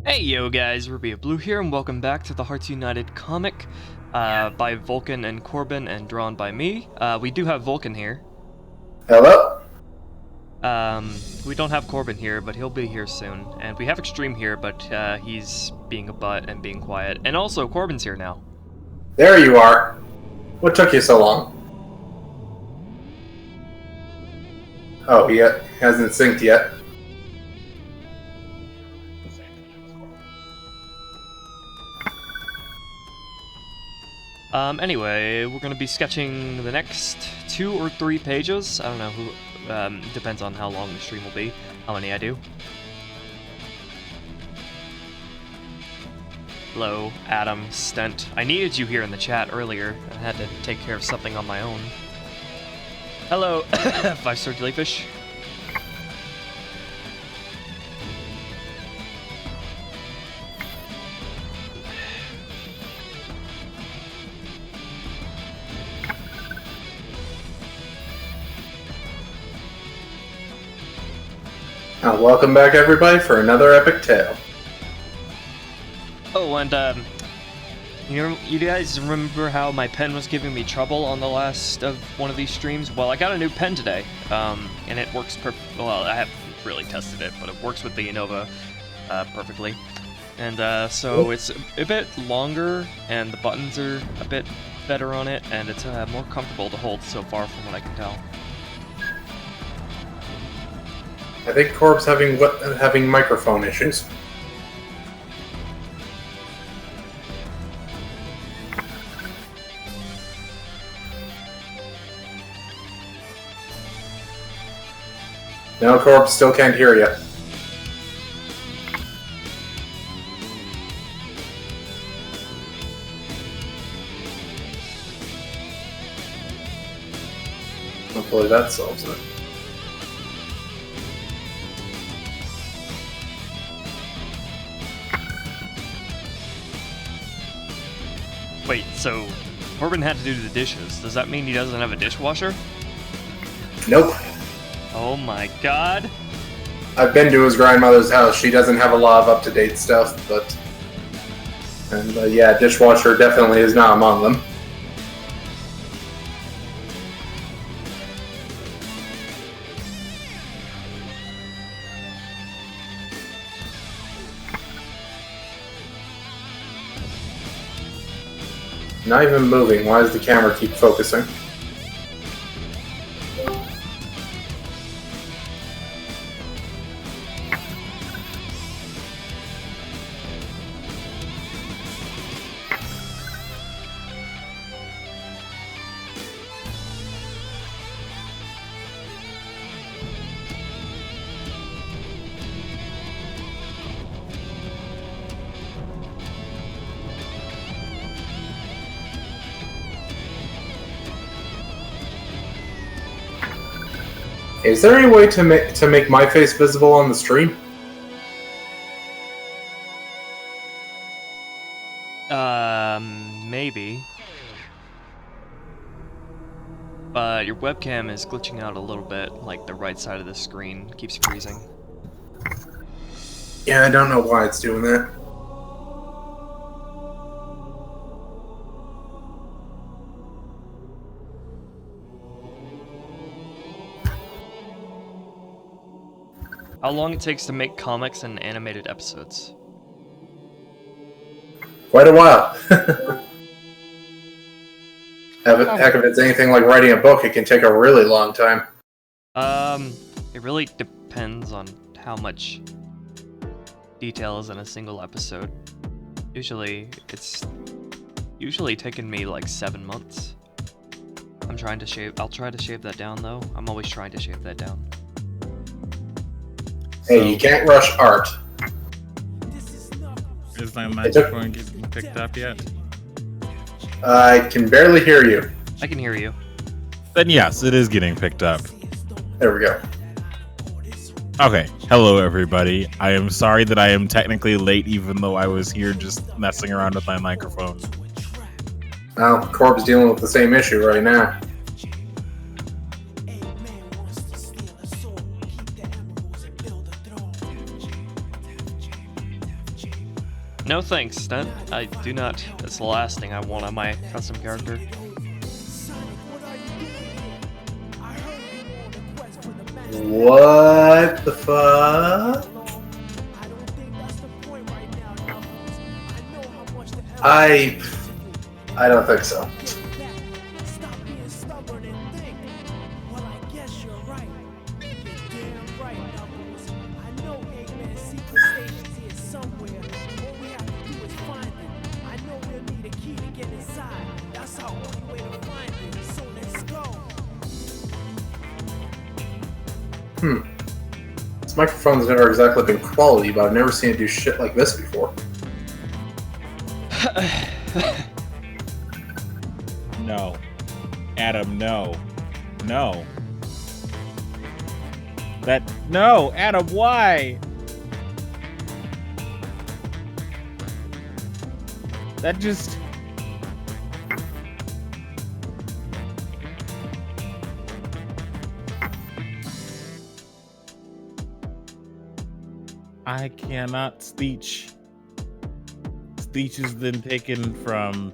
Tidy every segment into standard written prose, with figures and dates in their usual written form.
Hey yo guys, Ruby of Blue here, and welcome back to the Hearts United comic by Vulcan and Corbin and drawn by me. We do have Vulcan here. Hello? We don't have Corbin here, but he'll be here soon. And we have Extreme here, but he's being a butt and being quiet. And also, Corbin's here now. There you are. What took you so long? Oh, he hasn't synced yet. Anyway, we're going to be sketching the next 2 or 3 pages. I don't know who, depends on how long the stream will be, how many I do. Hello, Adam, Stent. I needed you here in the chat earlier. I had to take care of something on my own. Hello, 5-star jellyfish. Welcome back, everybody, for another epic tale. Oh, and you guys remember how my pen was giving me trouble on the last of one of these streams? Well, I got a new pen today, and it works well, I haven't really tested it, but it works with the Innova perfectly. And so it's a bit longer, and the buttons are a bit better on it, and it's more comfortable to hold so far from what I can tell. I think Corb's having microphone issues. No, Corb still can't hear you. Hopefully that solves it. Wait, so Corbin had to do the dishes. Does that mean he doesn't have a dishwasher? Nope. Oh my god. I've been to his grandmother's house. She doesn't have a lot of up-to-date stuff, but... And yeah, dishwasher definitely is not among them. Not even moving. Why does the camera keep focusing? Is there any way to make my face visible on the stream? Maybe. But your webcam is glitching out a little bit, like the right side of the screen keeps freezing. Yeah, I don't know why it's doing that. How long it takes to make comics and animated episodes? Quite a while. Heck, if it's anything like writing a book, it can take a really long time. It really depends on how much detail is in a single episode. It's usually taken me like 7 months. I'll try to shave that down though. I'm always trying to shave that down. Hey, you can't rush art. Is my microphone getting picked up yet? I can barely hear you. I can hear you. Then yes, it is getting picked up. There we go. Okay, hello everybody. I am sorry that I am technically late even though I was here just messing around with my microphone. Well, Corb's dealing with the same issue right now. No thanks. That I do not. That's the last thing I want on my custom character. What the fuck? I don't think so. This microphone's never exactly been quality, but I've never seen it do shit like this before. No. Adam, no. No. No! Adam, why? That just... I cannot speech. Speech has been taken from...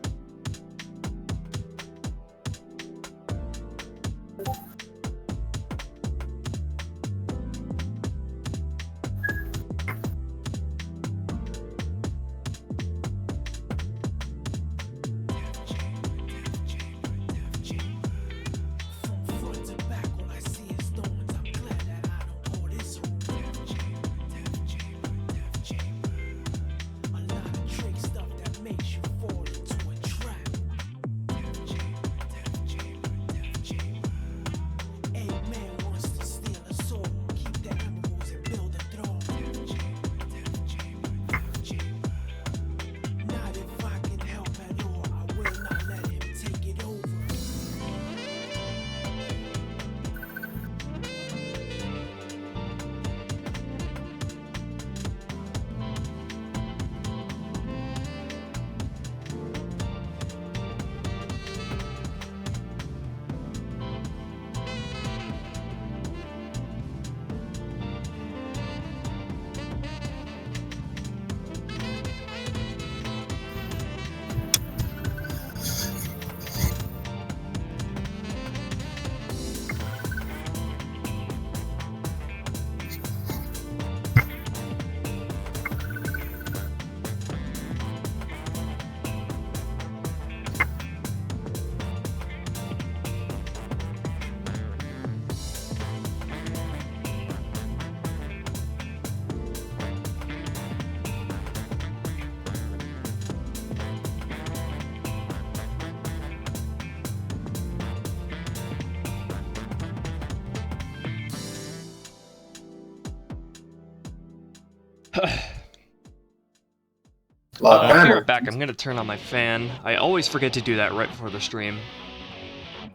I'll be right back. I'm gonna turn on my fan. I always forget to do that right before the stream.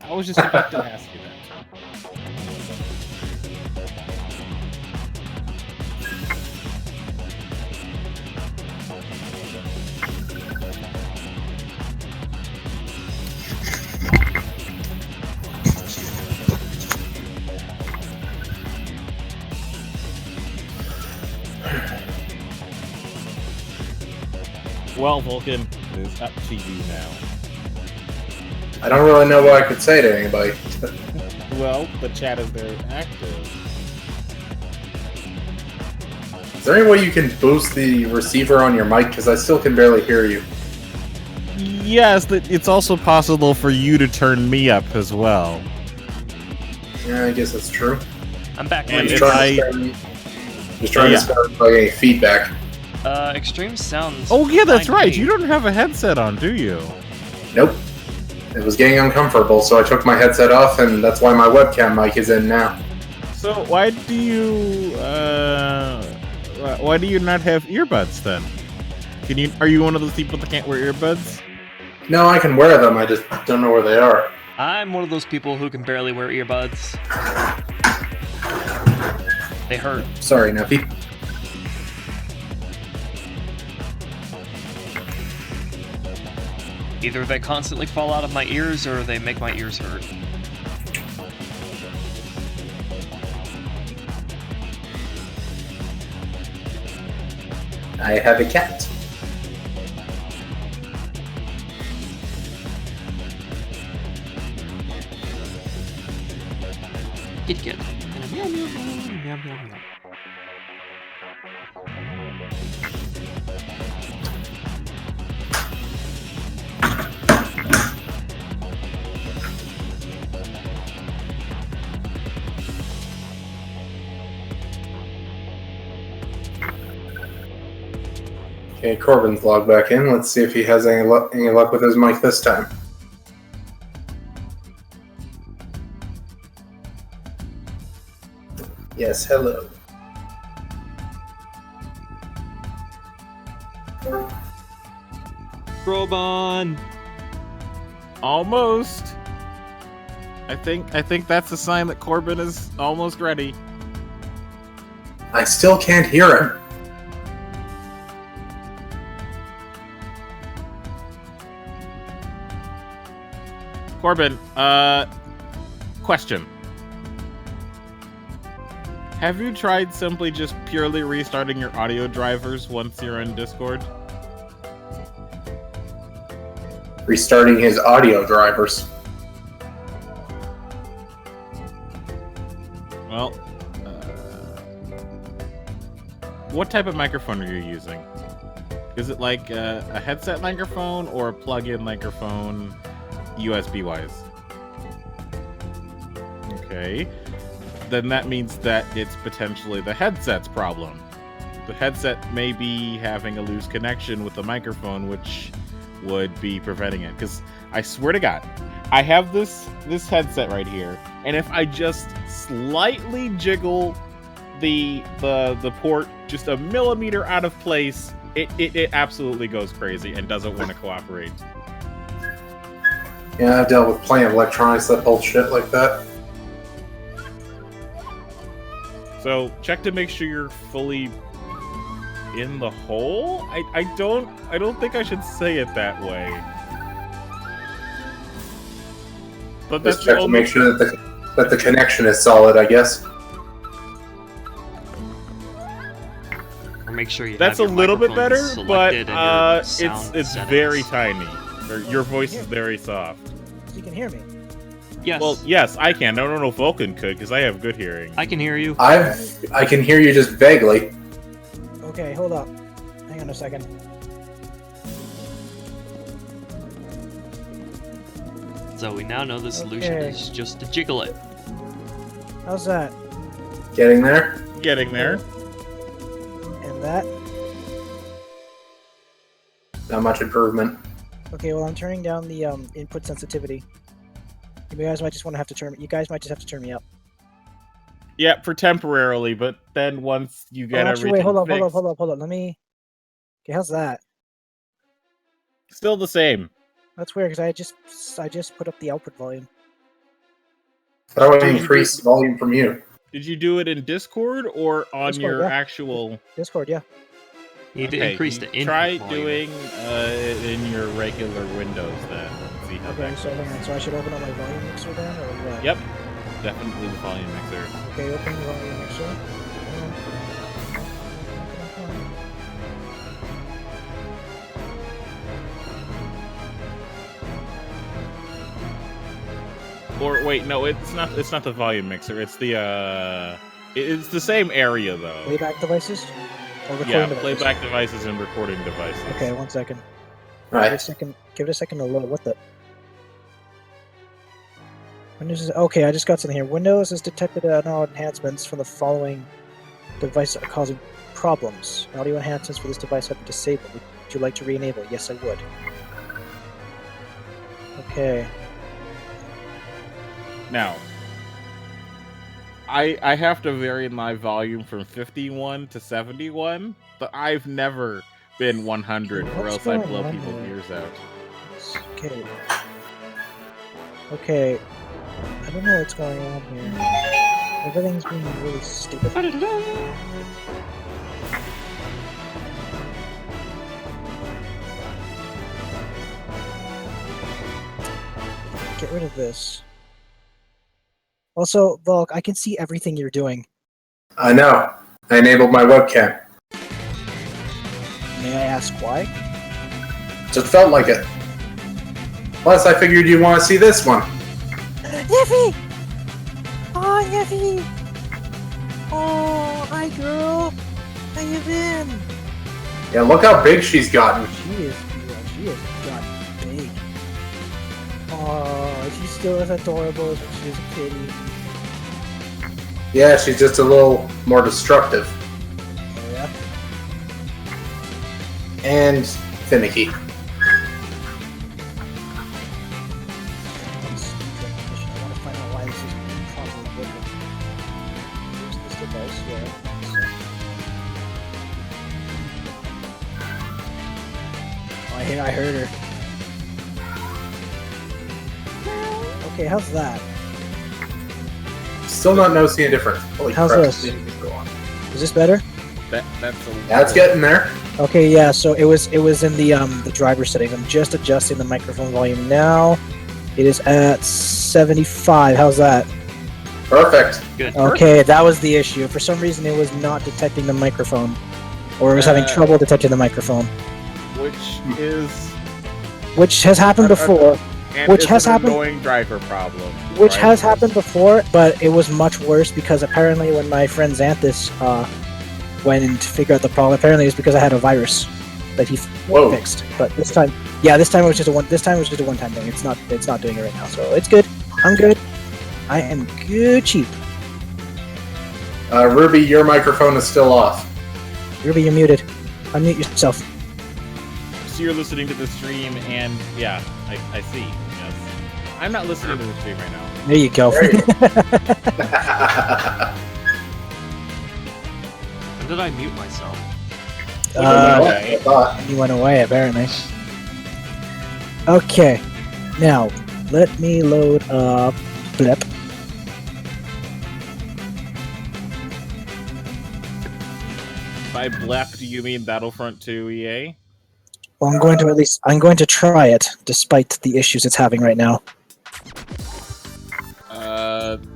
I was just about to ask you that. Well, Vulcan, it is up to you now. I don't really know what I could say to anybody. Well, the chat is very active. Is there any way you can boost the receiver on your mic? Because I still can barely hear you. Yes, it's also possible for you to turn me up as well. Yeah, I guess that's true. I'm back. And Just if trying to start like any feedback. Extreme sounds. Oh yeah, that's fine right. to me. You don't have a headset on, do you? Nope. It was getting uncomfortable, so I took my headset off, and that's why my webcam mic is in now. So why do you not have earbuds then? Are you one of those people that can't wear earbuds? No, I can wear them. I just don't know where they are. I'm one of those people who can barely wear earbuds. They hurt. Sorry, Neffy. Either they constantly fall out of my ears or they make my ears hurt. I have a cat. kitty cat. Meow, meow, meow, meow, meow, meow. Okay, Corbin's logged back in. Let's see if he has any luck with his mic this time. Yes, hello. Robon! Almost. I think that's a sign that Corbin is almost ready. I still can't hear him. Corbin, question. Have you tried simply just purely restarting your audio drivers once you're in Discord? Restarting his audio drivers. Well, what type of microphone are you using? Is it like a headset microphone or a plug-in microphone, USB-wise? Okay. Then that means that it's potentially the headset's problem. The headset may be having a loose connection with the microphone, which would be preventing it. Because I swear to God, I have this headset right here, and if I just slightly jiggle the port just a millimeter out of place, it absolutely goes crazy and doesn't want to cooperate. Yeah, I've dealt with plenty of electronics that hold shit like that. So check to make sure you're fully in the hole. I don't think I should say it that way. But that's Just check to make sure that the connection is solid, I guess. Or make sure you That's have a your little bit better, microphone but selected and your sound it's settings. very tiny. Or your voice is very soft. You can hear me. Yes. Well, yes, I can. I don't know if Vulcan could, because I have good hearing. I can hear you. I can hear you just vaguely. Okay, hold up. Hang on a second. So we now know the solution Okay. is just to jiggle it. How's that? Getting there? Getting there. And that? Not much improvement. Okay, well I'm turning down the input sensitivity. You guys might just want to have to turn. You guys might just have to turn me up. Yeah, for temporarily, but then once you get Actually, everything wait, hold up. fixed, Let me. Okay, how's that? still the same. That's weird because I just put up the output volume. How do I increase the volume from you? Did you do it in Discord or on Discord, your yeah. actual? Discord, yeah. You need to Okay, increase the input try volume. doing it in your regular Windows then. Let's see how Okay, that so hang on. So I should open up my volume mixer then, or what? Yep, definitely the volume mixer. Okay, open the volume mixer. Or wait, no, it's not. It's not the volume mixer. It's the it's the same area though. Playback devices? Or recording Yeah, devices? playback devices and recording devices. Okay, 1 second. Right. Give it a second to load. What the? Windows is okay. I just got something here. Windows has detected audio enhancements from the following device that are causing problems. Audio enhancements for this device have been disabled. Would you like to re-enable? Yes, I would. Okay. Now, I have to vary my volume from 51 to 71, but I've never been 100, or What's else I going blow on people's here? ears out. Okay. Okay. I don't know what's going on here. Everything's being really stupid. Get rid of this. Also, Volk, I can see everything you're doing. I know. I enabled my webcam. May I ask why? Just felt like it. Plus, I figured you'd want to see this one. Yiffy! Hi, Effie! Oh, hi, girl! How you been? Yeah, look how big she's gotten. She has gotten big. Oh, she's still as adorable as when she was a kitty. Yeah, she's just a little more destructive. Oh, yeah? And finicky. I want to find out why this is being problem with it. Use this device, yeah. Oh, I heard her. Okay, how's that? Still not noticing a difference. Holy How's crap. this? Is this better? That's getting there. Okay, yeah. So it was in the driver settings. I'm just adjusting the microphone volume now. It is at 75. How's that? Perfect. Good. Okay, that was the issue. For some reason, it was not detecting the microphone, or it was having trouble detecting the microphone, which has happened before. Which has happened. Annoying driver problem. Which has happened before, but it was much worse because apparently when my friend Xanthus went in to figure out the problem, apparently it's because I had a virus that he fixed. But this time it was just a one-time thing. It's not doing it right now, so it's good. I'm good. I am good cheap. Ruby, your microphone is still off. Ruby, you're muted. Unmute yourself. So you're listening to the stream, and yeah, I see. Yes, I'm not listening to the stream right now. There you go. There you go. When did I mute myself? I thought. You went away, apparently. Okay. Now, let me load up Blip. By BLEP, do you mean Battlefront 2 EA? Well, I'm going to try it, despite the issues it's having right now.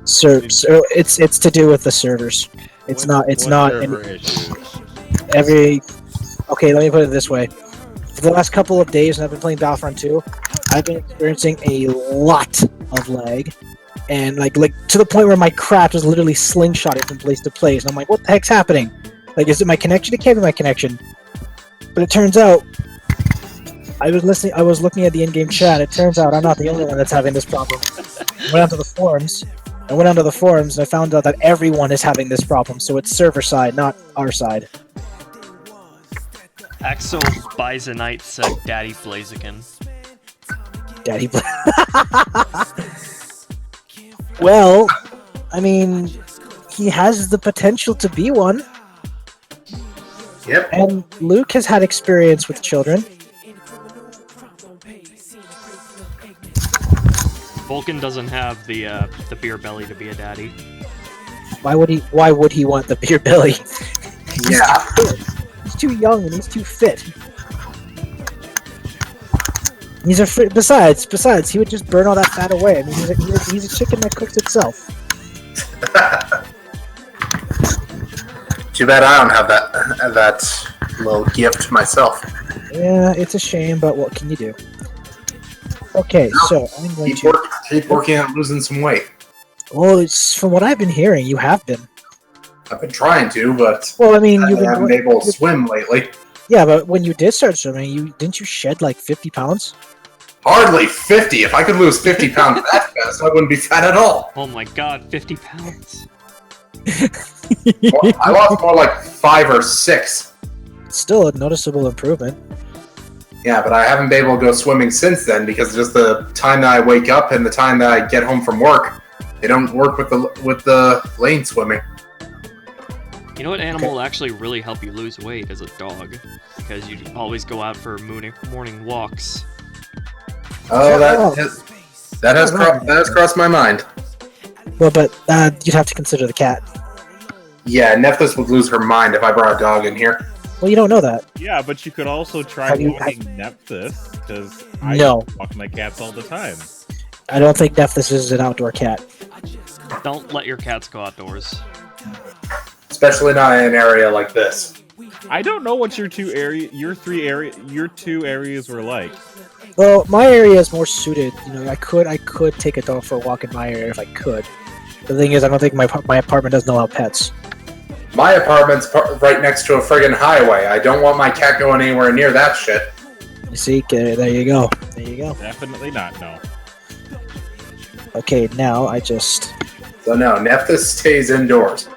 So it's to do with the servers. It's not server issues? Okay, let me put it this way. For the last couple of days, when I've been playing Battlefront 2, I've been experiencing a lot of lag, and like to the point where my crap is literally slingshotting from place to place. And I'm like, what the heck's happening? Like, is it my connection? It can't be my connection. But it turns out, I was looking at the in-game chat. It turns out I'm not the only one that's having this problem. I went onto the forums, and I found out that everyone is having this problem. So it's server side, not our side. Axel Bisonite said Daddy Blaziken. Daddy. Well, I mean, he has the potential to be one. Yep. And Luke has had experience with children. Vulcan doesn't have the beer belly to be a daddy. Why would he want the beer belly? Yeah. He's too young and he's too fit. Besides, he would just burn all that fat away. I mean, he's a chicken that cooks itself. Too bad I don't have that little gift myself. Yeah, it's a shame, but what can you do? Okay, so I'm going to keep working on losing some weight. Well, from what I've been hearing, you have been. I've been trying to, but Well, I mean, I haven't been able to swim lately. Yeah, but when you did start swimming, didn't you shed like 50 pounds? Hardly 50. If I could lose 50 pounds that fast, I wouldn't be fat at all. Oh my god, 50 pounds. Well, I lost more like 5 or 6. Still a noticeable improvement. Yeah, but I haven't been able to go swimming since then because just the time that I wake up and the time that I get home from work, they don't work with the lane swimming. You know what animal will actually really help you lose weight is a dog, because you always go out for morning walks. Oh, that has crossed my mind. Well, but you'd have to consider the cat. Yeah, Nephthys would lose her mind if I brought a dog in here. Well, you don't know that. Yeah, but you could also try walking Nephthys, because I walk my cats all the time. I don't think Nephthys is an outdoor cat. Don't let your cats go outdoors. Especially not in an area like this. I don't know what your two areas were like. Well, my area is more suited. You know, I could take a dog for a walk in my area if I could. The thing is, I don't think my apartment doesn't allow pets. My apartment's right next to a friggin' highway. I don't want my cat going anywhere near that shit. You see, there you go. There you go. Definitely not. No. Okay, now I just. So no, Nephthys stays indoors.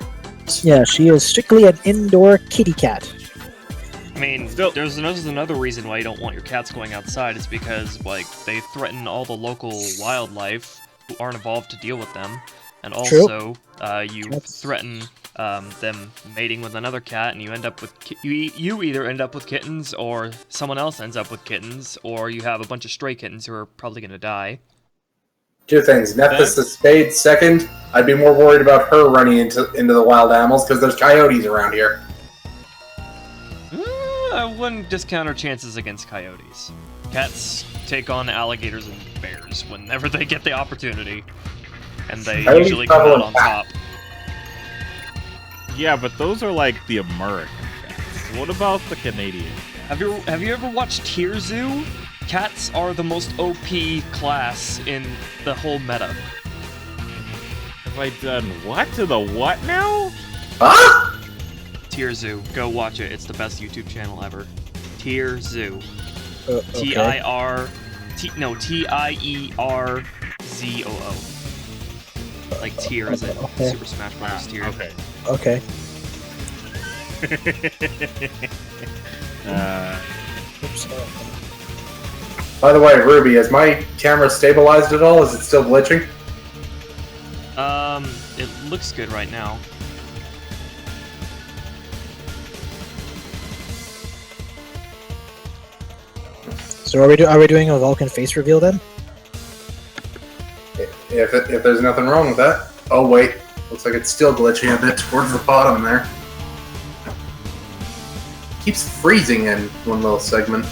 Yeah, she is strictly an indoor kitty cat. I mean, there's another reason why you don't want your cats going outside is because, like, they threaten all the local wildlife who aren't evolved to deal with them, and also, you threaten them mating with another cat, and you end up with you either end up with kittens, or someone else ends up with kittens, or you have a bunch of stray kittens who are probably gonna die. Two things. Nephthys is spayed. Second, I'd be more worried about her running into the wild animals because there's coyotes around here. I wouldn't discount her chances against coyotes. Cats take on alligators and bears whenever they get the opportunity, and they usually come out on top. Yeah, but those are like the American cats. What about the Canadian cats? Have you ever watched Tier Zoo? Cats are the most OP class in the whole meta. Have I done what to the what now? Huh? Tier Zoo. Go watch it. It's the best YouTube channel ever. Tier Zoo. Okay. T-I-E-R-Z-O-O. Like tier as in Super Smash Bros. Tier. Okay. Okay. Oops. By the way, Ruby, is my camera stabilized at all? Is it still glitching? It looks good right now. So are we doing a Vulcan face reveal then? If there's nothing wrong with that. Oh wait, looks like it's still glitching a bit towards the bottom there. Keeps freezing in one little segment.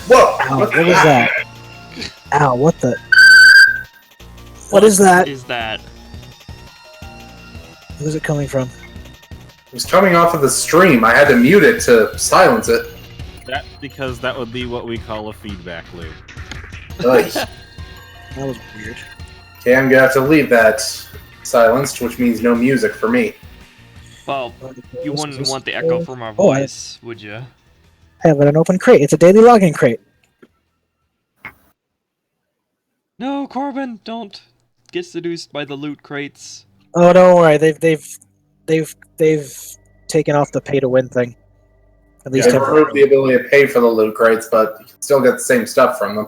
Whoa! Ow, what was that? Ow, what the? What is that? What is that? Where's it coming from? It was coming off of the stream. I had to mute it to silence it. That's because that would be what we call a feedback loop. Ugh. That was weird. Okay, I'm gonna have to leave that silenced, which means no music for me. Well, you wouldn't want the echo from our Oh, voice, would you? I have an open crate. It's a daily login crate. No, Corbin, don't get seduced by the loot crates. Oh, don't worry. They've taken off the pay to win thing. At least They removed the ability to pay for the loot crates, but you can still get the same stuff from them.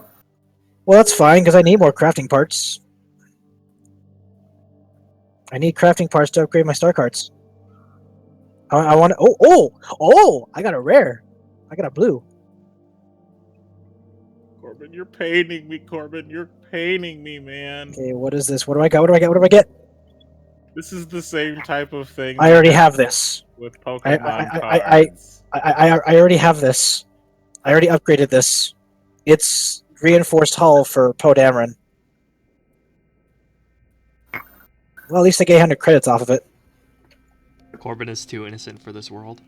Well, that's fine because I need more crafting parts. I need crafting parts to upgrade my star carts. I want to. Oh! I got a rare. I got a blue. Corbin, you're paining me, Corbin. You're paining me, man. Okay, what is this? What do I got? What do I get? What do I get? This is the same type of thing. I already have this. With Pokemon cards. I already have this. I already upgraded this. It's reinforced hull for Poe Dameron. Well, at least I get 100 credits off of it. Corbin is too innocent for this world.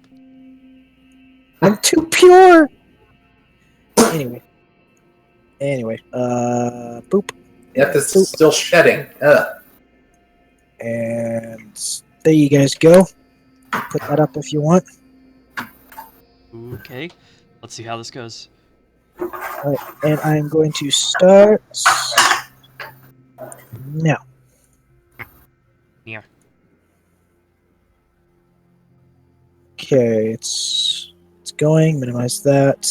I'm too pure! Anyway, boop. Yet this is still shedding. Ugh. And there you guys go. Put that up if you want. Okay, let's see how this goes. Alright, and I'm going to start now. Yeah. Okay, it's going. Minimize that.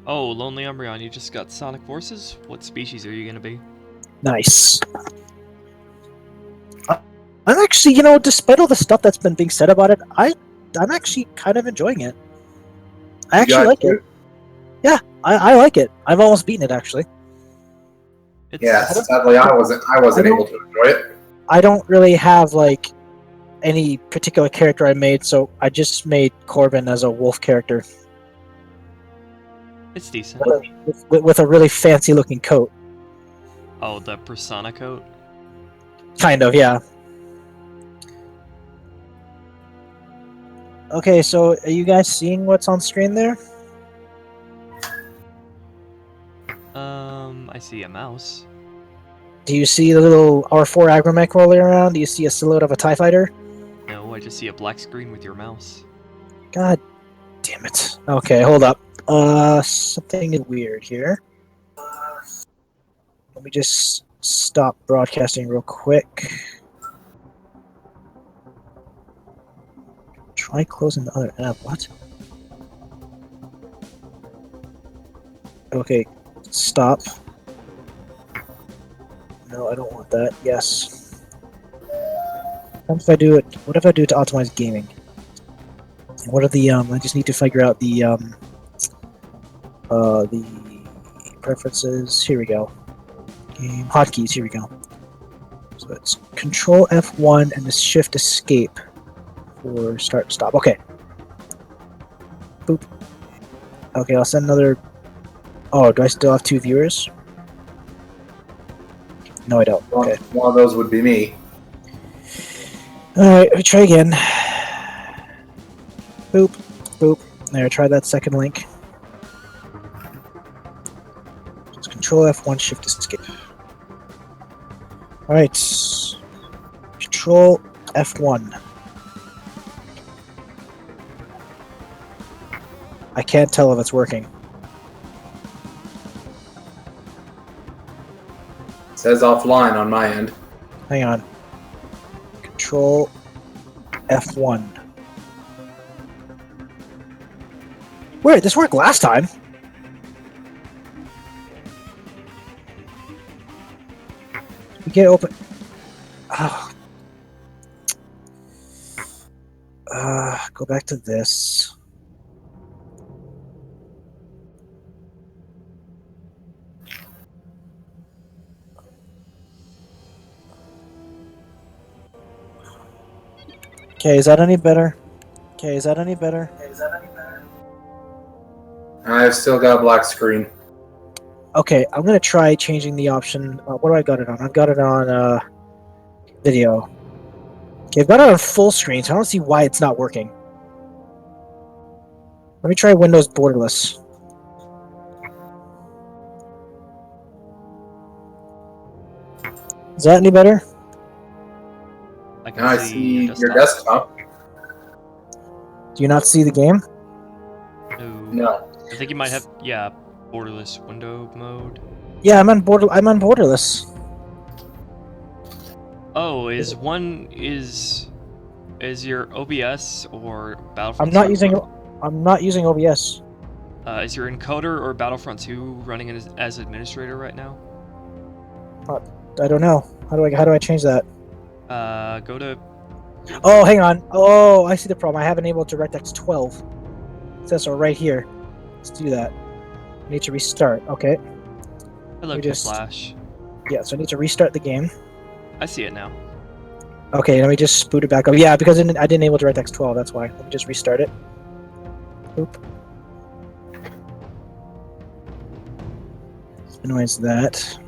Oh, Lonely Umbreon, you just got Sonic Forces? What species are you gonna be? Nice. I'm actually, despite all the stuff that's been being said about it, I'm actually kind of enjoying it. I actually like it. Yeah, I like it. I've almost beaten it actually. Yeah, sadly I wasn't able to enjoy it. I don't really have like any particular character I made, so I just made Corbin as a wolf character It's decent. with a really fancy looking coat. Oh, the Persona coat? Kind of, yeah. Okay, so are you guys seeing what's on screen there? I see a mouse. Do you see the little R4 agromech rolling around? Do you see a silhouette of a TIE fighter? No, I just see a black screen with your mouse. God damn it. Okay, hold up. Something is weird here. Let me just stop broadcasting real quick. Try closing the other app. What? Okay, stop. No, I don't want that. Yes. What if I do it? What if I do it to optimize gaming? And what are the I just need to figure out the preferences. Here we go. Game hotkeys. Here we go. So it's Control F1 and the Shift Escape for start and stop. Okay. Boop. Okay, I'll send another. Oh, do I still have 2 viewers? No, I don't. Okay. One of those would be me. Alright, we try again. Boop. Boop. There, try that second link. Just Control F1, Shift Escape. Alright. Control F1. I can't tell if it's working. Says offline on my end. Hang on. Control F1. Wait, this worked last time. We can't open. Oh. Go back to this. Okay, is that any better? Okay, is that any better? I've still got a black screen. Okay, I'm gonna try changing the option. What do I got it on? I've got it on video. Okay, I've got it on full screen, so I don't see why it's not working. Let me try Windows borderless. Is that any better? I Now I see your desktop. Do you not see the game? No. I think you might have, yeah, borderless window mode. Yeah, I'm on borderless. Oh, is your OBS or Battlefront? I'm not using OBS. Is your encoder or Battlefront 2 running as administrator right now? I don't know. How do I change that? Go to. Oh, hang on. Oh, I see the problem. I haven't enabled DirectX 12. It says so right here. Let's do that. I need to restart. Okay. Hello, Flash. Yeah, so I need to restart the game. I see it now. Okay, let me just boot it back up. Yeah, because I didn't enable DirectX 12. That's why. Let me just restart it. Oop. Minimize that.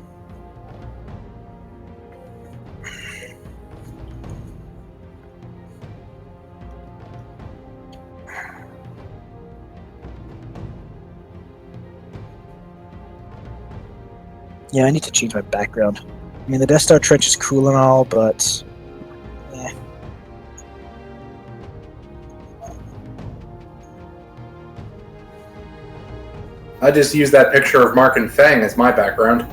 Yeah, I need to change my background. I mean, the Death Star Trench is cool and all, but... eh. I just use that picture of Mark and Fang as my background.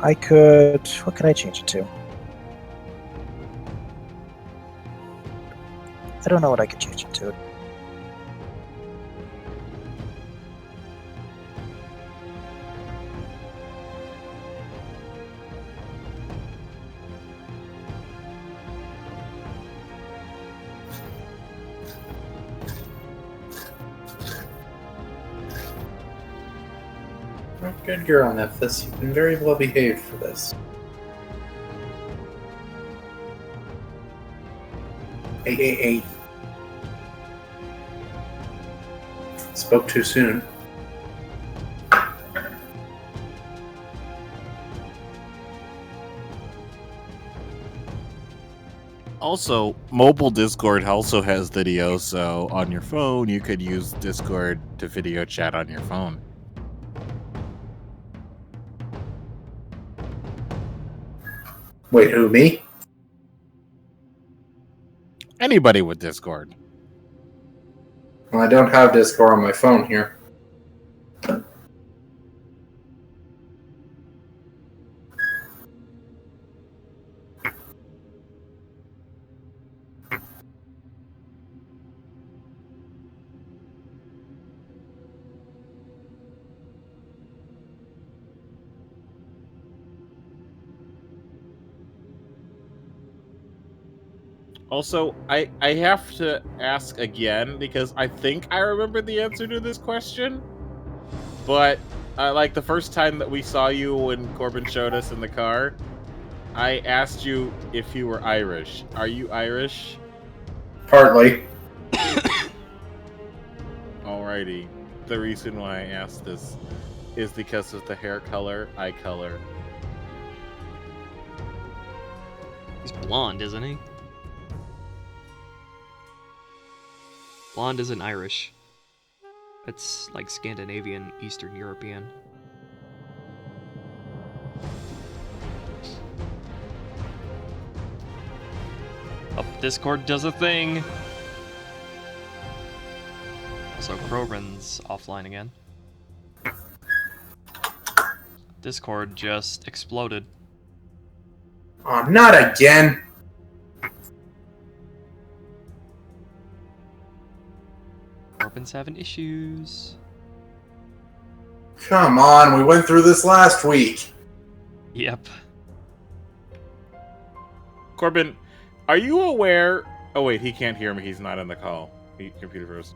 I could... What could I change it to? I don't know what I could change it to. Oh, good girl, Nephthys. You've been very well behaved for this. Hey. Spoke too soon. Also, mobile Discord also has video, so on your phone you could use Discord to video chat on your phone. Wait, who, me? Anybody with Discord. Well, I don't have Discord on my phone here. Also, I have to ask again because I think I remember the answer to this question. But like the first time that we saw you when Corbin showed us in the car, I asked you if you were Irish. Are you Irish? Partly. Alrighty. The reason why I asked this is because of the hair color, eye color. He's blonde, isn't he? Blonde isn't Irish. It's like Scandinavian, Eastern European. Oh, Discord does a thing! Also, Crowbrin's offline again. Discord just exploded. Oh, not again! Corbin's having issues. Come on, we went through this last week. Yep. Corbin, are you aware? Oh wait, he can't hear me. He's not in the call. Computer froze.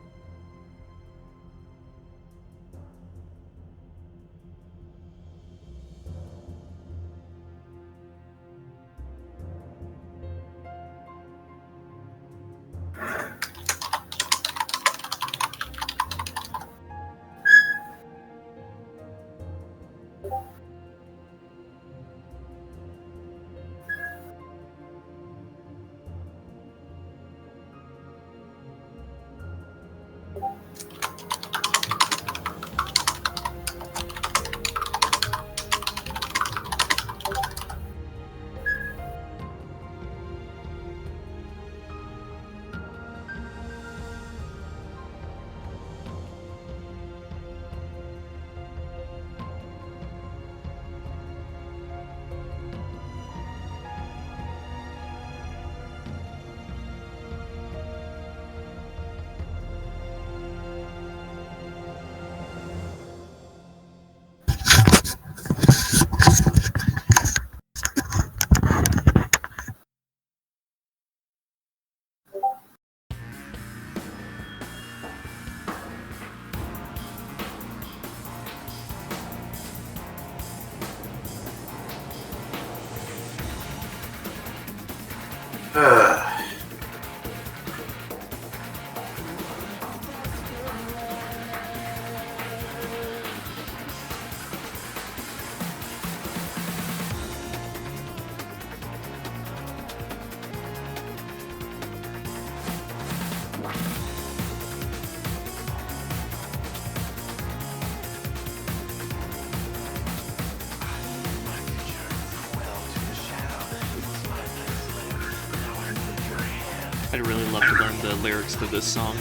I'd really love to learn the lyrics to this song.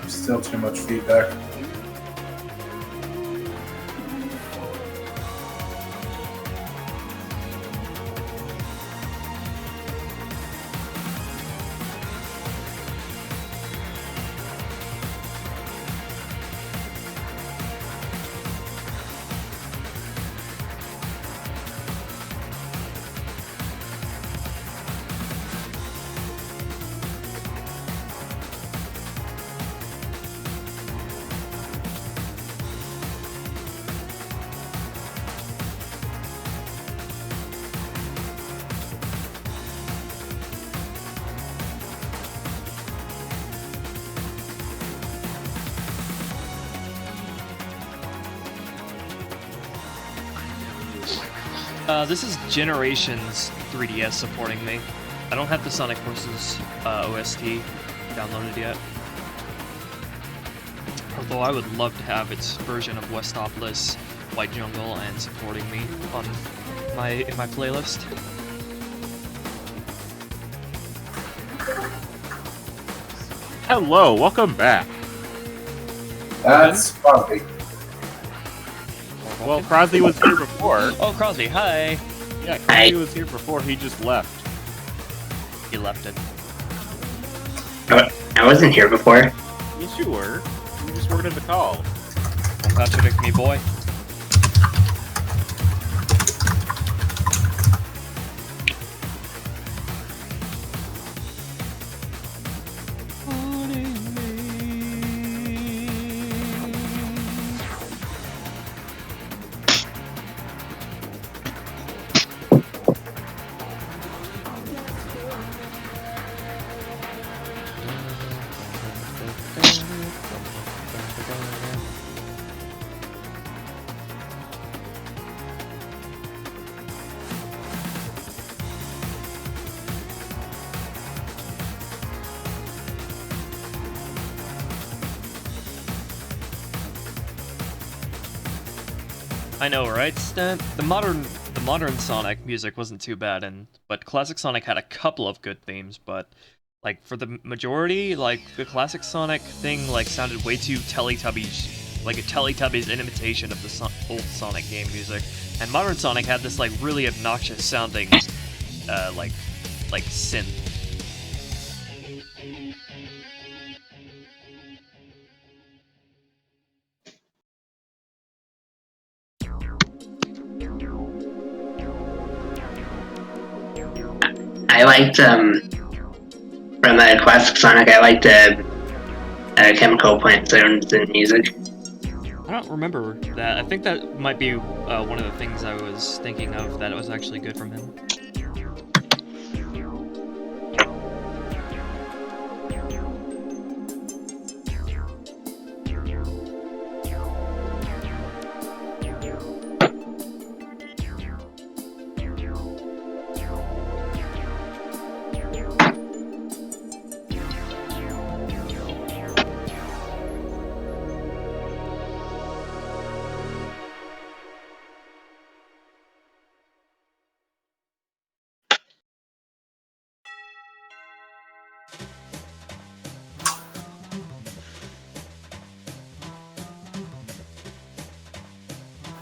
Still too much feedback. This is Generations 3DS supporting me. I don't have the Sonic Forces OST downloaded yet. Although I would love to have its version of Westopolis, White Jungle, and supporting me on in my playlist. Hello, welcome back. That's Crosby. Well, Crosby was here before. Oh, Crosby, hi. Yeah, Crosby was here before. He just left. He left it. I wasn't here before. Yes, you were. You just weren't in the call. Don't contradict me, boy. I know, right, Stan? The modern Sonic music wasn't too bad, but classic Sonic had a couple of good themes, but like for the majority, like the classic Sonic thing like sounded way too Teletubbies, like a Teletubbies imitation of the old Sonic game music. And modern Sonic had this like really obnoxious sounding like synth. I liked, from the classic Sonic, I liked chemical plant sounds and music. I don't remember that. I think that might be one of the things I was thinking of that it was actually good from him.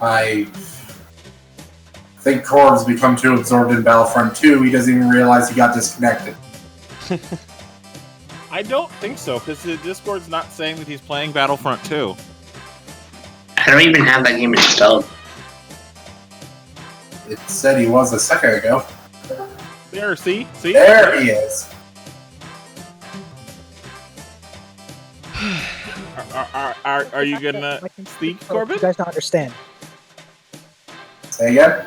I think Corb's become too absorbed in Battlefront 2, he doesn't even realize he got disconnected. I don't think so, because the Discord's not saying that he's playing Battlefront 2. I don't even have that game installed. It said he was a second ago. There, see? There he is. Are you gonna speak, Corbin? You guys don't understand. Say again?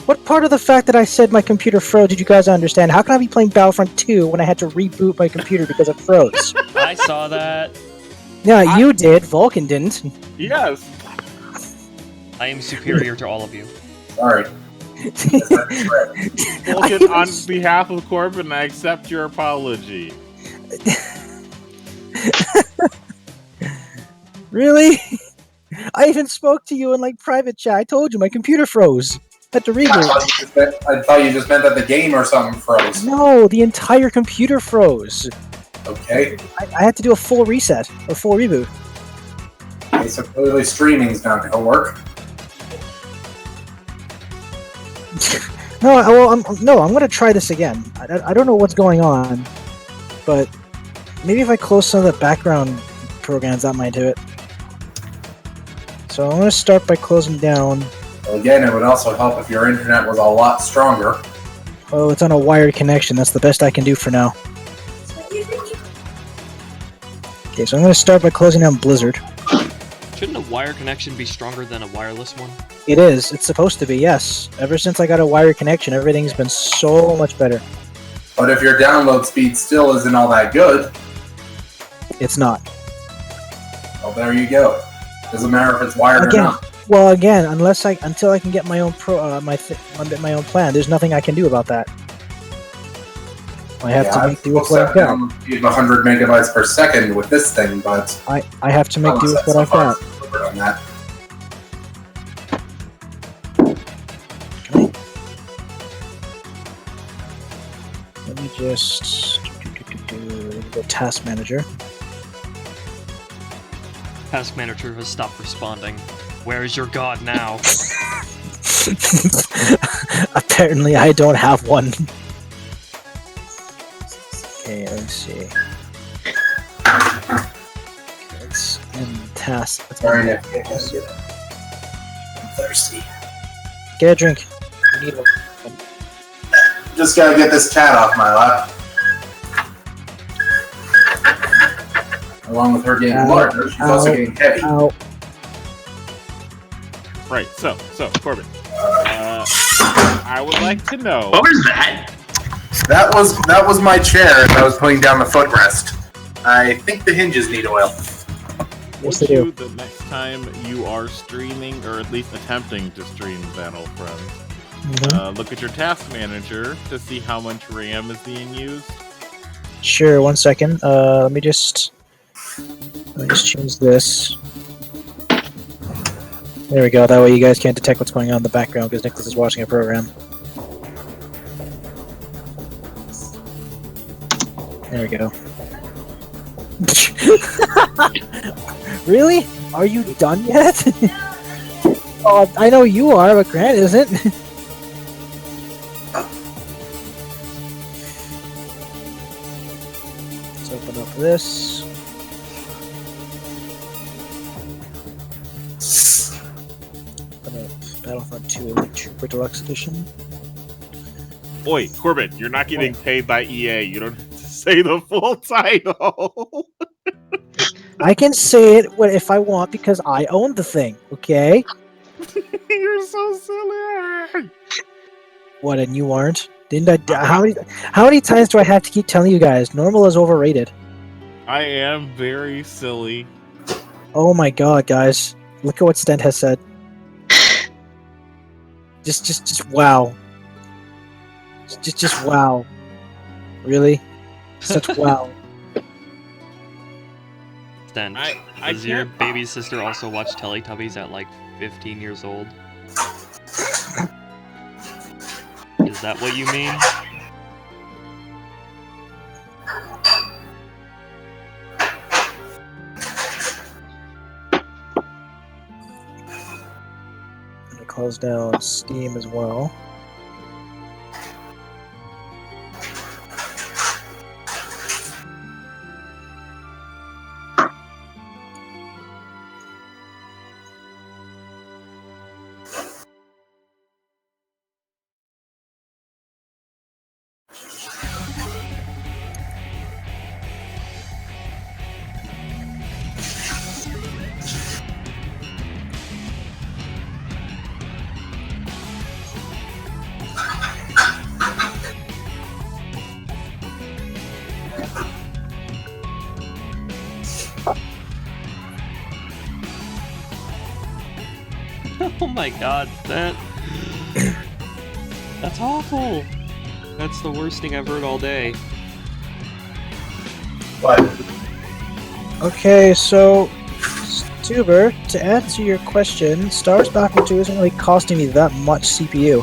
What part of the fact that I said my computer froze did you guys understand? How can I be playing Battlefront 2 when I had to reboot my computer because it froze? I saw that. Yeah, you did. Vulcan didn't. Yes. I am superior to all of you. Sorry. Vulcan, on behalf of Corbin, I accept your apology. Really? I even spoke to you in like private chat. I told you my computer froze. Had to reboot. I thought you just meant that the game or something froze. No, the entire computer froze. Okay. I had to do a full reset, a full reboot. Okay, so clearly streaming's not gonna work. No, I'm gonna try this again. I don't know what's going on, but maybe if I close some of the background programs, that might do it. So I'm gonna start by closing down. Well, again, it would also help if your internet was a lot stronger. Oh, it's on a wired connection. That's the best I can do for now. Okay, so I'm gonna start by closing down Blizzard. Shouldn't a wire connection be stronger than a wireless one? It is. It's supposed to be, yes. Ever since I got a wired connection, everything's been so much better. But if your download speed still isn't all that good, It's not. well, there you go. Doesn't matter if it's wired or Again, not. Well, again, until I can get my own my own plan, there's nothing I can do about that. I have to make do with what I've got. 100 megabytes per second with this thing, but I have to make do with what I've got. On that. Okay. Let me just go task manager. Task manager has stopped responding. Where is your god now? Apparently, I don't have one. Okay, let's see. Let's end task. Sorry, Nick. I'm thirsty. Get a drink. You need one. Just gotta get this cat off my lap. Along with her getting larger, she's also getting heavy. Ow. Right. So Corbin, I would like to know. What was that? That was my chair as I was putting down the footrest. I think the hinges need oil. Yes, Would they you, do. the next time you are streaming, or at least attempting to stream Battlefront, look at your task manager to see how much RAM is being used? Sure. 1 second. Let me just change this. There we go. That way you guys can't detect what's going on in the background because Nicholas is watching a program. There we go. Really? Are you done yet? Oh, I know you are, but Grant isn't. Let's open up this. Open up Battlefront 2 Elite Trooper Deluxe Edition. Oi, Corbin, you're not getting paid by EA. You don't have to say the full title. I can say it if I want because I own the thing, okay? You're so silly. What, and you aren't? Didn't I? How many times do I have to keep telling you guys? Normal is overrated. I am very silly. Oh my god, guys. Look at what Stent has said. Just wow. Just wow. Really? Such wow. Then, I does your can't- baby sister also watch Teletubbies at like 15 years old? Is that what you mean? I'm gonna close down Steam as well. Oh my god, that's awful. That's the worst thing I've heard all day. What? Okay, so Tuber, to answer your question, Star Wars Battlefront 2 isn't really costing me that much CPU.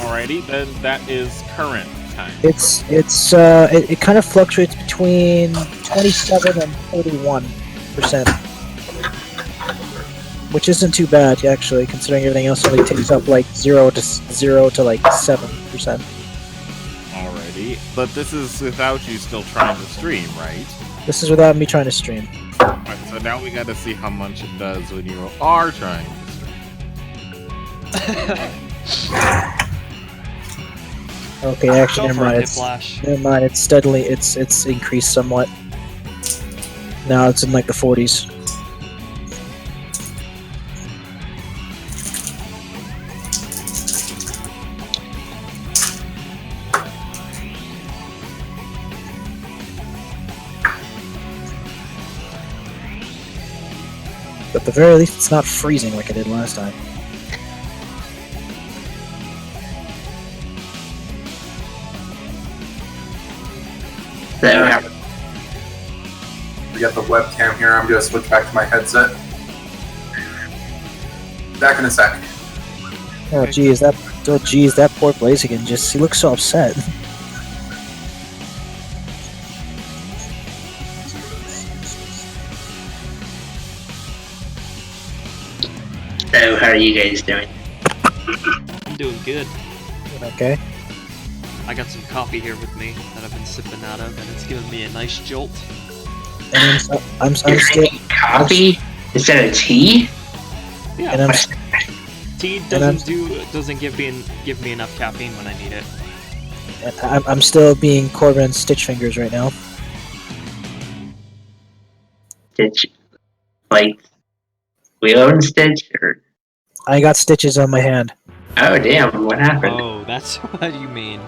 Alrighty, then that is current time. It kind of fluctuates between 27 and 41%, which isn't too bad actually, considering everything else only takes up like 0 to like 7%. Alrighty, but this is without you still trying to stream, right? This is without me trying to stream. Alright, so now we gotta see how much it does when you are trying to stream. Okay, actually, Go never for mind. it, Flash. Never mind. It's steadily. It's increased somewhat. Now it's in like the 40s. But at the very least, it's not freezing like I did last time. So, We got the webcam here. I'm gonna switch back to my headset. Back in a sec. Oh geez, that poor Blaziken he looks so upset. so how are you guys doing? I'm doing good. Okay. I got some coffee here with me that I've been sipping out of, and it's giving me a nice jolt. And I'm You're still drinking coffee instead of tea? Yeah, and tea I'm- doesn't give me enough caffeine when I need it. I'm still being Corbin Stitch Fingers right now. Did you, like, Willow and Stitch? Or... I got stitches on my hand. Oh, damn, what happened? Oh, that's what you mean.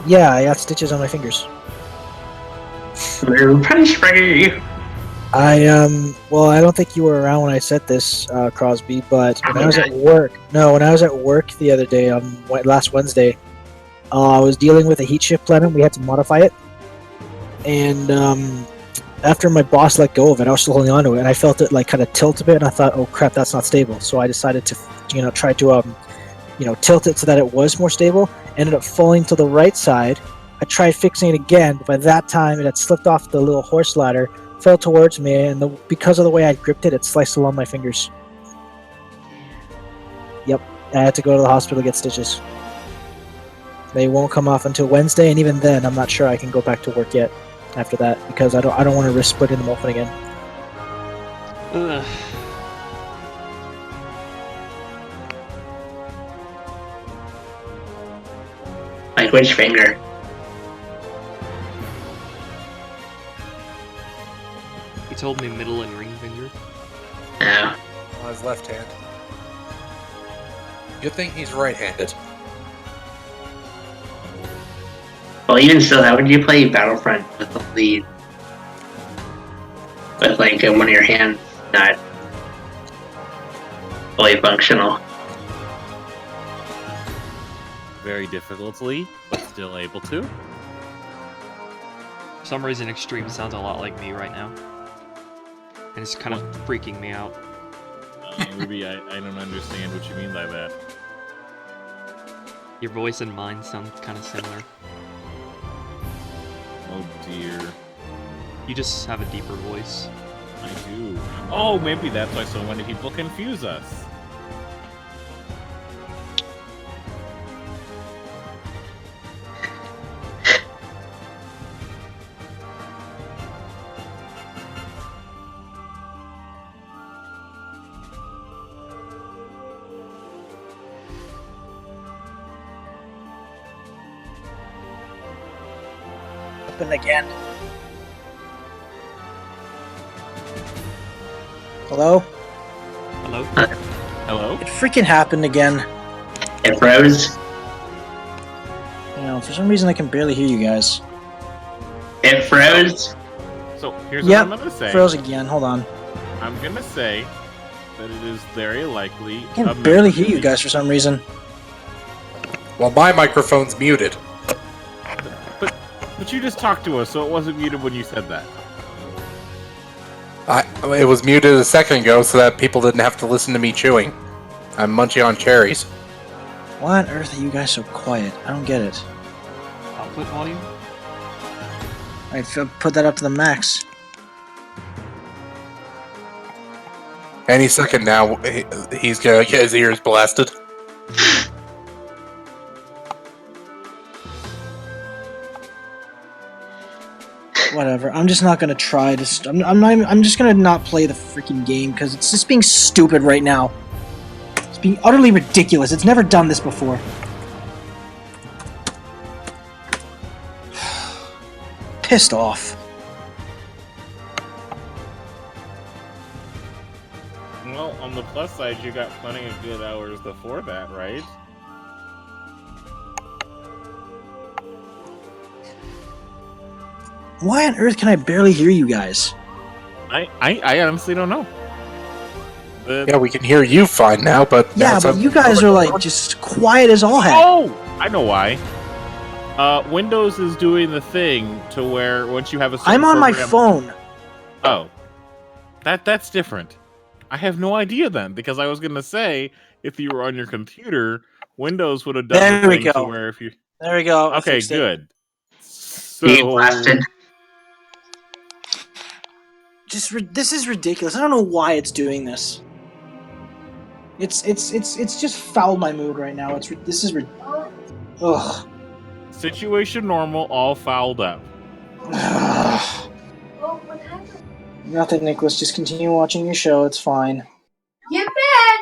Yeah, I got stitches on my fingers. We're pretty you. Well, I don't think you were around when I said this, Crosby, but when I was at work the other day, last Wednesday, I was dealing with a heat shift planet. We had to modify it. And, after my boss let go of it, I was still holding on to it, and I felt it, like, kind of tilt a bit, and I thought, oh crap, that's not stable. So I decided to, try to, tilt it so that it was more stable. Ended up falling to the right side. I tried fixing it again, but by that time, it had slipped off the little horse ladder, fell towards me, and because of the way I gripped it, it sliced along my fingers. Yep, I had to go to the hospital to get stitches. They won't come off until Wednesday, and even then, I'm not sure I can go back to work yet after that, because I don't want to risk splitting them open again. Ugh. Like, which finger? He told me middle and ring finger. Oh. On his left hand. Good thing he's right-handed. Well, even still, how would you play Battlefront with the lead? With, like, one of your hands not fully functional. Very difficultly, but still able to. For some reason, Extreme sounds a lot like me right now. And it's kind of freaking me out. Ruby, I don't understand what you mean by that. Your voice and mine sound kind of similar. Oh dear. You just have a deeper voice. I do. Oh, maybe that's why so many people confuse us. Open again. Hello? Hello? Hello? It freaking happened again. It froze. For some reason I can barely hear you guys. It froze. So here's Yep, what I'm gonna say. Froze again. Hold on. I'm gonna say that it is very likely. I can barely hear you guys for some reason. Well, my microphone's muted. But you just talked to us, so it wasn't muted when you said that. It was muted a second ago so that people didn't have to listen to me chewing. I'm munching on cherries. Why on earth are you guys so quiet? I don't get it. Output volume? I put that up to the max. Any second now, he's gonna get his ears blasted. Whatever. I'm just not gonna try to. I'm just gonna not play the freaking game because it's just being stupid right now. It's being utterly ridiculous. It's never done this before. Pissed off. Well, on the plus side, you got plenty of good hours before that, right? Why on earth can I barely hear you guys? I honestly don't know. Yeah, we can hear you fine now, but now Yeah, it's but up- you guys are like just quiet as all heck. Oh, I know why. Windows is doing the thing to where once you have a certain I'm on my program- phone. Oh, that's different. I have no idea then, because I was gonna say if you were on your computer, Windows would have done There the we thing to go. where if you. There we go. I Okay, fixed it. good. Being So blasted. This is ridiculous. I don't know why it's doing this. It's just fouled my mood right now. Ugh. situation normal, all fouled up. Nothing, Nicholas. Just continue watching your show. It's fine. Get back!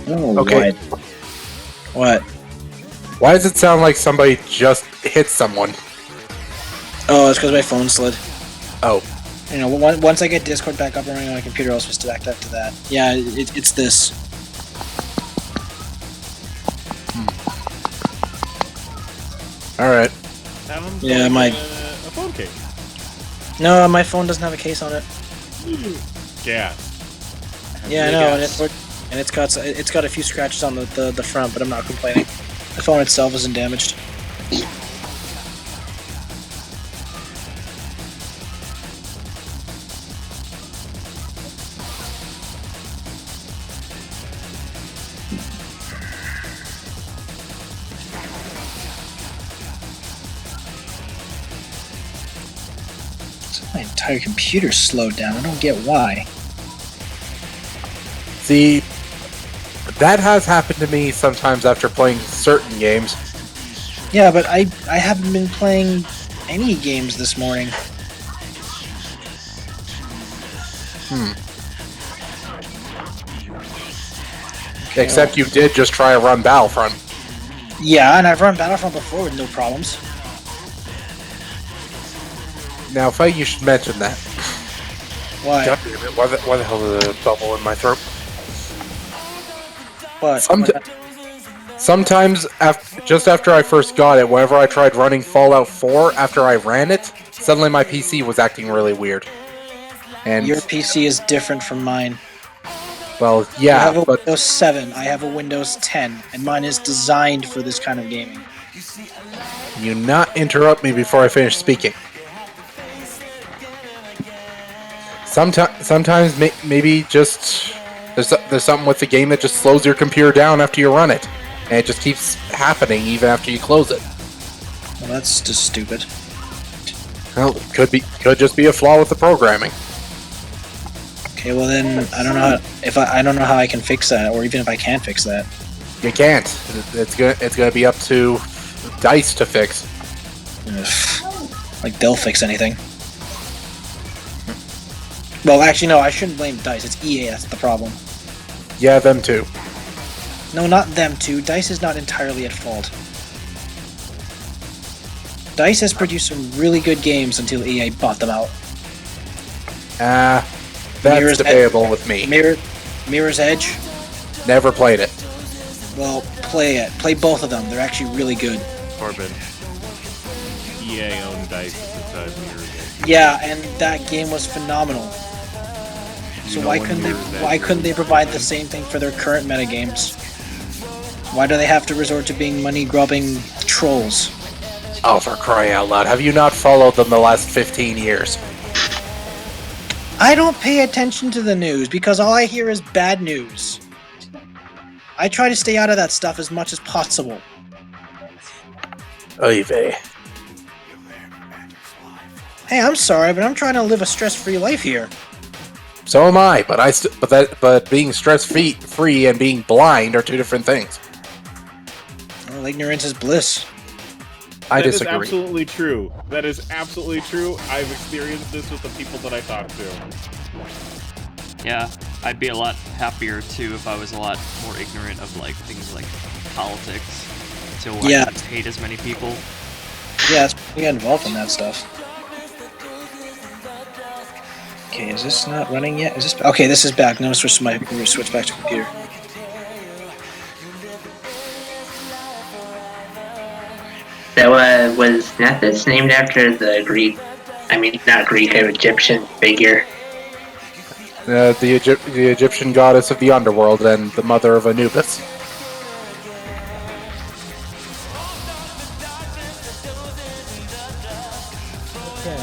Oh, Okay. What? Why does it sound like somebody just hit someone? Oh, it's because my phone slid. Oh, You know, once I get Discord back up and running on my computer, I'll switch back up to that. Yeah, it's this. all right. Sounds Yeah, like my- a phone case. No, my phone doesn't have a case on it. Yeah. Yeah, I Big know, ass. and it's got a few scratches on the front, but I'm not complaining. The phone itself isn't damaged. My entire computer slowed down. I don't get why. See, that has happened to me sometimes after playing certain games. Yeah, but I haven't been playing any games this morning. Okay, Except you did just try to run Battlefront. yeah, and I've run Battlefront before with no problems. Now, Fight, you should mention that. Why? God damn it, why the hell is there a bubble in my throat? What? Sometimes, just after I first got it, whenever I tried running Fallout 4, after I ran it, suddenly my PC was acting really weird. And, Your PC is different from mine. well, You yeah, have a but Windows 7, I have a Windows 10, and mine is designed for this kind of gaming. you not interrupt me before I finish speaking. Sometimes maybe just there's something with the game that just slows your computer down after you run it, and it just keeps happening even after you close it. Well, that's just stupid. Well, could just be a flaw with the programming. Okay, well then I don't know I don't know how I can fix that, or even if I can fix that. You can't. It's gonna be up to DICE to fix. Ugh. Like they'll fix anything. Well, actually, no. I shouldn't blame DICE. It's EA that's the problem. Yeah, them too. No, not them too. DICE is not entirely at fault. DICE has produced some really good games until EA bought them out. That's Mirror's debatable with me. Mirror's Edge. Never played it. Well, play it. Play both of them. They're actually really good. Corbin. EA owned DICE at the time. Yeah, and that game was phenomenal. So why couldn't they provide the same thing for their current metagames? Why do they have to resort to being money-grubbing trolls? Oh, for crying out loud! Have you not followed them the last 15 years? I don't pay attention to the news because all I hear is bad news. I try to stay out of that stuff as much as possible. Oy vey. Hey, I'm sorry, but I'm trying to live a stress-free life here. So am I, but being stress-free and being blind are two different things. Well, ignorance is bliss. I That is disagree. absolutely true. That is absolutely true. I've experienced this with the people that I talk to. Yeah, I'd be a lot happier too if I was a lot more ignorant of like things like politics, so I Yeah. didn't hate as many people. Yeah, we got involved in that stuff. Okay, is this not running yet? Is this okay? This is back. Now switch back to computer. So, was Nephthys named after the Greek? I mean, not Greek, Egyptian figure. The Egyptian goddess of the underworld and the mother of Anubis. Okay.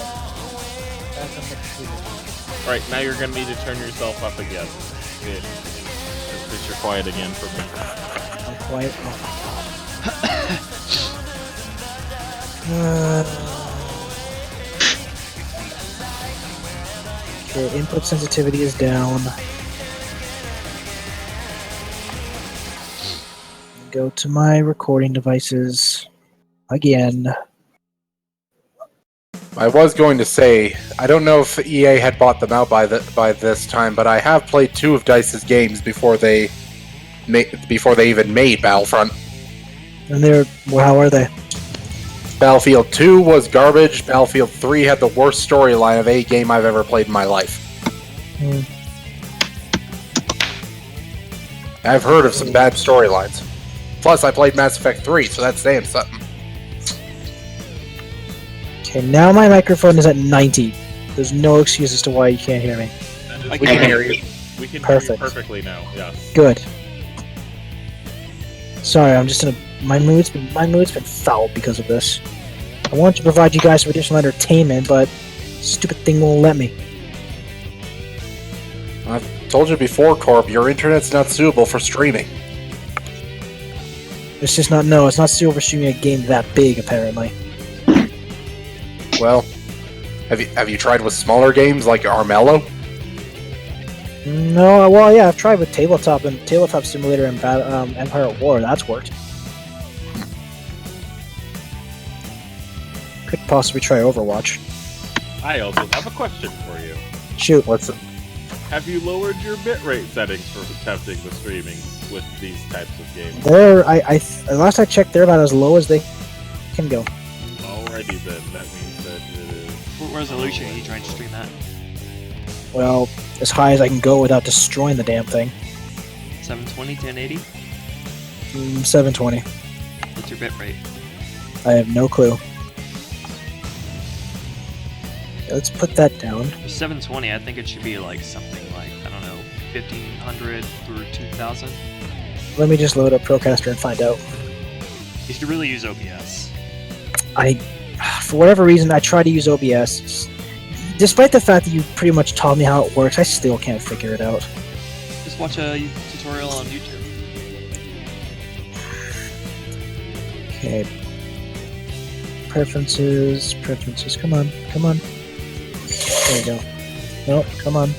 Back on the computer. Right, now you're gonna need to turn yourself up again. Yeah. Because you're quiet again for me. I'm quiet. Okay, input sensitivity is down. Go to my recording devices again. I was going to say, I don't know if EA had bought them out by this time, but I have played 2 of DICE's games before they even made Battlefront. And how are they? Battlefield 2 was garbage. Battlefield 3 had the worst storyline of any game I've ever played in my life. I've heard of some bad storylines. Plus, I played Mass Effect 3, so that's saying something. Okay, now my microphone is at 90. There's no excuse as to why you can't hear me. I can hear you. We can Perfect. hear you perfectly now. Yes. Good. Sorry, I'm just in a my mood's been foul because of this. I want to provide you guys with additional entertainment, but stupid thing won't let me. I've told you before, Corb, your internet's not suitable for streaming. It's just not it's not suitable for streaming a game that big apparently. Well, have you tried with smaller games like Armello? No, well yeah, I've tried with Tabletop Simulator and Empire at War. That's worked. Could possibly try Overwatch. I also have a question for you. Shoot. What's it? Have you lowered your bitrate settings for attempting the streaming with these types of games? Last I checked, they're about as low as they can go. Alrighty then, that means that it is... What resolution are you trying to stream at? Well, as high as I can go without destroying the damn thing. 720, 1080? 720. What's your bitrate? I have no clue. Let's put that down. For 720, I think it should be like something like, I don't know, 1500 through 2000. Let me just load up Procaster and find out. You should really use OBS. For whatever reason, I try to use OBS. Despite the fact that you pretty much taught me how it works, I still can't figure it out. Just watch a tutorial on YouTube. Okay. Preferences, come on. There we go. Nope, come on.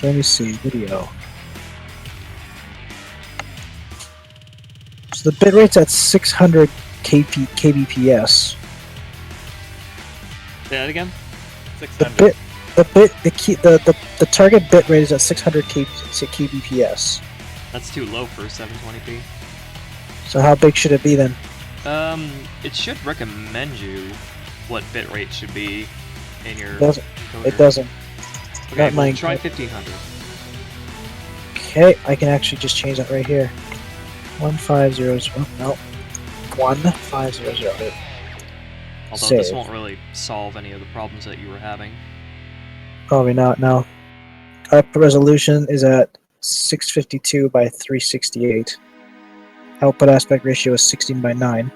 Let me see, video. So the bitrate's at 600 kbps. Say that again? 600. The target bitrate is at 600 kbps. That's too low for 720p. So how big should it be then? It should recommend you what bitrate should be in your Doesn't. encoder. It doesn't. Okay, Not mine. try 1500. Okay, I can actually just change that right here. 1500. No. 1500. Although Save. this won't really solve any of the problems that you were having. Probably not. No. Output resolution is at 652 by 368. Output aspect ratio is 16 by 9.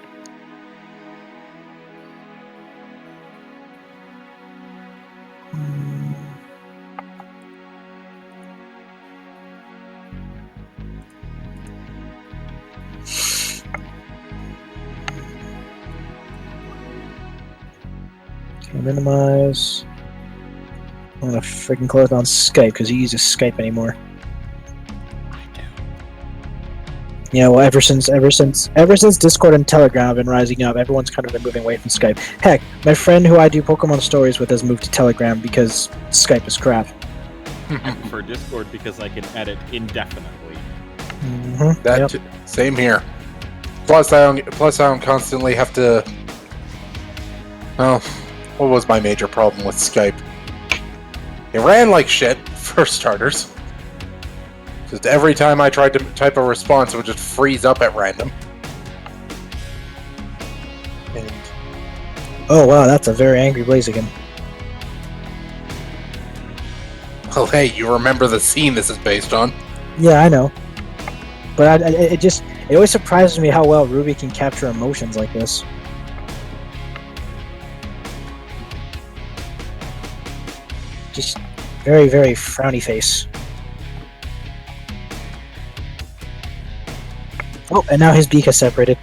Okay, minimize. I'm gonna freaking close down Skype because he uses Skype anymore. Yeah, well, ever since Discord and Telegram have been rising up, everyone's kind of been moving away from Skype. Heck, my friend who I do Pokemon stories with has moved to Telegram because Skype is crap. I prefer Discord because I can edit indefinitely. Mm-hmm. That same here. Plus, I don't constantly have to. Well, what was my major problem with Skype? It ran like shit for starters. Just every time I tried to type a response, it would just freeze up at random. And Oh wow, that's a very angry Blaziken. well, hey, you remember the scene this is based on? Yeah, I know. But it always surprises me how well Ruby can capture emotions like this. Just very, very frowny face. Oh, and now his beak has separated.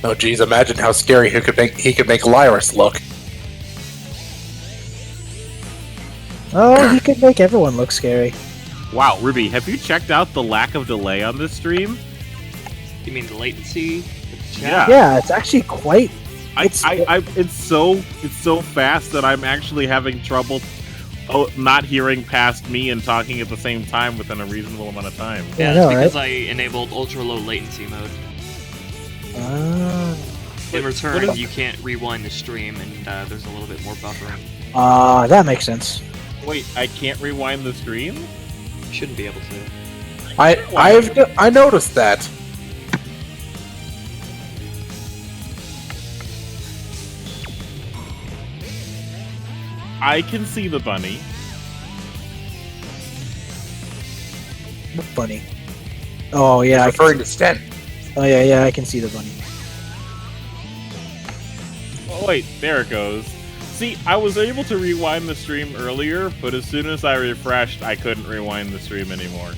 Oh, geez, imagine how scary he could make Lyris look. Oh, he could make everyone look scary. Wow, Ruby, have you checked out the lack of delay on this stream? You mean the latency? Yeah. Yeah, it's actually quite. It's so fast that I'm actually having trouble not hearing past me and talking at the same time within a reasonable amount of time. Yeah, I Yeah, know, it's because right? I enabled ultra low latency mode. Ah, In What return, is- you can't rewind the stream, and there's a little bit more buffering. that makes sense. Wait, I can't rewind the stream? You shouldn't be able to. I noticed that. I can see the bunny. What bunny? Oh yeah, I can Referring to Sten. Oh yeah, I can see the bunny. Oh wait, there it goes. See, I was able to rewind the stream earlier, but as soon as I refreshed, I couldn't rewind the stream anymore.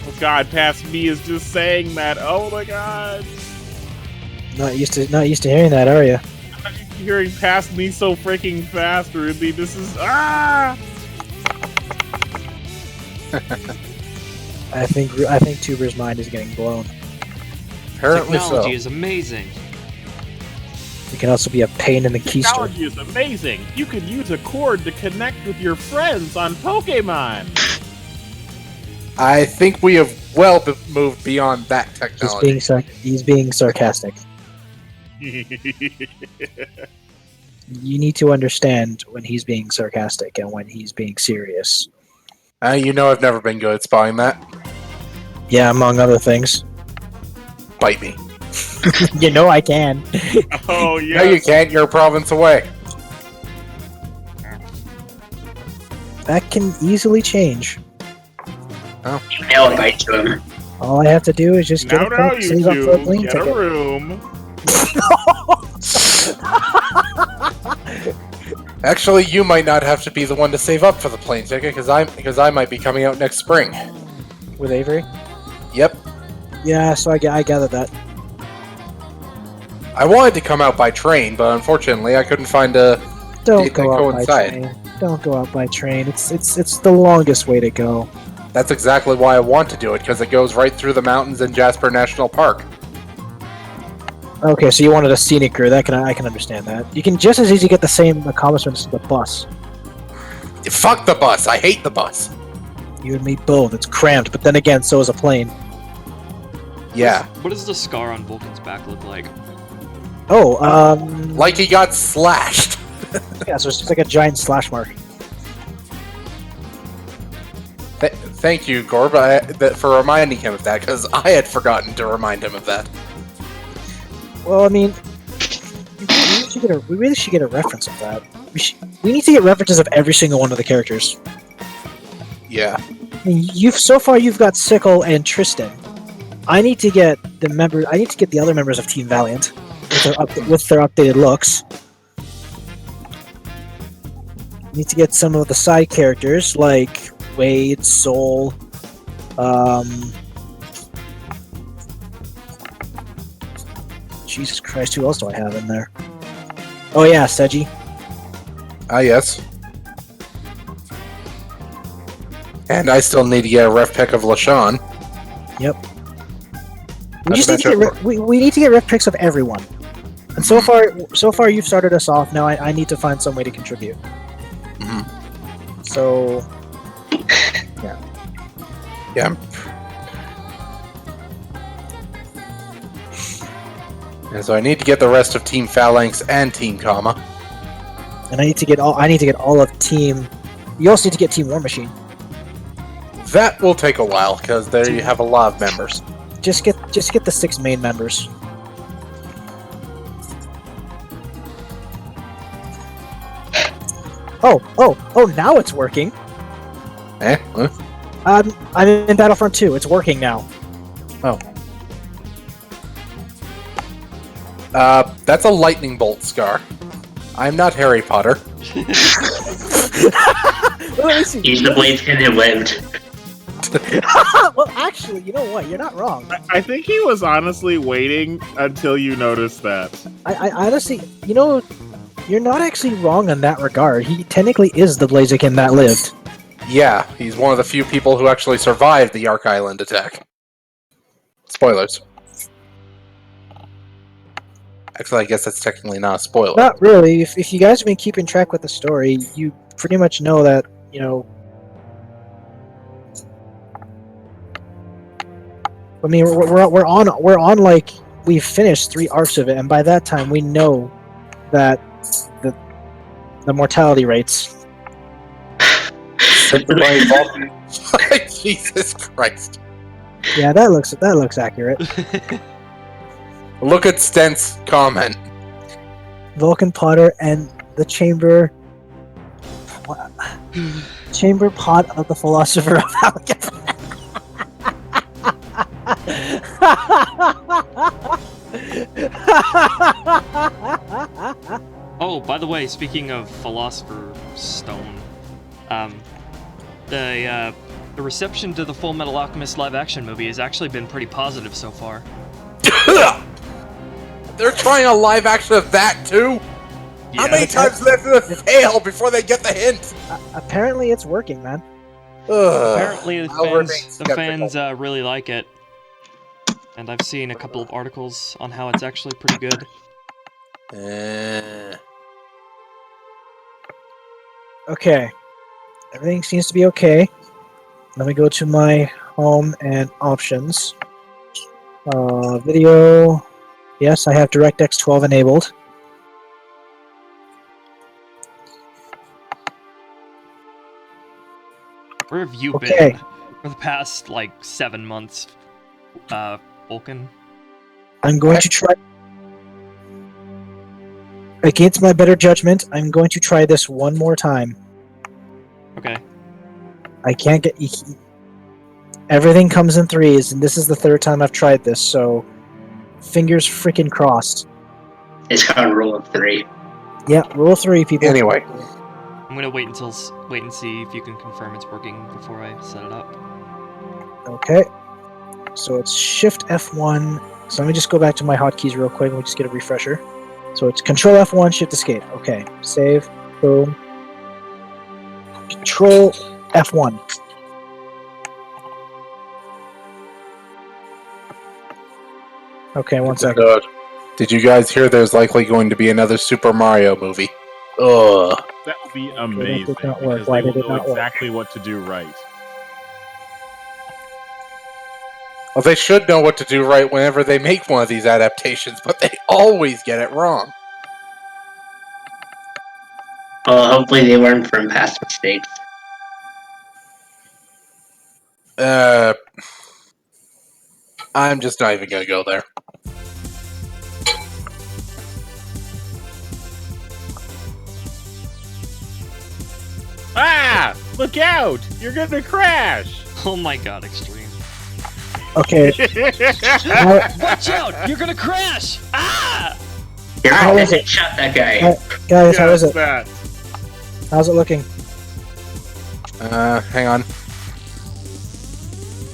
Oh god, past me is just saying that. Oh my god. Not used to hearing that, are you? I'm hearing past me so freaking fast, Ruby. This is I think Tuber's mind is getting blown. Apparently Technology so. is amazing. It can also be a pain in the keister. Technology is amazing. You could use a cord to connect with your friends on Pokemon. I think we have moved beyond that technology. He's being sarcastic. You need to understand when he's being sarcastic and when he's being serious. You know I've never been good at spotting that. Yeah, among other things. Bite me. You know I can. Oh yeah. No, you can't. You're a province away. That can easily change. I'll bite to him. All I have to do is just get Now, a now, quick you save up for a two, plane get a ticket. room. Actually, you might not have to be the one to save up for the plane ticket, because I might be coming out next spring. With Avery? Yep. Yeah, so I gathered that. I wanted to come out by train, but unfortunately, I couldn't find a Don't date that go out by coincide. train. Don't go out by train. It's the longest way to go. That's exactly why I want to do it, because it goes right through the mountains in Jasper National Park. Okay, so you wanted a scenic route. I can understand that. You can just as easily get the same accomplishments as the bus. Fuck the bus! I hate the bus! You and me both. It's cramped, but then again, so is a plane. Yeah. What does the scar on Vulcan's back look like? Oh, Like he got slashed. yeah, so it's just like a giant slash mark. Thank you, Gorb, for reminding him of that, because I had forgotten to remind him of that. Well, I mean, we really should get a reference of that. We need to get references of every single one of the characters. Yeah. I mean, you've got Sickle and Tristan. I need to get the other members of Team Valiant with their updated looks. Need to get some of the side characters like Wade, Soul, Jesus Christ, who else do I have in there? Oh yeah, Seji. Ah, yes. And I still need to get a ref pick of LaShawn. Yep. We Not just to need to mention- get we need to get ref picks of everyone. And so far you've started us off. Now I need to find some way to contribute. Mhm. So Yeah. And so I need to get the rest of Team Phalanx and Team Comma. and I need to get all of team. You also need to get Team War Machine. That will take a while because there you have a lot of members. Just get the 6 main members. Oh! Now it's working. Eh? Huh? I'm in Battlefront 2. It's working now. That's a lightning bolt scar. I'm not Harry Potter. Let me see. Use the blades can have lived. Well, actually, you know what? You're not wrong. I think he was honestly waiting until you noticed that. I honestly, you're not actually wrong in that regard. He technically is the Blaziken that lived. Yeah, he's one of the few people who actually survived the Ark Island attack. Spoilers. Actually, I guess that's technically not a spoiler. Not really. If you guys have been keeping track with the story, you pretty much know that, I mean, we're on like we've finished 3 arcs of it, and by that time we know that the mortality rates. Jesus Christ! Yeah, that looks accurate. Look at Stent's comment. Vulcan Potter and the chamber pot of the philosopher of Alchemy. Oh, by the way, speaking of Philosopher's Stone, the reception to the Full Metal Alchemist live-action movie has actually been pretty positive so far. They're trying a live action of that too? How many times do they have to fail before they get the hint? Apparently it's working, man. Apparently I'll remain the skeptical. fans really like it. And I've seen a couple of articles on how it's actually pretty good. Okay. Everything seems to be okay. Let me go to my home and options. Video. Yes, I have DirectX 12 enabled. Where have you Okay. been for the past, 7 months, Vulcan? I'm going to try... Against my better judgment, I'm going to try this one more time. Okay. I can't get... Everything comes in 3s, and this is the 3rd time I've tried this, so... Fingers freaking crossed. It's called Rule of 3. Yeah, rule 3, people. Anyway. I'm gonna wait and see if you can confirm it's working before I set it up. Okay. So it's Shift F1. So let me just go back to my hotkeys real quick and we just get a refresher. So it's Control F1, Shift Escape. Okay. Save. Boom. Control F1. Okay, one second. Did you guys hear there's likely going to be another Super Mario movie? Ugh. That would be did amazing not work. because Why they will did it know not work? exactly what to do right. Well, they should know what to do right whenever they make one of these adaptations, but they always get it wrong. Well, hopefully they learn from past mistakes. I'm just not even gonna go there. Ah! Look out! You're gonna crash! Oh my god, Extreme. Okay. Watch out! You're gonna crash! Ah! You're How right, is it? shot that guy. Guys, how is it? That. How's it looking? Hang on.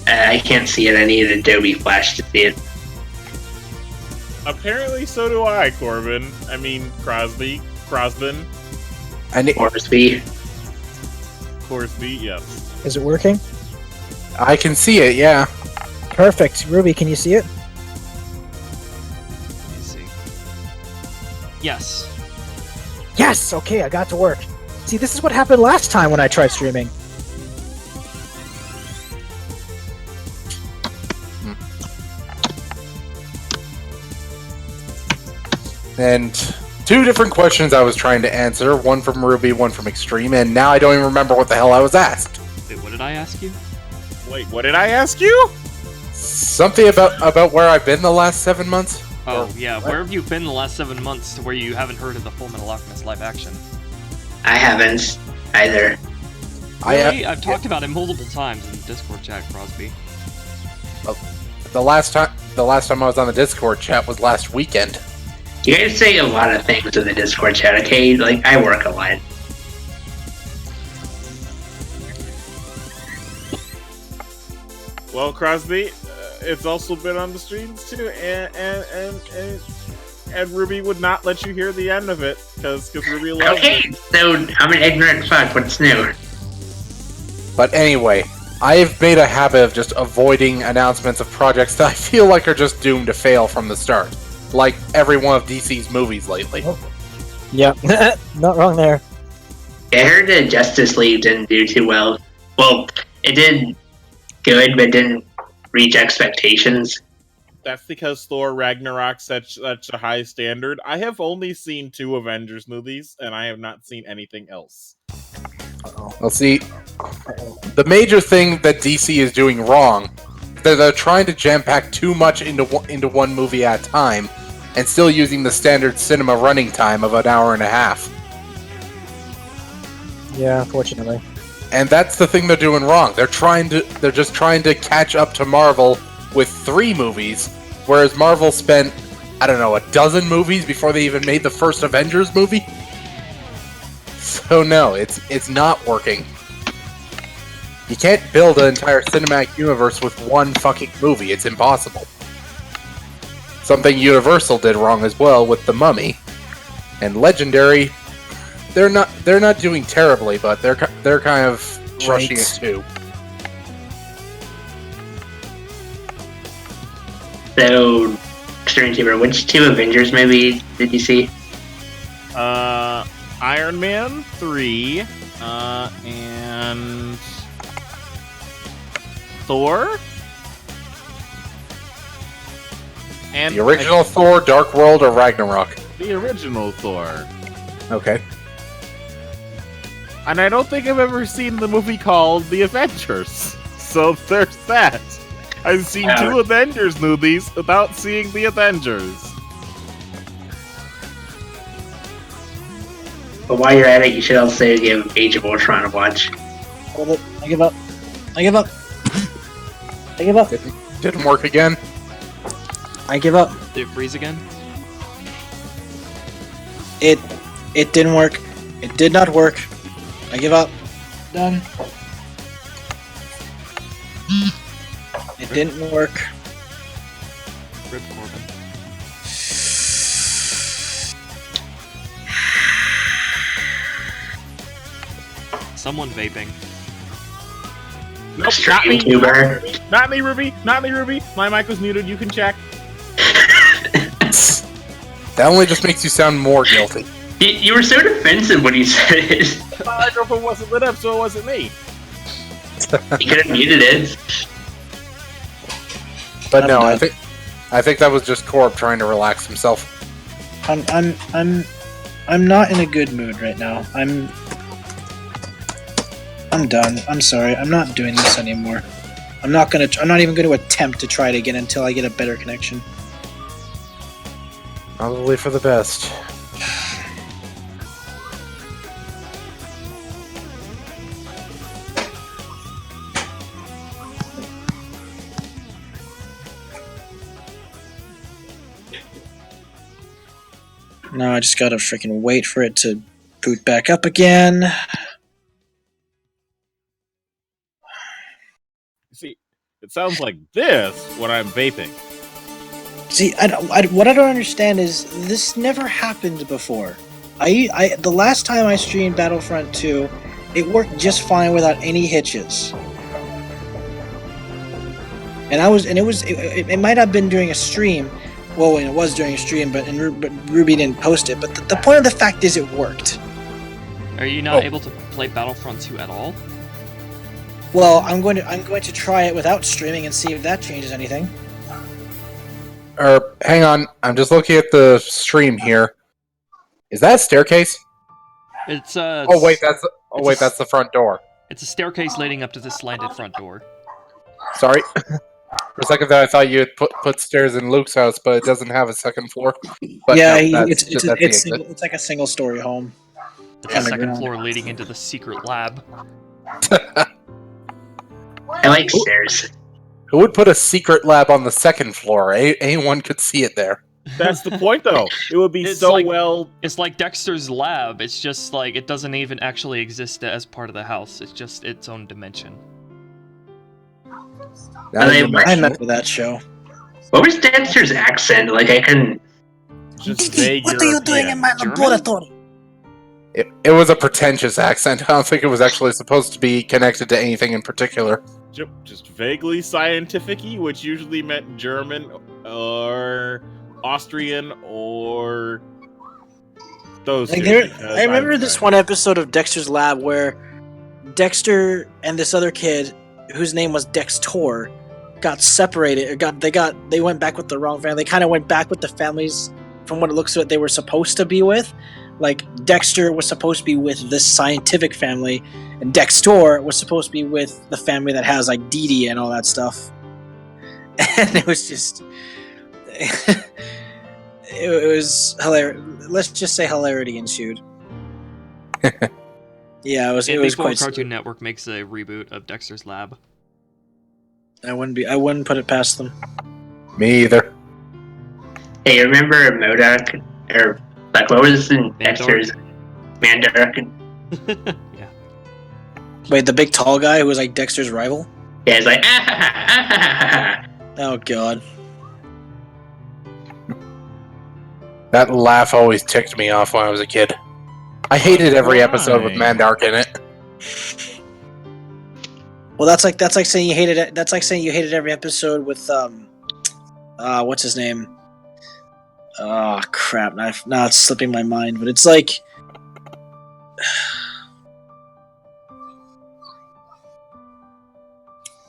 I can't see it. I need Adobe Flash to see it. Apparently, so do I, Corbin. I mean, Crosbin. I need. Orsby. Corsby, yes. Is it working? I can see it. Yeah. Perfect. Ruby, can you see it? Let me see. Yes. Yes! Okay, I got to work. See, this is what happened last time when I tried streaming. And 2 different questions I was trying to answer. One from Ruby, one from Extreme, and now I don't even remember what the hell I was asked. Wait, what did I ask you? Wait, what did I ask you? Something about where I've been the last 7 months. Oh, yeah. Where have you been the last 7 months to where you haven't heard of the Full Metal Alchemist live action? I haven't either. Really? I've talked about it multiple times in the Discord chat, Crosby. The last time I was on the Discord chat was last weekend. You guys say a lot of things in the Discord chat, okay? Like, I work a lot. Well, Crosby, it's also been on the streams too, and Ruby would not let you hear the end of it because Ruby loves Okay, it. so I'm an ignorant fuck. What's new? But anyway, I've made a habit of just avoiding announcements of projects that I feel like are just doomed to fail from the start. Like every one of DC's movies lately. Yep. Not wrong there. I heard that Justice League didn't do too well. Well, it did good, but didn't reach expectations. That's because Thor Ragnarok such a high standard. I have only seen 2 Avengers movies, and I have not seen anything else. Well, see, the major thing that DC is doing wrong, they're trying to jam-pack too much into one movie at a time, and still using the standard cinema running time of an hour and a half. Yeah, unfortunately. And that's the thing they're doing wrong. They're just trying to catch up to Marvel with 3 movies, whereas Marvel spent, I don't know, a dozen movies before they even made the first Avengers movie. So no, it's not working. You can't build an entire cinematic universe with one fucking movie. It's impossible. Something Universal did wrong as well with The Mummy, and Legendary. They're not doing terribly, but they're kind of rushing it too. So, Xtremetuber, which 2 Avengers movies did you see? Iron Man 3, and Thor, and The original Thor, Dark World, or Ragnarok? the original Thor. Okay. And I don't think I've ever seen the movie called The Avengers. So there's that. I've seen 2 Avengers movies without seeing The Avengers. But while you're at it, you should also give Age of Ultron a watch. Hold it. I give up. I give up. I give up. Didn't work again. I give up. Did it freeze again? It didn't work. It did not work. I give up. Done. It didn't work. Rip Corbin. Someone vaping. Nope, not me. Xtremetuber. Not me, Ruby. Not me, Ruby. My mic was muted. You can check. That only just makes you sound more guilty. You were so defensive when you said it. My microphone wasn't lit up, so it wasn't me. You could have muted it. But no, I'm I think that was just Corb trying to relax himself. I'm not in a good mood right now. I'm done. I'm sorry. I'm not doing this anymore. I'm not even gonna attempt to try it again until I get a better connection. Probably for the best. No, I just gotta freaking wait for it to boot back up again. See, it sounds like this when I'm vaping. See, what I don't understand is this never happened before. The last time I streamed Battlefront 2, it worked just fine without any hitches. And it might have been during a stream. Well, it was during a stream, but Ruby didn't post it. But the point of the fact is, it worked. Are you not able to play Battlefront 2 at all? Well, I'm going to try it without streaming and see if that changes anything. Hang on, I'm just looking at the stream here. Is that a staircase? It's that's the front door. It's a staircase leading up to this slanted front door. Sorry. For a second there, I thought you had put stairs in Luke's house, but it doesn't have a second floor. But yeah, no, it's like a single-story home. It's the second floor leading into the secret lab. I like stairs. Who would put a secret lab on the second floor? Anyone could see it there. That's the point, though. It would be It's so like- well. It's like Dexter's lab. It's just like it doesn't even actually exist as part of the house. It's just its own dimension. Now I you mean, I mention remember that show. What was Dexter's accent? Like, I couldn't. Just vague What are you doing in my German? laboratory? it was a pretentious accent. I don't think it was actually supposed to be connected to anything in particular. Just vaguely scientific-y, which usually meant German or Austrian or those Like two. I remember this one episode of Dexter's Lab where Dexter and this other kid, whose name was Dextor, got separated. They went back with the wrong family. They kind of went back with the families from what it looks like they were supposed to be with. Like Dexter was supposed to be with this scientific family, and Dextor was supposed to be with the family that has like Dee Dee and all that stuff. And it was just, it was hilarious. Let's just say hilarity ensued. Yeah, it was Before quite. Cartoon Network makes a reboot of Dexter's Lab. I wouldn't put it past them. Me either. Hey, remember MODOK? Or, like, what was in Dexter's? Mandark? Yeah. Wait, the big tall guy who was like Dexter's rival? Yeah, it's like, ah, ha, ha, ha, ha, ha. Oh god. That laugh always ticked me off when I was a kid. I hated every episode with Mandark in it. Well, that's like saying you hated it. That's like saying you hated every episode with what's his name? Oh crap! Now it's slipping my mind, but it's like.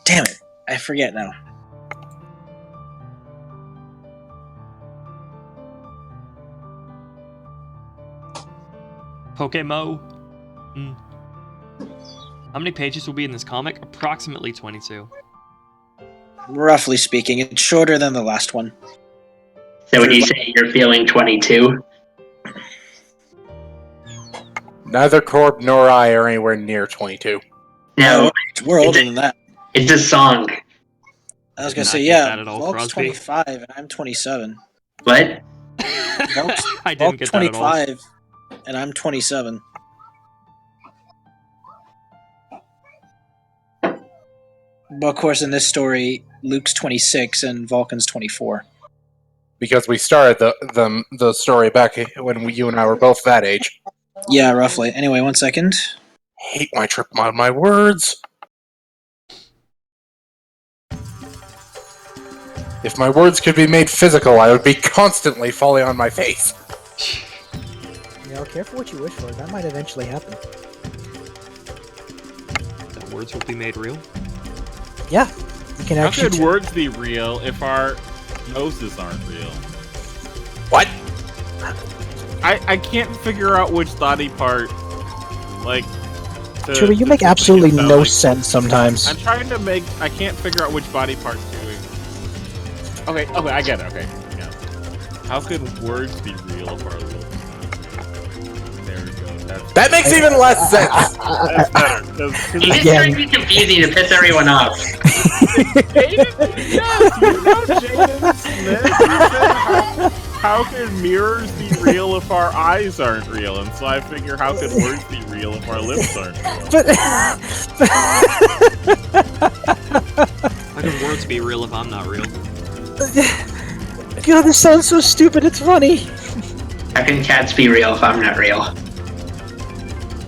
Damn it! I forget now. Pokemo. How many pages will be in this comic? Approximately 22. Roughly speaking, it's shorter than the last one. So when you say you're feeling 22, Neither Corb nor I are anywhere near 22. no, We're older than that. it's a song. I was gonna Not say, get yeah, that at all, Volk's Crosby. 25 and I'm 27. What? Volk's I didn't get that at all. 25 and I'm 27. But of course, in this story, Luke's 26 and Vulcan's 24. Because we started the story back when you and I were both that age. Yeah, roughly. Anyway, 1 second. Hate my trip on my words. If my words could be made physical, I would be constantly falling on my face. You know, careful what you wish for. That might eventually happen. That words will be made real. Yeah, you can How actually. could words be real if our noses aren't real? What? I can't figure out which body part, like. Truly, you make absolutely no sense sometimes. I'm trying to make. I can't figure out which body part's doing. Okay, I get it. Okay, yeah. How could words be real if our lips aren't? There we go. That makes even less sense. That's better. 'cause You're just Again. trying to be confusing to piss everyone off. Jaden, yes, you know Jaden Smith. how can mirrors be real if our eyes aren't real? And so I figure, how can words be real if our lips aren't real? How can words be real if I'm not real? God, this sounds so stupid, it's funny. How can cats be real if I'm not real?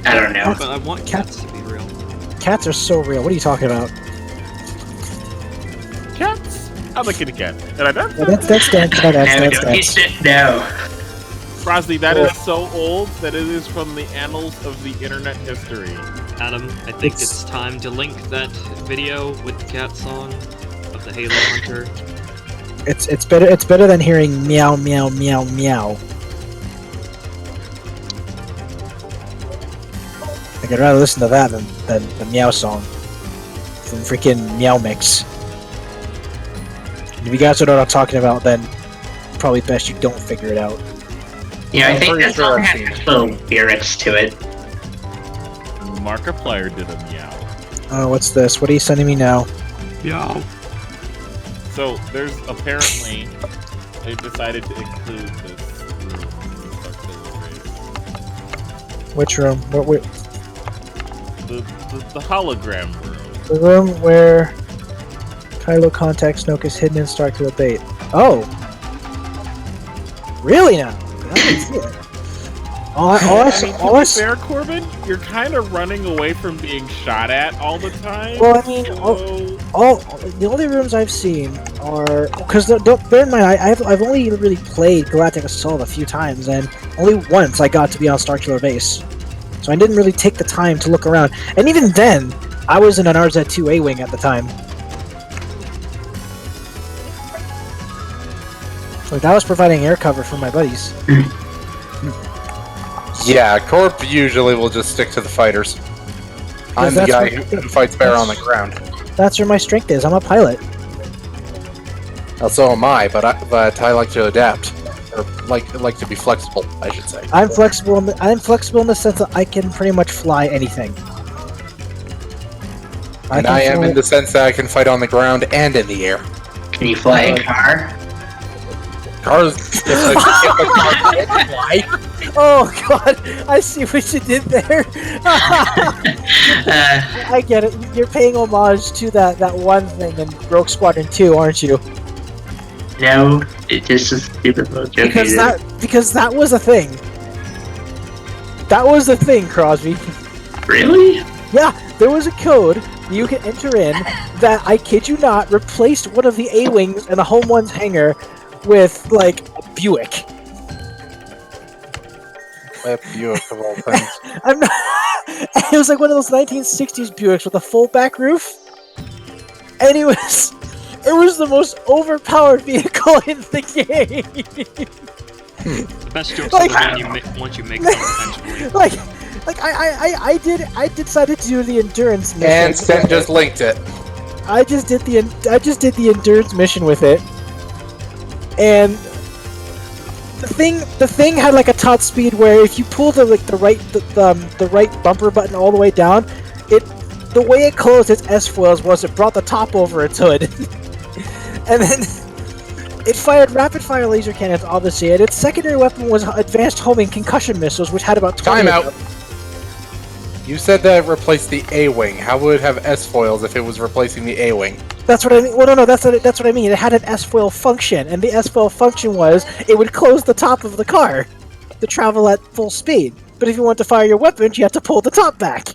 I don't know. But I want cats to be real. Cats are so real. What are you talking about? Cats? I'm a kitty cat. And I don't. That's dance. No, don't you sit. No. Rosny, that is so old that it is from the annals of the internet history. Adam, I think it's time to link that video with the cat song of the Halo Hunter. It's better than hearing meow meow meow meow. I'd rather listen to that than the meow song from freaking Meow Mix. And if you guys don't know what I'm talking about, then probably best you don't figure it out. Yeah, I think pretty that sure song I've has seen it. actual lyrics to it. Markiplier did a meow. Oh, what's this? What are you sending me now? Yo. So there's apparently they decided to include this room in the Captil race. Which room? What? The hologram room. The room where Kylo contacts Snoke is hidden in Starkiller bait. Oh! Really now? I didn't see it. To be fair, Corbin, you're kind of running away from being shot at all the time. Well, I mean, so... the only rooms I've seen are because don't bear in mind I've only really played Galactic Assault a few times, and only once I got to be on Starkiller Base, so I didn't really take the time to look around. And even then, I was in an RZ-2 A-wing at the time. Like I was providing air cover for my buddies. Yeah, Corp usually will just stick to the fighters. I'm the that's guy what- who fights better on the ground. That's where my strength is. I'm a pilot. Well, so am I, but I like to adapt, or like to be flexible, I should say. I'm flexible. I'm flexible in the sense that I can pretty much fly anything. And I am in the sense that I can fight on the ground and in the air. Can you fly a car? Cars, if a car can fly. Oh god, I see what you did there. I get it. You're paying homage to that one thing in Rogue Squadron 2, aren't you? No, it's just a stupid little joke. Because that was a thing. That was a thing, Crosby. Really? Yeah, there was a code you can enter in that, I kid you not, replaced one of the A-Wings in the Home One's hangar with, like, a Buick. A Buick of all things. I'm not. It was like one of those 1960s Buicks with a full back roof, and it was the most overpowered vehicle in the game. The best joke's Like- once you make them eventually. like I decided to do the endurance mission. And Sten just linked it. I just did the endurance mission with it, and the thing had like a top speed where if you pull the right bumper button all the way down, the way it closed its S foils was it brought the top over its hood, and then it fired rapid fire laser cannons, obviously, and its secondary weapon was advanced homing concussion missiles, which had about 20 Time of out. them. You said that it replaced the A-Wing. How would it have S-foils if it was replacing the A-Wing? That's what I mean. Well, no, that's what I mean. It had an S-foil function, and the S-foil function was it would close the top of the car to travel at full speed. But if you want to fire your weapons, you have to pull the top back.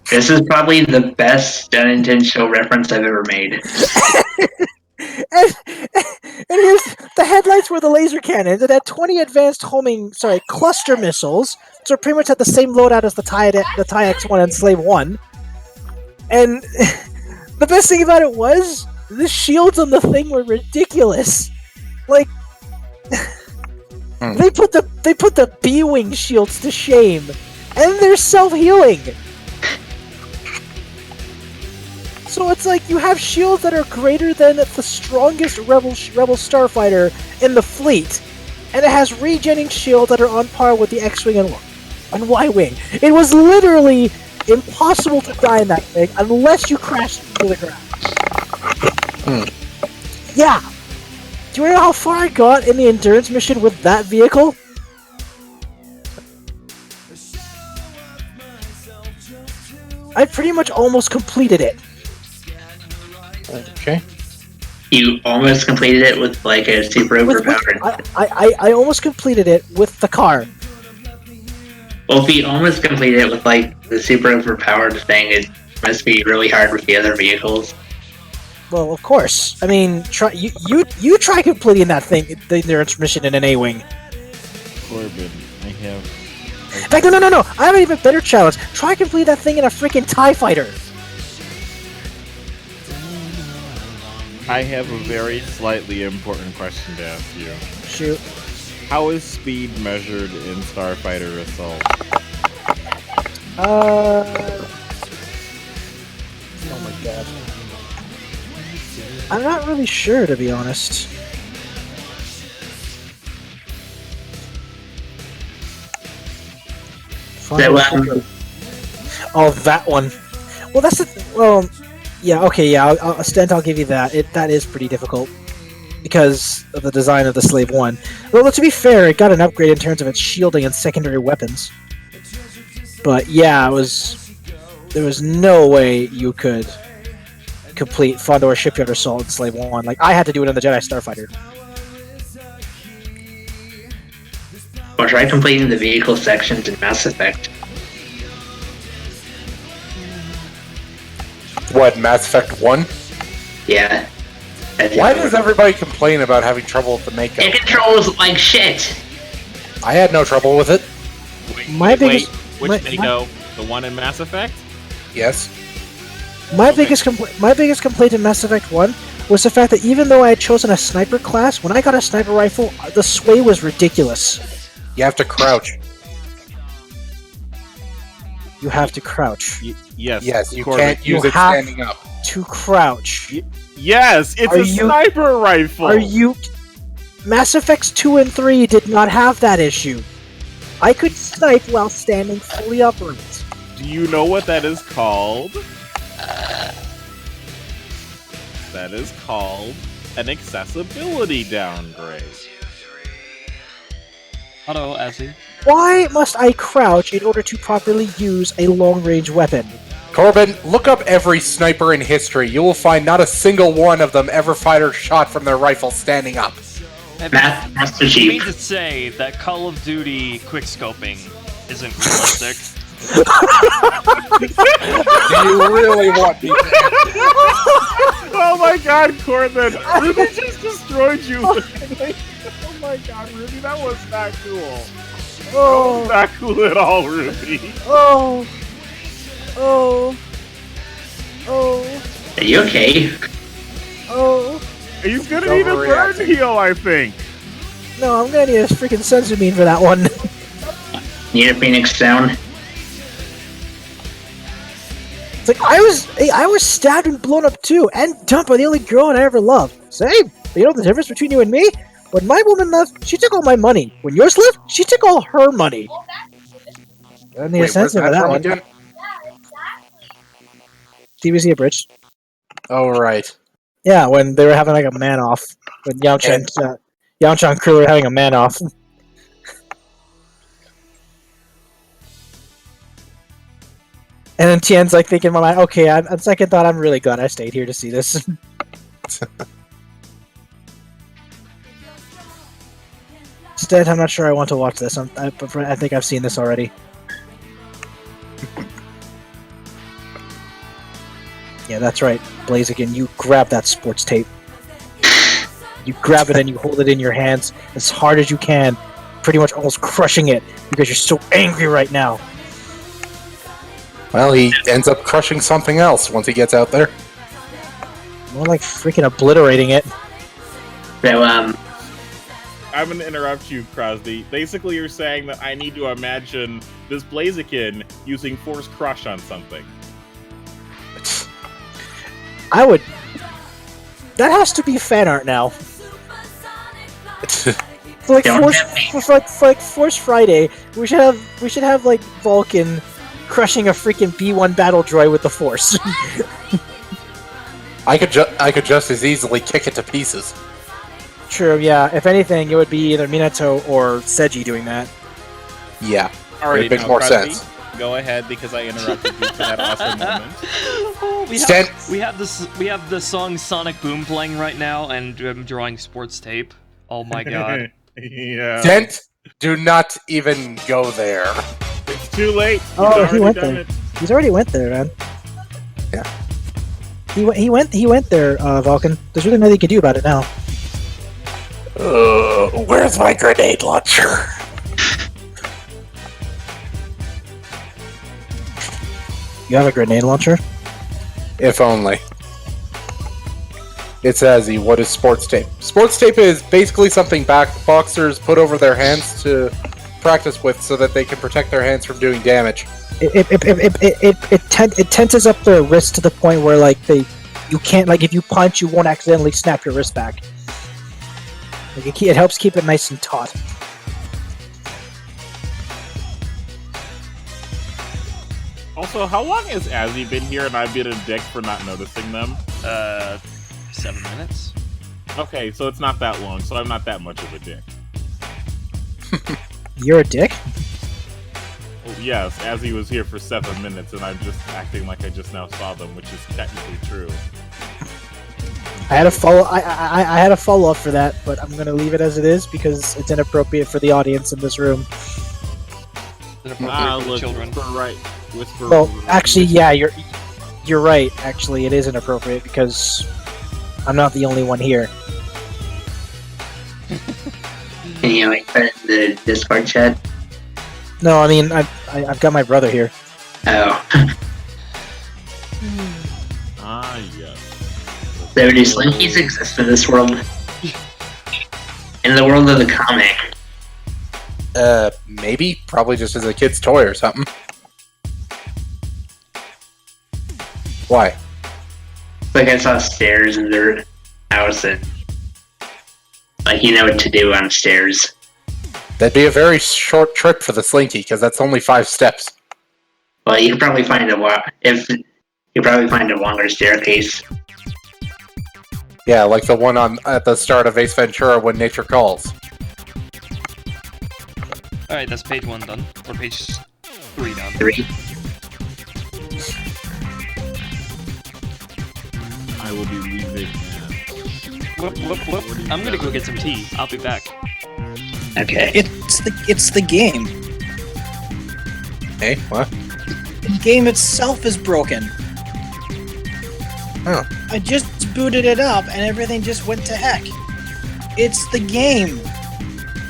This is probably the best unintentional reference I've ever made. And here's the headlights were the laser cannons. It had 20 advanced cluster missiles, so it pretty much had the same loadout as the TIE X1 and Slave 1. And the best thing about it was the shields on the thing were ridiculous. Like they put the B-wing shields to shame, and they're self-healing. So it's like you have shields that are greater than the strongest rebel starfighter in the fleet, and it has regenning shields that are on par with the X-wing and Y-wing. It was literally impossible to die in that thing unless you crashed into the ground. Yeah. Do you know how far I got in the endurance mission with that vehicle? I pretty much almost completed it. Okay. You almost completed it with like a super overpowered. I almost completed it with the car. Well, if you almost completed it with like the super overpowered thing, it must be really hard with the other vehicles. Well, of course. I mean, you try completing that thing, the endurance mission in an A-wing. Corbin, I have. In fact, no. I have an even better challenge. Try complete that thing in a freaking TIE fighter. I have a very slightly important question to ask you. Shoot. How is speed measured in Starfighter Assault? Oh my god. I'm not really sure, to be honest. Oh, that one. Well, that's the. Well, yeah. Okay, yeah. Stent, I'll give you that. That is pretty difficult because of the design of the Slave One. Well, to be fair, it got an upgrade in terms of its shielding and secondary weapons. But yeah, it was. There was no way you could complete Fondor Shipyard Assault in Slave One. Like, I had to do it in the Jedi Starfighter. Or try completing the vehicle sections in Mass Effect. What, Mass Effect 1? Yeah. Why does everybody complain about having trouble with the makeup? It controls like shit! I had no trouble with it. Which Mako? The one in Mass Effect? Yes. My biggest complaint in Mass Effect 1 was the fact that even though I had chosen a sniper class, when I got a sniper rifle, the sway was ridiculous. You have to crouch. You have to crouch. Yes. Yes, you Corbin, can't use you it have standing up. to crouch. Yes, it's a sniper rifle! Are you... Mass Effects 2 and 3 did not have that issue. I could snipe while standing fully upright. Do you know what that is called? That is called an accessibility downgrade. Hello, Azzy. Why must I crouch in order to properly use a long-range weapon? Corbin, look up every sniper in history. You will find not a single one of them ever fired a shot from their rifle standing up. Master You mean Chief. to say that Call of Duty quickscoping isn't realistic? Do you really want me to? Oh my god, Corbin! Ruby just destroyed you! Oh my god, Ruby, that was not cool. Oh, Not cool at all, Ruby. oh, Are you okay? oh. He's gonna need a burn heal, I think. No, I'm gonna need a freaking sensu bean for that one. Need a Phoenix down? It's like, I was stabbed and blown up too, and dumped by the only girl I ever loved. Same. But you know the difference between you and me? When my woman left, she took all my money. When yours left, she took all her money. I need a sense of that one. Again? DBZ abridged. Oh, right. Yeah, when they were having like a man off. When Yamcha and crew were having a man off. And then Tien's like thinking in my mind, okay, on second thought, I'm really glad I stayed here to see this. Instead, I'm not sure I want to watch this. I think I've seen this already. Yeah, that's right, Blaziken. You grab that sports tape. You grab it and you hold it in your hands as hard as you can, pretty much almost crushing it because you're so angry right now. Well, he ends up crushing something else once he gets out there. More like freaking obliterating it. So, I'm gonna interrupt you, Crosby. Basically, you're saying that I need to imagine this Blaziken using Force Crush on something. I would. That has to be fan art now. For like Force Friday, we should have like Vulcan crushing a freaking B1 battle droid with the Force. I could just as easily kick it to pieces. True, yeah. If anything, it would be either Minato or Seiji doing that. Yeah. Alright, makes more sense. Go ahead because I interrupted you for that awesome moment. Oh, Stent. we have the song Sonic Boom playing right now, and I'm drawing sports tape. Oh my god. Yeah. Dent, do not even go there. It's too late. He's Oh, he already went done there. it. He's already went there, man. Yeah. He went there, Vulcan. There's really nothing you can do about it now. Where's my grenade launcher? You have a grenade launcher? If only. It says, what is sports tape? Sports tape is basically something boxers put over their hands to practice with so that they can protect their hands from doing damage. It tenses up their wrist to the point where like you can't, like, if you punch, you won't accidentally snap your wrist back. Like, it helps keep it nice and taut. Also, how long has Azzy been here and I've been a dick for not noticing them? 7 minutes. Okay, so it's not that long, so I'm not that much of a dick. You're a dick? Oh, yes, Azzy was here for 7 minutes and I'm just acting like I just now saw them, which is technically true. I had a follow up for that, but I'm gonna leave it as it is because it's inappropriate for the audience in this room. Inappropriate for the children. Whisper. Well, actually, yeah, you're right. Actually, it is inappropriate because I'm not the only one here. Can you like put it in the Discord chat? No, I mean I've got my brother here. Oh. Ah, yes. So do Slinkies exist in this world? In the world of the comic? Maybe. Probably just as a kid's toy or something. Why? Like I saw stairs in their house and like you know what to do on stairs. That'd be a very short trip for the Slinky, because that's only 5 steps. Well, you could probably find a longer staircase. Yeah, like the one at the start of Ace Ventura when nature calls. Alright, that's page 1 done. Or page 3 done. 3. I will be leaving. Whoop, whoop, whoop. I'm gonna go get some tea. I'll be back. Okay. It's the game. Hey, what? The game itself is broken. Oh. I just booted it up and everything just went to heck. It's the game.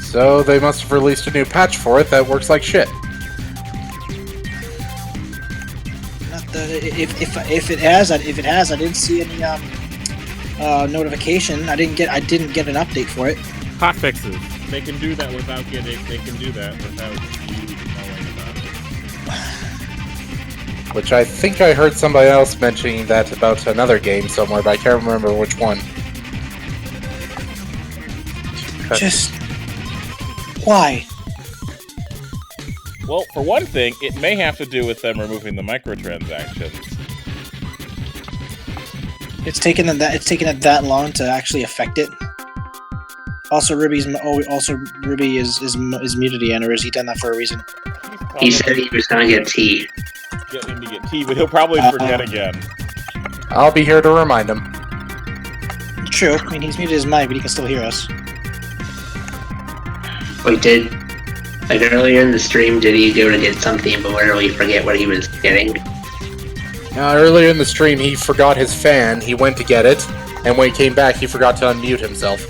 So they must have released a new patch for it that works like shit. Not the if it has, I didn't see any notification. I didn't get an update for it. Hot fixes. They can do that without you knowing about it. Which I think I heard somebody else mentioning that about another game somewhere, but I can't remember which one. Just why? Well, for one thing, it may have to do with them removing the microtransactions. It's taken it that long to actually affect it. Also, Ruby is muted again, or has he done that for a reason? He said he was gonna get tea. Getting to get tea, but he'll probably forget again. I'll be here to remind him. True. I mean, he's muted his mic, but he can still hear us. Wait, like earlier in the stream, did he go to get something but literally forget what he was getting? Earlier in the stream, he forgot his fan, he went to get it, and when he came back, he forgot to unmute himself.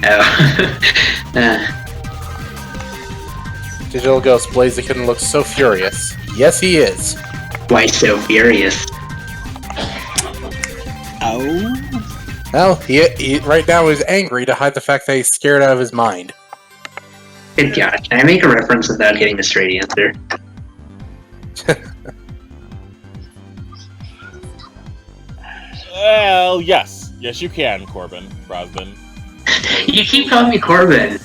Oh. Digital Ghost Blaziken looks so furious. Yes, he is. Why so furious? Oh. Well, he right now is angry to hide the fact that he's scared out of his mind. Good God, can I make a reference without getting a straight answer? Well, yes. Yes, you can, Corbin. Brosnan. You keep calling me Corbin.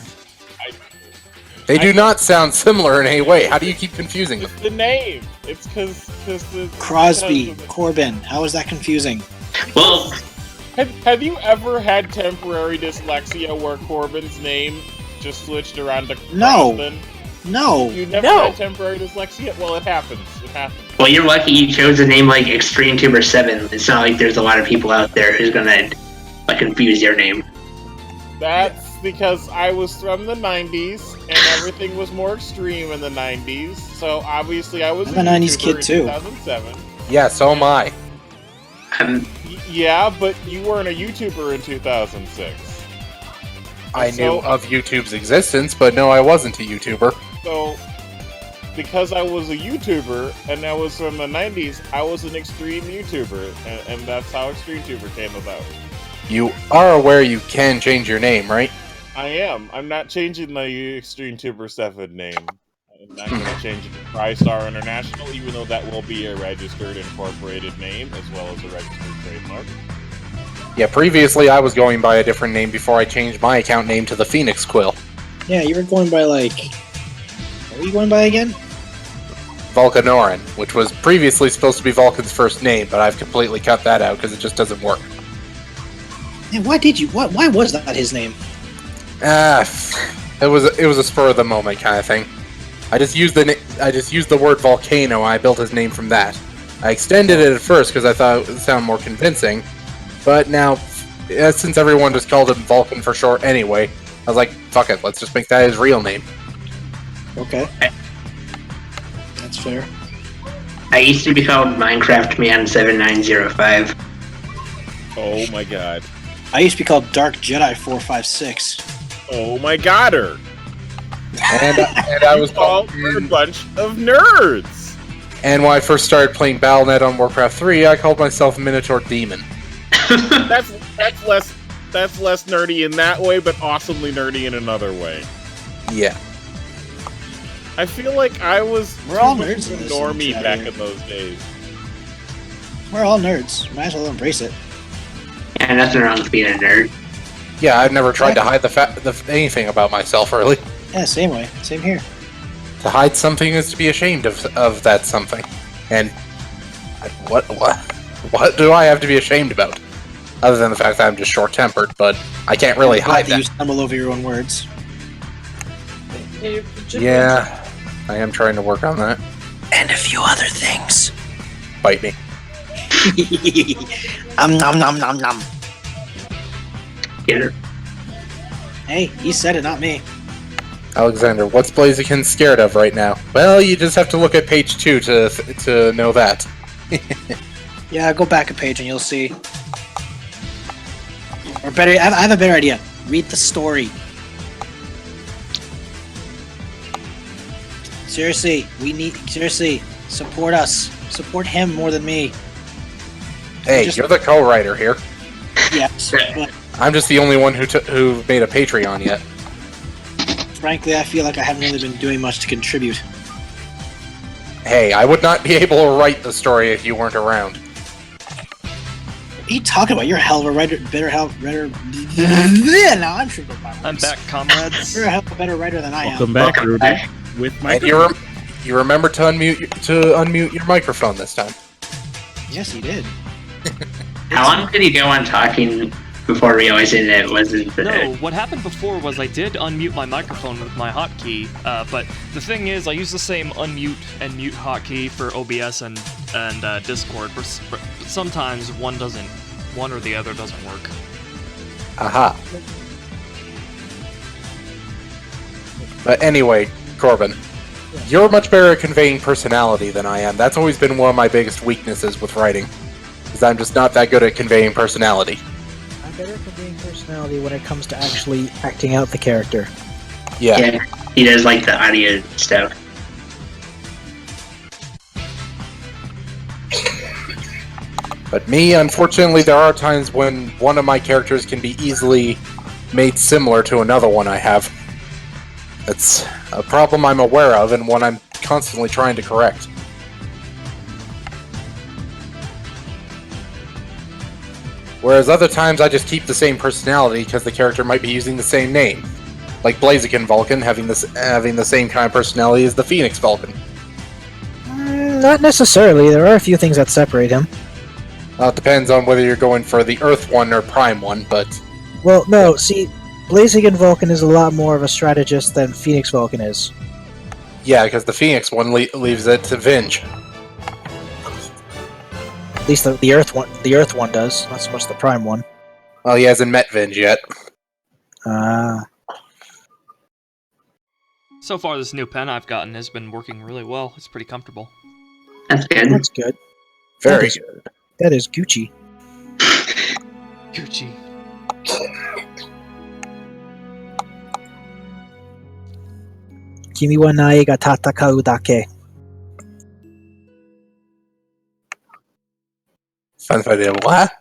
They do not sound similar in any way. How do you keep confusing them? It's the name. It's because the... Crosby, Corbin. How is that confusing? Well, Have you ever had temporary dyslexia where Corbin's name just switched around to No. Crosman? No. You never No. had temporary dyslexia? Well, it happens. It happens. Well, you're lucky you chose a name like XtremetuberVII. It's not like there's a lot of people out there who's gonna confuse your name. That's because I was from the 90s, and everything was more extreme in the 90s, so obviously I was I'm a 90s YouTuber kid, in too. 2007. Yeah, so am I. Yeah, but you weren't a YouTuber in 2006. I So- knew of YouTube's existence, but no, I wasn't a YouTuber. So, because I was a YouTuber, and I was from the 90s, I was an extreme YouTuber, and that's how XtremeTuber came about. You are aware you can change your name, right? I am. I'm not changing my XtremetuberVII name. I'm not going to change it to TriStar International, even though that will be a registered incorporated name, as well as a registered trademark. Yeah, previously I was going by a different name before I changed my account name to the Phoenix Quill. Yeah, you were going by like. What were you going by again? Vulcanoran, which was previously supposed to be Vulcan's first name, but I've completely cut that out because it just doesn't work. Man, why did you? Why was that his name? It was a spur of the moment kind of thing. I just used the word volcano and I built his name from that. I extended it at first because I thought it would sound more convincing, but now, since everyone just called him Vulcan for short anyway, I was like, fuck it, let's just make that his real name. Okay. That's fair. I used to be called Minecraft Man 7905. Oh my god. I used to be called Dark Jedi 456. Oh my godder! And I was All called. a bunch of nerds! And when I first started playing Battle.net on Warcraft 3, I called myself Minotaur Demon. That's less nerdy in that way, but awesomely nerdy in another way. Yeah. I feel like I was We're all too much nerds of in a this normie chat back here. in those days. We're all nerds. Might as well embrace it. And nothing wrong with being a nerd. Yeah, I've never tried to hide anything about myself, really. Yeah, same way. Same here. To hide something is to be ashamed of that something. And what do I have to be ashamed about? Other than the fact that I'm just short-tempered, but I can't really I'm glad hide that you that. stumble over your own words. Yeah, I am trying to work on that. And a few other things. Bite me. Nom nom nom nom. Get her. Hey, he said it, not me. Alexander, what's Blaziken scared of right now? Well, you just have to look at page 2 to know that. Yeah, go back a page and you'll see. Or better, I have a better idea. Read the story. Seriously, support us. Support him more than me. Hey, Just- you're the co-writer here. Yes, but I'm just the only one who made a Patreon yet. frankly, I feel like I haven't really been doing much to contribute. Hey, I would not be able to write the story if you weren't around. What are you talking about? You're a hell of a writer, Yeah, now I'm tripping about I'm words. back, comrades. You're a hell of a better writer than I am. Welcome back, Welcome Ruby. back. With my And you remember to unmute your microphone this time. Yes, he did. How long did he go on talking before realizing that it wasn't the... No, what happened before was I did unmute my microphone with my hotkey, but the thing is, I use the same unmute and mute hotkey for OBS and Discord, but sometimes one or the other doesn't work. Aha. But anyway, Corbin, you're much better at conveying personality than I am. That's always been one of my biggest weaknesses with writing, is I'm just not that good at conveying personality. I'm better at conveying personality when it comes to actually acting out the character. Yeah. Yeah, he does like the audio stuff. But me, unfortunately, there are times when one of my characters can be easily made similar to another one I have. It's a problem I'm aware of and one I'm constantly trying to correct. Whereas other times I just keep the same personality because the character might be using the same name. Like Blaziken Vulcan having the same kind of personality as the Phoenix Vulcan. Not necessarily. There are a few things that separate him. It depends on whether you're going for the Earth one or Prime one, but Well, no, see, Blaziken Vulcan is a lot more of a strategist than Phoenix Vulcan is. yeah, because the Phoenix one leaves it to Vinge. At least the Earth one does, not so much the Prime one. Well, he hasn't met Vinge yet. Ah. So far, this new pen I've gotten has been working really well. It's pretty comfortable. That's good. That's good. Very That is- good. That is Gucci. Gucci. Kimi wa nai ga tatakau dake. What?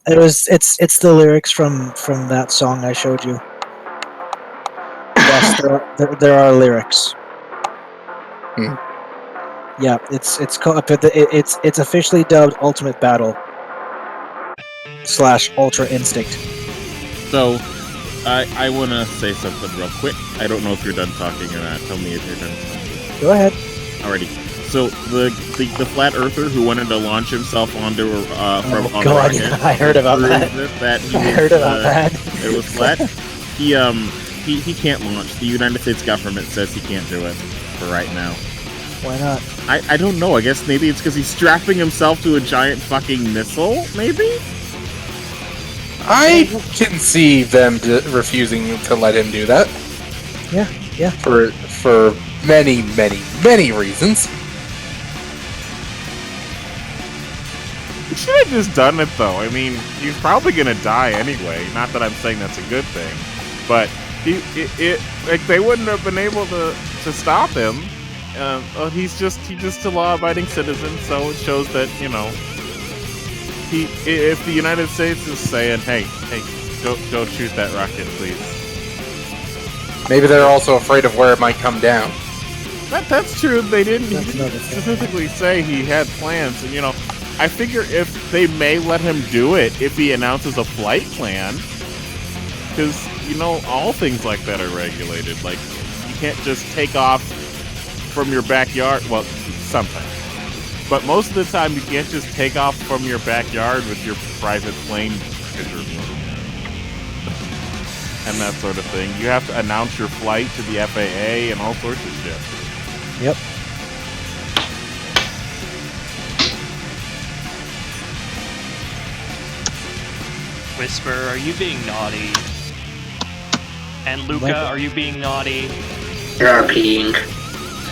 It's the lyrics from that song I showed you. Yes, there are lyrics. Hmm. Yeah, it's officially dubbed Ultimate Battle / Ultra Instinct. So, I want to say something real quick. I don't know if you're done talking or not. Tell me if you're done talking. Go ahead. Alrighty. So the flat earther who wanted to launch himself onto from on God, the rocket, I heard about that. He I was, heard about that. It was flat. He can't launch. The United States government says he can't do it for right now. Why not? I don't know. I guess maybe it's because he's strapping himself to a giant fucking missile. Maybe. I can see them refusing to let him do that. Yeah. For many, many, many reasons. He should have just done it, though. I mean, he's probably gonna die anyway. Not that I'm saying that's a good thing, but they wouldn't have been able to stop him. He's just a law-abiding citizen, so it shows that if the United States is saying, hey, don't shoot that rocket, please. Maybe they're also afraid of where it might come down. That's true. They didn't That's another thing. specifically say he had plans, and I figure if they may let him do it if he announces a flight plan, because all things like that are regulated. Like, you can't just take off from your backyard. Well, sometimes, but most of the time you can't just take off from your backyard with your private plane and that sort of thing. You have to announce your flight to the FAA and all sorts of shit. Yep. Whisper, are you being naughty? And Luca, are you being naughty? There are peeing.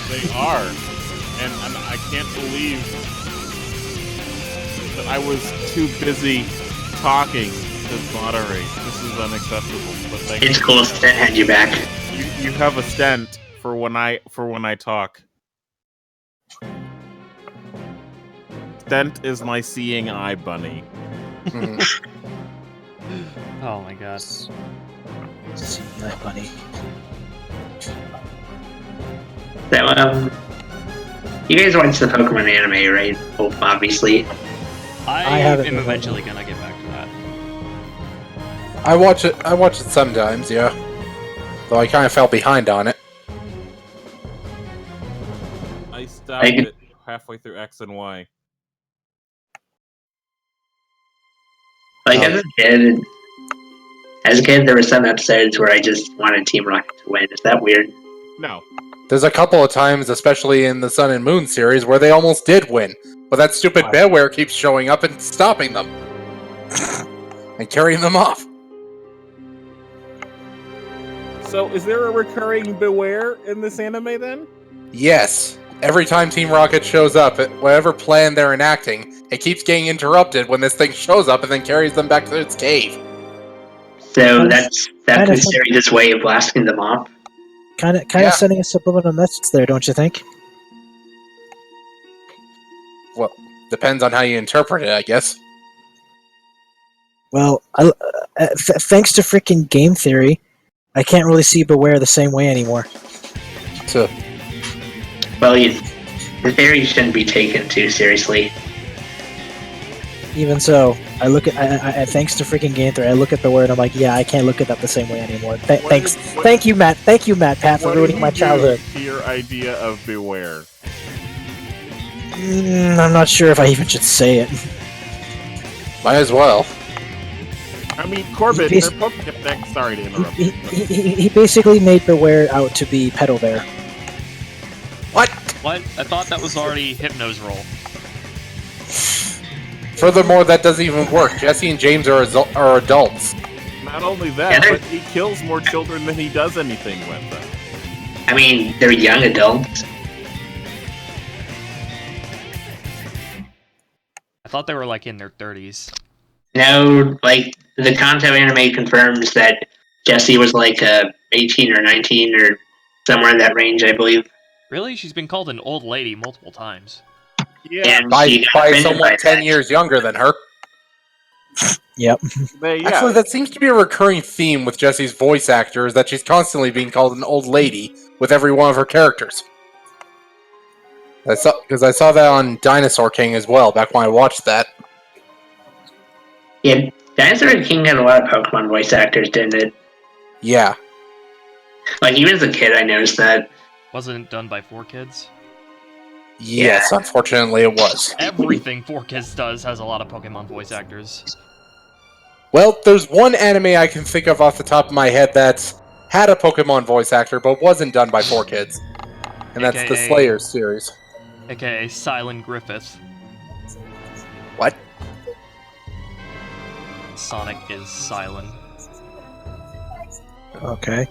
They are, and I can't believe that I was too busy talking to moderate. This is unacceptable. But thank It's you. cool. Stent had you back. You have a stent for when I talk. Stent is my seeing eye bunny. Oh my god. See, buddy. So, you guys watch the Pokemon anime, right? Oh, obviously. I haven't am been eventually gonna get back to that. I watch it sometimes, yeah. Though I kind of fell behind on it. I stopped it halfway through X and Y. Like, as a kid, there were some episodes where I just wanted Team Rocket to win. Is that weird? No. There's a couple of times, especially in the Sun and Moon series, where they almost did win. But that stupid Beware keeps showing up and stopping them. And carrying them off. So, is there a recurring Beware in this anime then? Yes. Every time Team Rocket shows up, whatever plan they're enacting, it keeps getting interrupted when this thing shows up and then carries them back to its cave. So that's kinda the series' way of blasting them off. Kind of Yeah. sending a subliminal message there, don't you think? Well, depends on how you interpret it, I guess. Well, thanks to freaking game theory, I can't really see Beware the same way anymore. So, Well, the theory shouldn't be taken too seriously. Even so, I look at I thanks to freaking game theory, I look at Beware and I'm like, yeah, I can't look at that the same way anymore. Thank you, Matt, Pat, for ruining my childhood. To your idea of Beware. I'm not sure if I even should say it. Might as well. I mean, Corbett, He's- they're Pokemon. Sorry to interrupt He, you. but- he basically made Beware out to be Petal Bear. What? What? I thought that was already Hypno's role. Furthermore, that doesn't even work. Jesse and James are adults. Not only that, Yeah, they're- but he kills more children than he does anything with them. I mean, they're young adults. I thought they were like in their 30s. No, like the concept anime confirms that Jessie was like 18 or 19 or somewhere in that range, I believe. Really? She's been called an old lady multiple times. Yeah, And By, she got by offended someone by 10 that. years younger than her. Yep. Actually, that seems to be a recurring theme with Jesse's voice actor, is that she's constantly being called an old lady with every one of her characters. Because I saw that on Dinosaur King as well, back when I watched that. Yeah, Dinosaur King had a lot of Pokemon voice actors, didn't it? Yeah. Like even as a kid, I noticed that. Wasn't it done by 4Kids? Yes, unfortunately it was. Everything 4Kids does has a lot of Pokemon voice actors. Well, there's one anime I can think of off the top of my head that's had a Pokemon voice actor, but wasn't done by 4Kids. And that's the AKA Slayers series. AKA Silent Griffith. What? Sonic is Silent. Okay.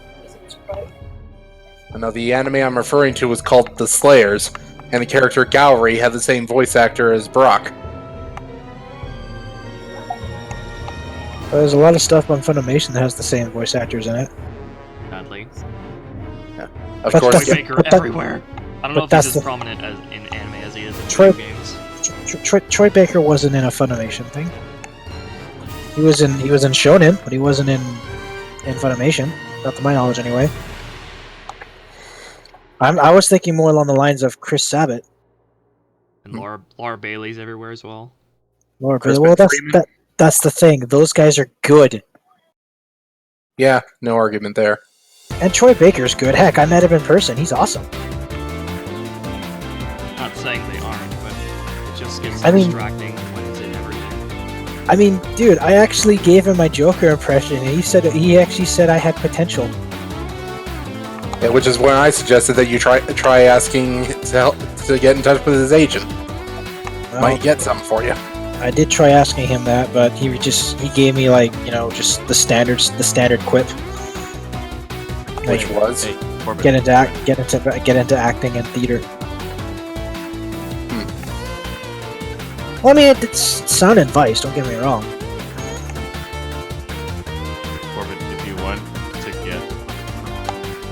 Now, the anime I'm referring to was called The Slayers, and the character Gallery had the same voice actor as Brock. There's a lot of stuff on Funimation that has the same voice actors in it. Sadly. Of But course, Troy that's- Baker but that- everywhere. I don't know but if that's he's as the- prominent as in anime as he is in Troy- video games. Troy Baker wasn't in a Funimation thing. He was in Shonen, but he wasn't in Funimation. Not to my knowledge, anyway. I was thinking more along the lines of Chris Sabat. And Laura Bailey's everywhere as well. More, Crispin well, Freeman? that's the thing. Those guys are good, yeah, no argument there. and Troy Baker's good. Heck, I met him in person. He's awesome. Not saying they aren't, but it just gets I mean- distracting when it's in everything. I mean, dude, I actually gave him my Joker impression, and he actually said I had potential. Yeah, which is when I suggested that you try asking to get in touch with his agent. Well, Might get something for you. I did try asking him that, but he gave me like just the standard quip. Which was? Hey, Corbett, Get into acting and theater. Well, I mean, it's sound advice. Don't get me wrong. Corbett, if you want to get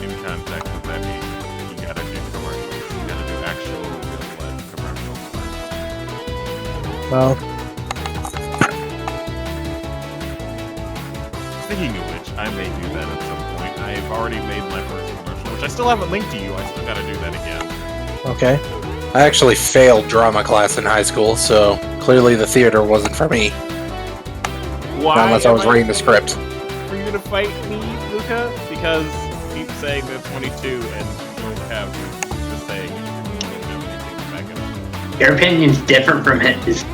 in contact with that agent, you gotta do commercials. You gotta do actual real-life commercials first. Well, Speaking of which, I may do that at some point. I've already made my first commercial, which I still haven't linked to you. I still gotta do that again. okay. I actually failed drama class in high school, so clearly the theater wasn't for me. Why? Not unless I was am reading the script. For you to fight me, Luca? Because you keep saying they're 22 and you don't have to say you don't have anything to back it up. Your opinion's different from his.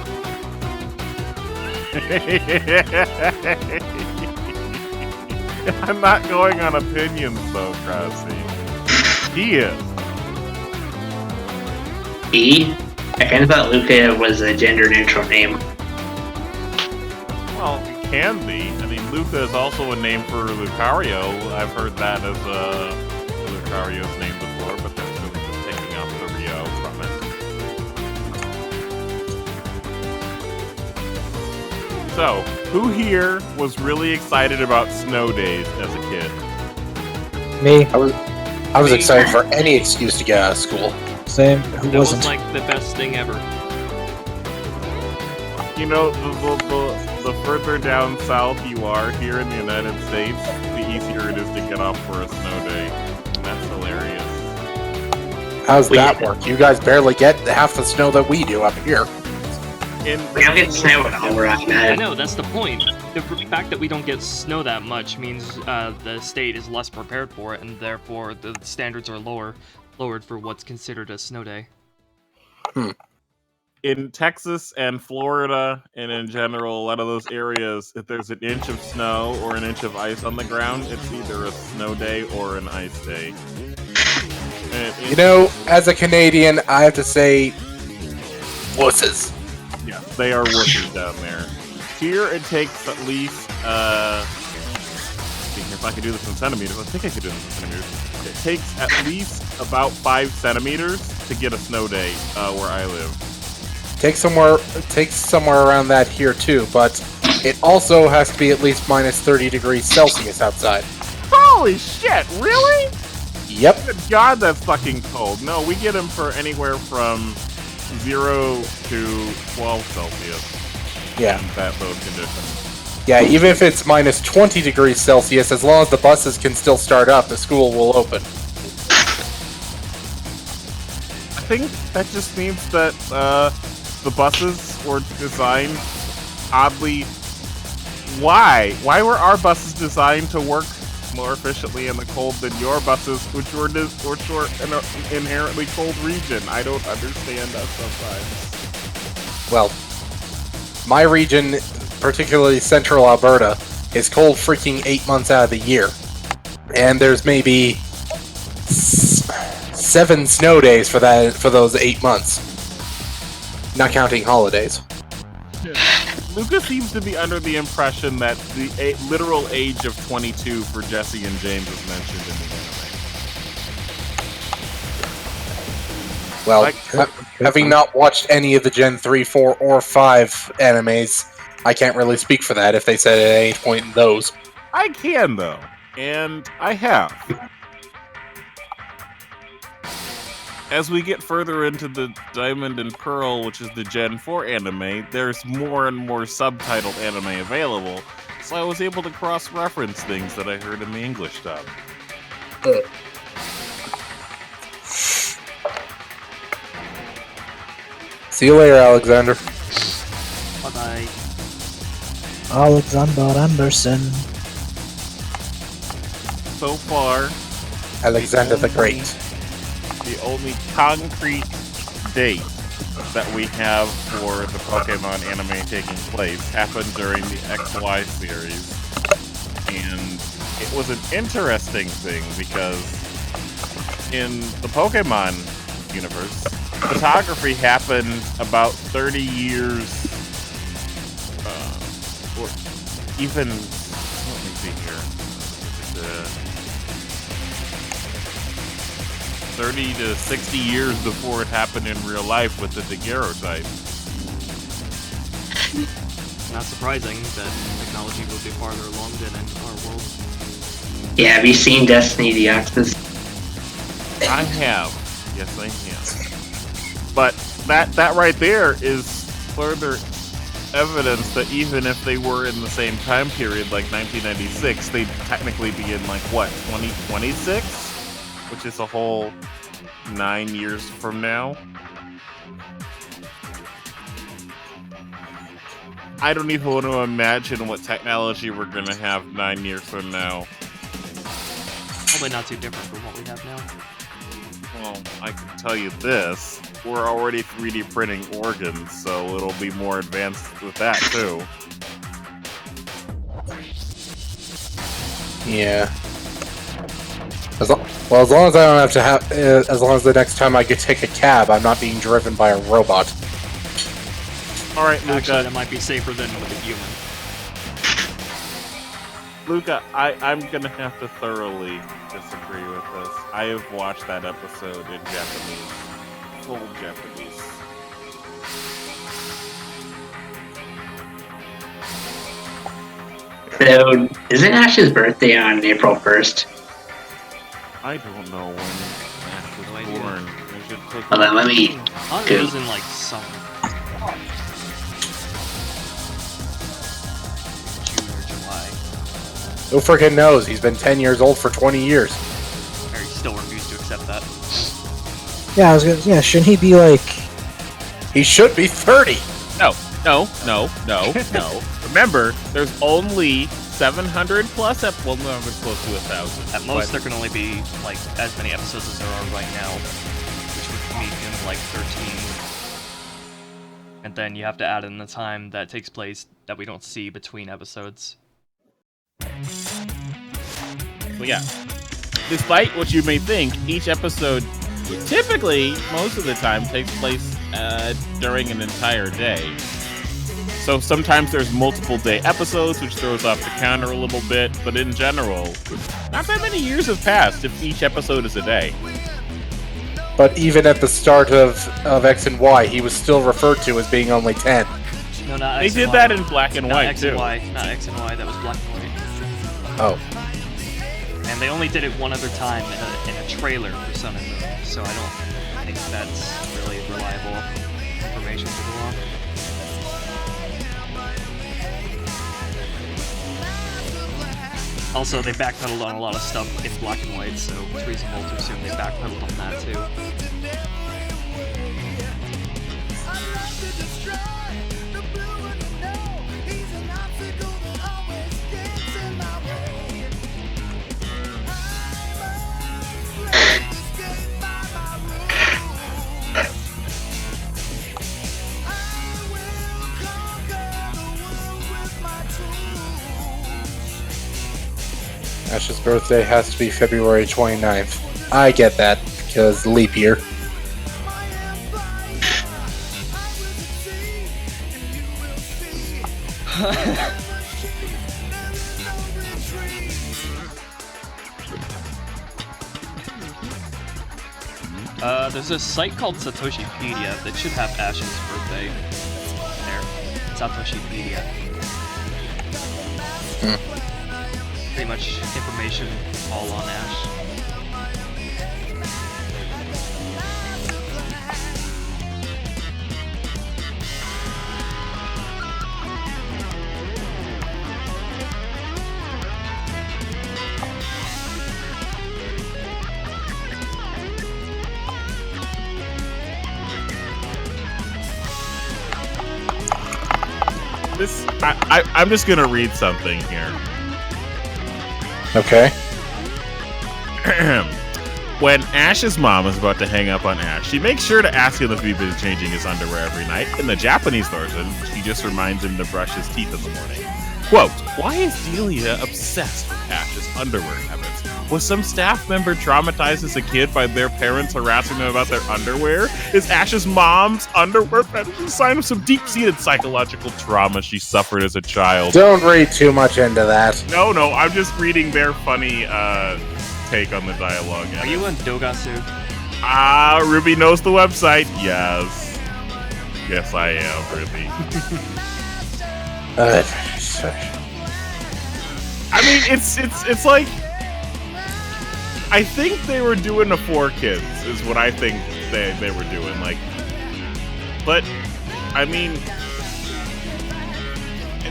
I'm not going on opinions though, Krause. He is. E? I kind of thought Luca was a gender neutral name. Well, it can be. I mean, Luca is also a name for Lucario. I've heard that as Lucario's name before, but that's really just taking off the Rio from it. So, who here was really excited about snow days as a kid? Me, I was excited for any excuse to get out of school. same. Who That wasn't? was like the best thing ever. You know, the further down south you are here in the United States, the easier it is to get off for a snow day. And that's hilarious. How's that work? You guys barely get half the snow that we do up here. We don't get snow at all where I'm I at. know, that's the point. The fact that we don't get snow that much means the state is less prepared for it, and therefore the standards are lowered for what's considered a snow day. in Texas and Florida and in general, a lot of those areas, if there's an inch of snow or an inch of ice on the ground, it's either a snow day or an ice day. You know, as a Canadian, I have to say, wusses. Yeah, they are wusses down there. Here, it takes at least, if I could do this in centimeters, I think I could do this in centimeters. It takes at least about 5 centimeters to get a snow day where I live. Takes somewhere around that here too, but it also has to be at least minus 30 degrees Celsius outside. Holy shit, really? Yep. Good God, that's fucking cold. No, we get them for anywhere from 0 to 12 Celsius. Yeah. In those conditions. Yeah, even if it's minus 20 degrees Celsius, as long as the buses can still start up, the school will open. I think that just means that the buses were designed oddly. Why? Why were our buses designed to work more efficiently in the cold than your buses, which were in an inherently cold region? I don't understand that sometimes. Well, my region, particularly central Alberta, is cold freaking 8 months out of the year. And there's maybe 7 snow days for those 8 months. Not counting holidays. Lukas seems to be under the impression that the literal age of 22 for Jesse and James is mentioned in the anime. Well, having not watched any of the Gen 3, 4, or 5 animes, I can't really speak for that if they said at any point in those. I can, though. And I have. As we get further into the Diamond and Pearl, which is the Gen 4 anime, there's more and more subtitled anime available, so I was able to cross-reference things that I heard in the English dub. See you later, Alexander. Bye-bye. Alexander Anderson. So far, Alexander the Great. the only concrete date that we have for the Pokemon anime taking place happened during the XY series. And it was an interesting thing because in the Pokemon universe, photography happened about 30 years, or even, let me see here, 30 to 60 years before it happened in real life with the daguerreotype. Not surprising that technology will be farther along than in our world. Yeah, have you seen Destiny the Axis? I have. Yes, I have. But that right there is further evidence that even if they were in the same time period, like 1996, they'd technically be in, like, what, 2026? Which is a whole 9 years from now. I don't even want to imagine what technology we're going to have 9 years from now. Probably not too different from what we have now. Well, I can tell you this. We're already 3D printing organs, so it'll be more advanced with that, too. Yeah. As long as I don't have to have, as long as the next time I could take a cab, I'm not being driven by a robot. All right, Luka. Actually, that might be safer than with a human. Luka, I'm gonna have to thoroughly disagree with this. I have watched that episode in Japanese, full Japanese. So, isn't Ash's birthday on April 1st? I don't know when Ash was No idea. born. I should take Hold on, let me. I thought it was in like summer. June or July. Who freaking knows? He's been 10 years old for 20 years. Or he still refused to accept that. Yeah, yeah, shouldn't he be like... He should be 30. No. Remember, there's only 700 plus well, no, it's close to 1,000. At most, there can only be like as many episodes as there are right now, which would make him like 13. And then you have to add in the time that takes place that we don't see between episodes. Well, yeah. Despite what you may think, each episode typically, most of the time, takes place during an entire day. So sometimes there's multiple day episodes, which throws off the counter a little bit, but in general, not that many years have passed if each episode is a day. But even at the start of X and Y, he was still referred to as being only 10. No, not They X did and that Y. in black and Not white, X too. and Y. Not X and Y, that was black and white. Oh. And they only did it one other time in a trailer for Sun and Moon, so I don't think that's really reliable information to go on. Also, they backpedaled on a lot of stuff in black and white, so it's reasonable to assume they backpedaled on that too. Ash's birthday has to be February 29th. I get that, because leap year. There's a site called Satoshipedia that should have Ash's birthday there. Satoshipedia. Pretty much information all on Ash. I'm just gonna read something here. Okay. When Ash's mom is about to hang up on Ash, she makes sure to ask him if he's been changing his underwear every night. In the Japanese version, she just reminds him to brush his teeth in the morning. Quote, why is Delia obsessed with Ash's underwear habits? Was some staff member traumatized as a kid by their parents harassing them about their underwear? Is Ash's mom's underwear fetish a sign of some deep-seated psychological trauma she suffered as a child? Don't read too much into that. No, I'm just reading their funny take on the dialogue. Are you in Dogasu? Ruby knows the website. Yes. Yes, I am, Ruby. I mean, it's like, I think they were doing the 4 kids, is what I think they were doing. Like, but, I mean,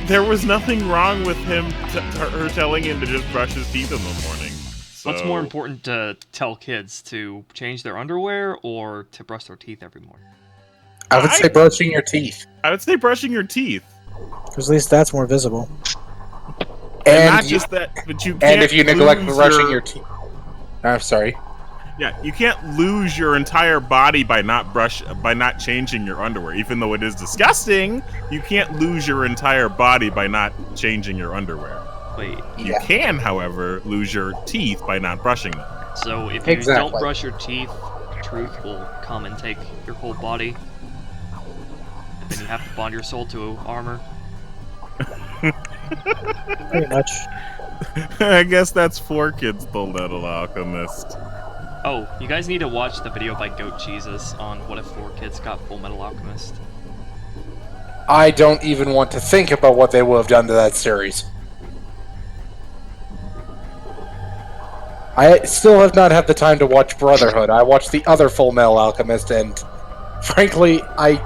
there was nothing wrong with her telling him to just brush his teeth in the morning. So. What's more important to tell kids, to change their underwear or to brush their teeth every morning? I would say brushing your teeth. I would say brushing your teeth. Because at least that's more visible. And not just that, but you can't. And if you neglect brushing your teeth. I'm sorry. Yeah, you can't lose your entire body by not changing your underwear. Even though it is disgusting, you can't lose your entire body by not changing your underwear. Wait. You can, however, lose your teeth by not brushing them. So if you don't brush your teeth, truth will come and take your whole body. And then you have to bond your soul to armor. Pretty much. I guess that's 4 kids Full Metal Alchemist. Oh, you guys need to watch the video by Goat Jesus on what if 4 kids got Full Metal Alchemist. I don't even want to think about what they would have done to that series. I still have not had the time to watch Brotherhood. I watched the other Full Metal Alchemist, and frankly, I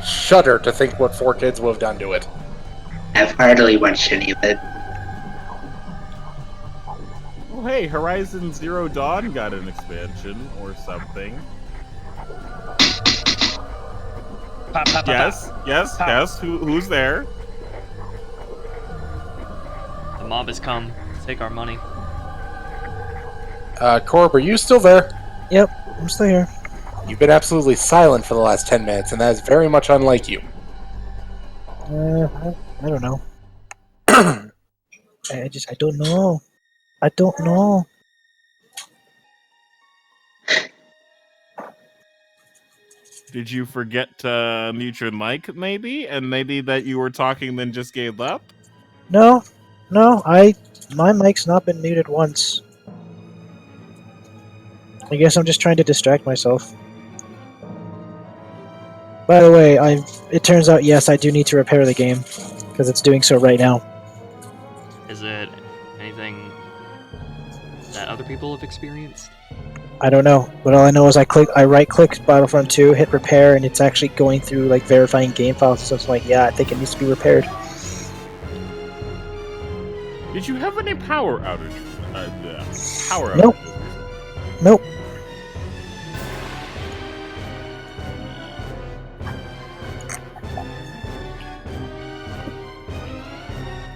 shudder to think what 4 kids would have done to it. I've hardly watched any of it. Well, hey, Horizon Zero Dawn got an expansion or something. Pop, pop, pop, Yes. Pop. Who's there? The mob has come to take our money. Corb, are you still there? Yep, I'm still here. You've been absolutely silent for the last 10 minutes, and that is very much unlike you. I don't know. I don't know. I don't know. Did you forget to mute your mic, maybe? And maybe that you were talking then just gave up? No, my mic's not been muted once. I guess I'm just trying to distract myself. By the way, it turns out, yes, I do need to repair the game, because it's doing so right now. Is it anything that other people have experienced? I don't know, but all I know is I right-click Battlefront 2, hit repair, and it's actually going through, like, verifying game files, so it's like, yeah, I think it needs to be repaired. Did you have any power outage? Nope. Outages? Nope.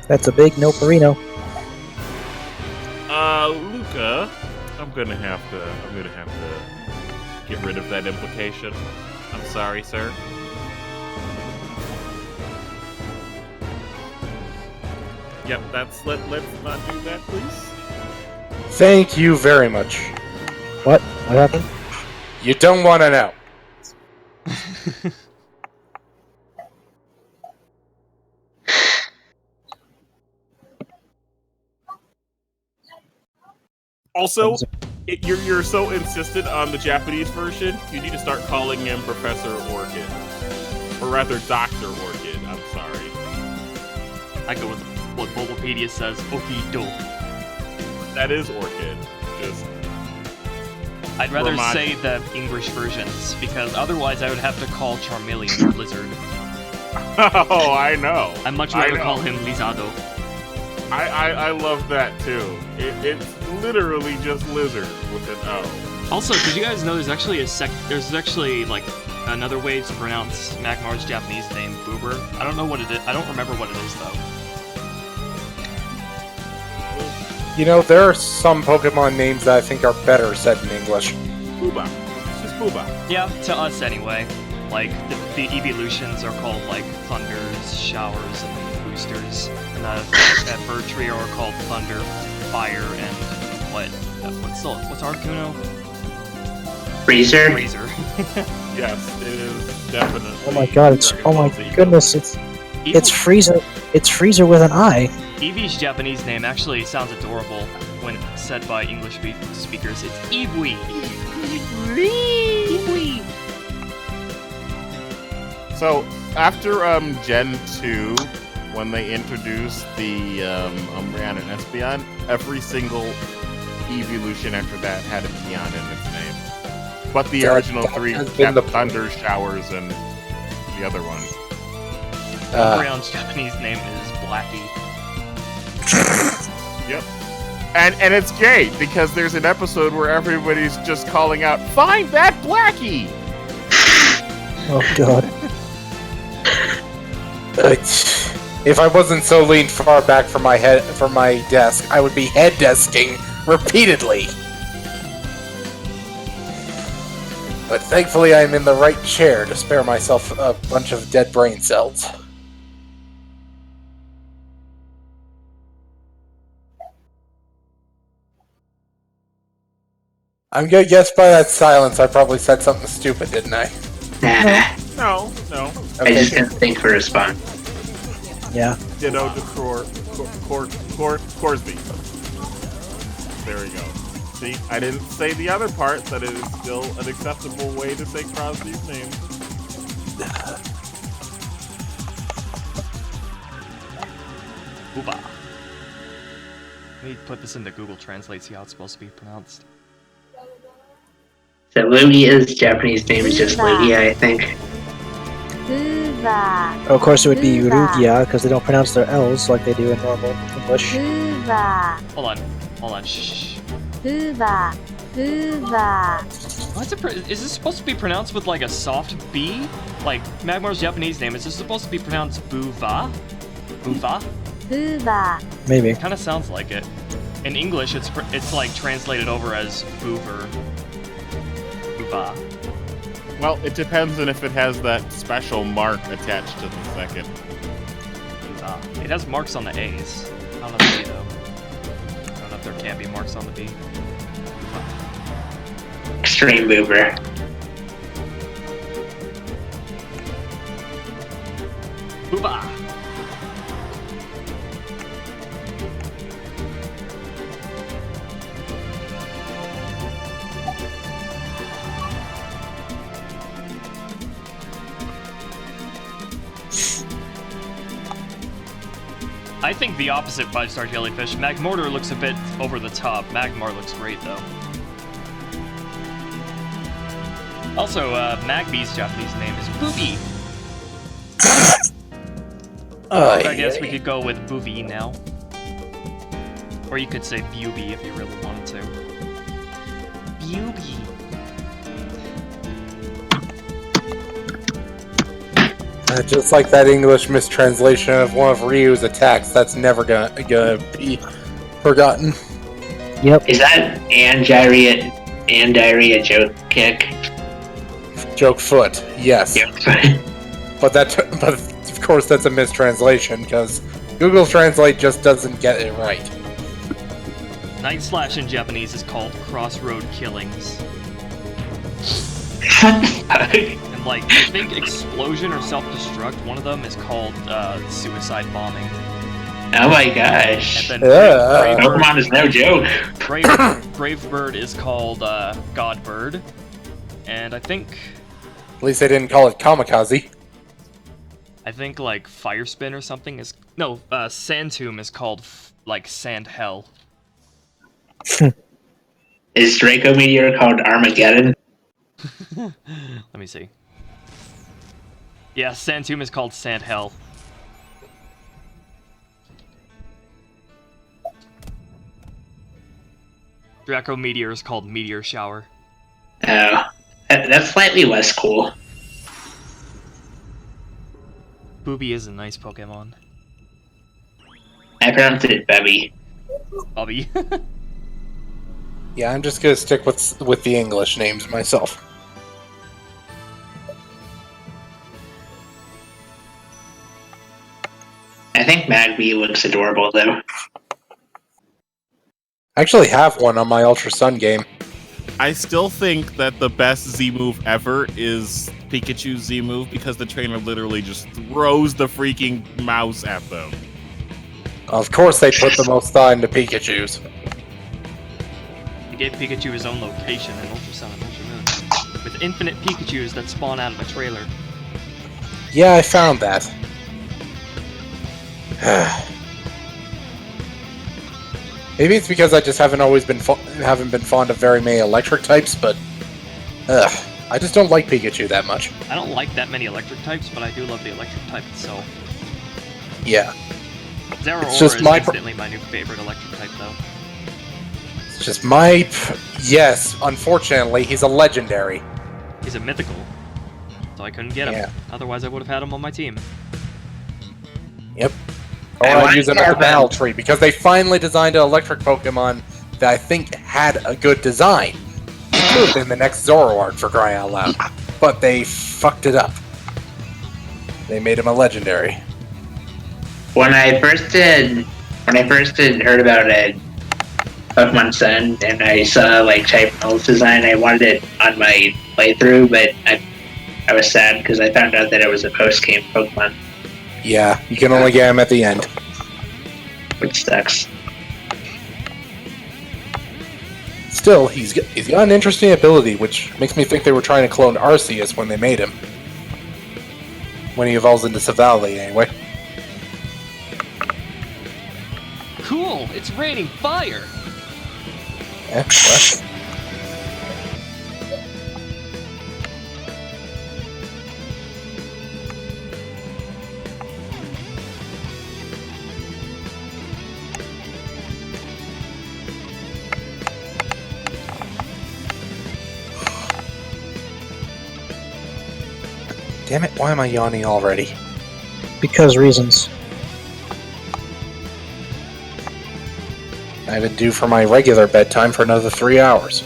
That's a big no-perino. Luka, I'm gonna have to get rid of that implication. I'm sorry, sir. Yep, let's not do that, please. Thank you very much. What? What happened? You don't want to know. Also, you're so insistent on the Japanese version, you need to start calling him Professor Orchid. Or rather, Dr. Orchid, I'm sorry. I go with what Bulbapedia says, Okido. That is Orchid. Just... I'd rather Remind- say the English versions, because otherwise I would have to call Charmeleon Blizzard. Oh, I know. I'd much I rather know. call him Lizardo. I love that too. It's literally just lizard with an O. Also, did you guys know there's actually like another way to pronounce Magmar's Japanese name, Boober? I don't know what it is. I don't remember what it is though. You know, there are some Pokemon names that I think are better said in English. Booba. It's just Booba. Yeah, to us anyway. Like the evolutions are called like thunders, showers, and boosters, and that bird trio are called thunder, fire, and what's Articuno? Freezer. Freezer. Yes, it is definitely. Oh my god, goodness, it's Freezer. It's Freezer with an I. Eevee's Japanese name actually sounds adorable when said by English speakers. It's Eevee. Eevee. So after Gen 2, when they introduced the Umbreon and Espeon, every single evolution after that had a Peon in its name. But the original three has been kept the- Thunder, Showers, and the other one. Umbreon's Japanese name is Blackie. Yep. And it's gay, because there's an episode where everybody's just calling out, "Find that Blackie!" Oh god. If I wasn't so leaned far back from my desk, I would be head desking repeatedly. But thankfully, I'm in the right chair to spare myself a bunch of dead brain cells. I'm gonna guess by that silence, I probably said something stupid, didn't I? Nah, No. I just didn't think for a response. Yeah. Ditto to Corsby. There we go. See, I didn't say the other part, that it is still an acceptable way to say Crosby's name. Booba. Let me put this into Google Translate, see how it's supposed to be pronounced. So Lugia's Japanese name is just Lugia, I think. Of course, it would be Rugia because they don't pronounce their L's like they do in normal English. Hold on, shh. What's it is this supposed to be pronounced with like a soft B? Like Magmar's Japanese name, is this supposed to be pronounced Buva? Buva? Maybe. It kind of sounds like it. In English, it's like translated over as Boover. Buva. Well, it depends on if it has that special mark attached to the second. It has marks on the A's. Not on the B, though. I don't know if there can be marks on the B. Extreme mover. Booba! I think the opposite 5-star jellyfish. Magmortar looks a bit over the top. Magmar looks great, though. Also, Magby's Japanese name is Booby. I guess we could go with Booby now. Or you could say Buby if you really wanted to. Buby. Just like that English mistranslation of one of Ryu's attacks, that's never gonna be forgotten. Yep. Is that and diarrhea joke kick? Joke foot, yes. Yep. But of course that's a mistranslation because Google Translate just doesn't get it right. Night Slash in Japanese is called Crossroad Killings. And like, I think Explosion or Self-Destruct, one of them is called Suicide Bombing. Oh my gosh. And then Pokemon is no joke. Brave Bird is called God Bird. And I think At least they didn't call it Kamikaze. like Fire Spin or something is Sand Tomb is called like Sand Hell. Is Draco Meteor called Armageddon? Let me see. Yeah, Sand Tomb is called Sand Hell. Draco Meteor is called Meteor Shower. Oh, that's slightly less cool. Booby is a nice Pokemon. I pronounced it Bubby. Bobby. Yeah, I'm just gonna stick with the English names myself. I think Magby looks adorable though. I actually have one on my Ultra Sun game. I still think that the best Z move ever is Pikachu's Z move because the trainer literally just throws the freaking mouse at them. Of course they put the most thought into Pikachu's. He gave Pikachu his own location in Ultra Sun and Ultra Moon, with infinite Pikachus that spawn out of a trailer. Yeah, I found that. Maybe it's because I just haven't been fond of very many electric types, but I just don't like Pikachu that much. I don't like that many electric types, but I do love the electric type itself. Yeah, Zeraora it's just is my instantly my new favorite electric type, though. it's just yes. Unfortunately, he's a legendary. He's a mythical, so I couldn't get him. Yeah. Otherwise, I would have had him on my team. Yep. Or I'd use him at the battle tree because they finally designed an electric Pokemon that I think had a good design. It could have been the next Zoroark for crying out loud, but they fucked it up. They made him a legendary. When I first heard about it, Pokemon Sun, and I saw like Type-Null's design, I wanted it on my playthrough, but I was sad because I found out that it was a post-game Pokemon, Yeah, you can only get him at the end. which sucks. Still, he's got an interesting ability, which makes me think they were trying to clone Arceus when they made him. When he evolves into Savali, anyway. Cool! It's raining fire! What? Damn it, why am I yawning already? Because reasons. I've been due for my regular bedtime for another 3 hours.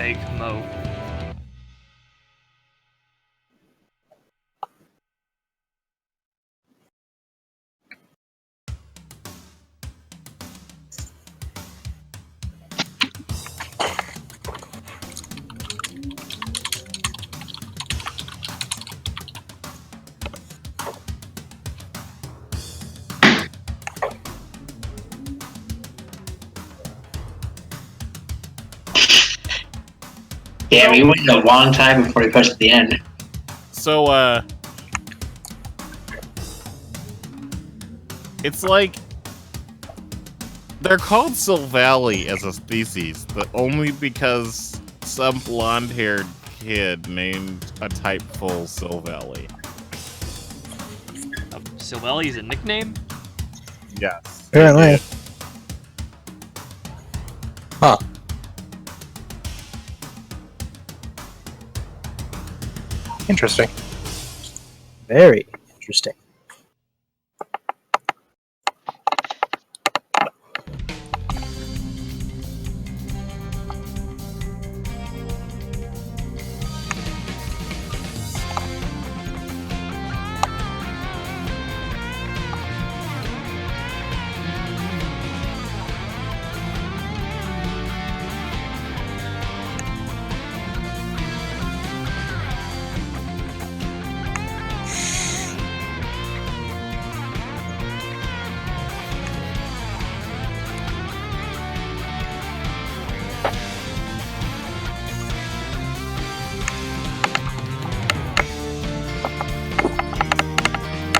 fake Mo. Yeah, we waited a long time before we pushed to the end. So, it's like they're called Sylvally as a species, but only because some blonde-haired kid named a type full Sylvally. Sylvally is a nickname? Yes. Apparently. Huh. Interesting. Very interesting.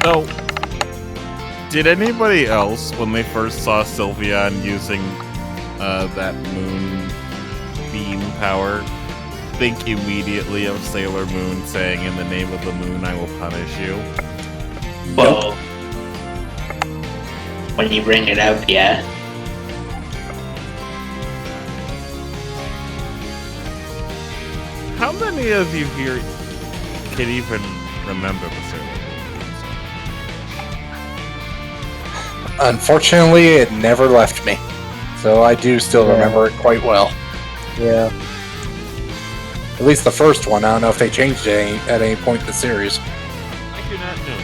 So, did anybody else, when they first saw Sylveon using that moon beam power, think immediately of Sailor Moon saying, "In the name of the moon, I will punish you"? Well, when you bring it up, yeah. How many of you here can even remember the Sailor Moon? Unfortunately, it never left me. So I do still remember it quite well. Yeah. At least the first one. I don't know if they changed it at any point in the series. I do not know.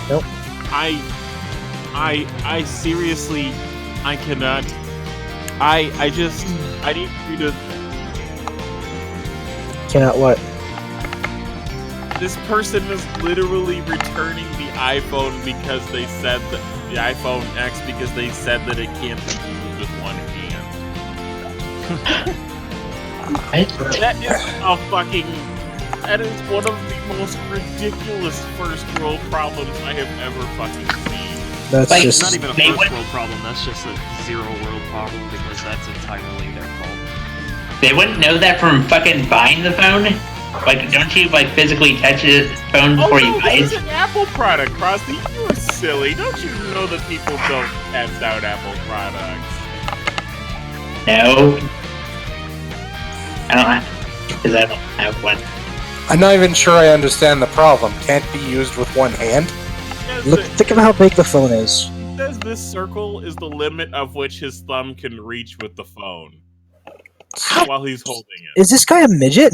Nope. I seriously, I cannot. I need you to. Cannot what? This person is literally returning the iPhone because they said that the iPhone X because they said that it can't be used with one hand. That is a fucking. That is one of the most ridiculous first world problems I have ever fucking seen. That's Like, It's just not even a They first would- world problem, that's just a zero world problem because that's entirely their fault. They wouldn't know that from fucking buying the phone? Like, don't you, like, physically touch the phone Oh before no, you buy this is it? an Apple product, Krusty. You are silly. Don't you know that people don't test out Apple products? No. I don't have, because I don't have one. I'm not even sure I understand the problem. Can't be used with one hand? look. Think of how big the phone is. He says this circle is the limit of which his thumb can reach with the phone while he's holding it. Is this guy a midget?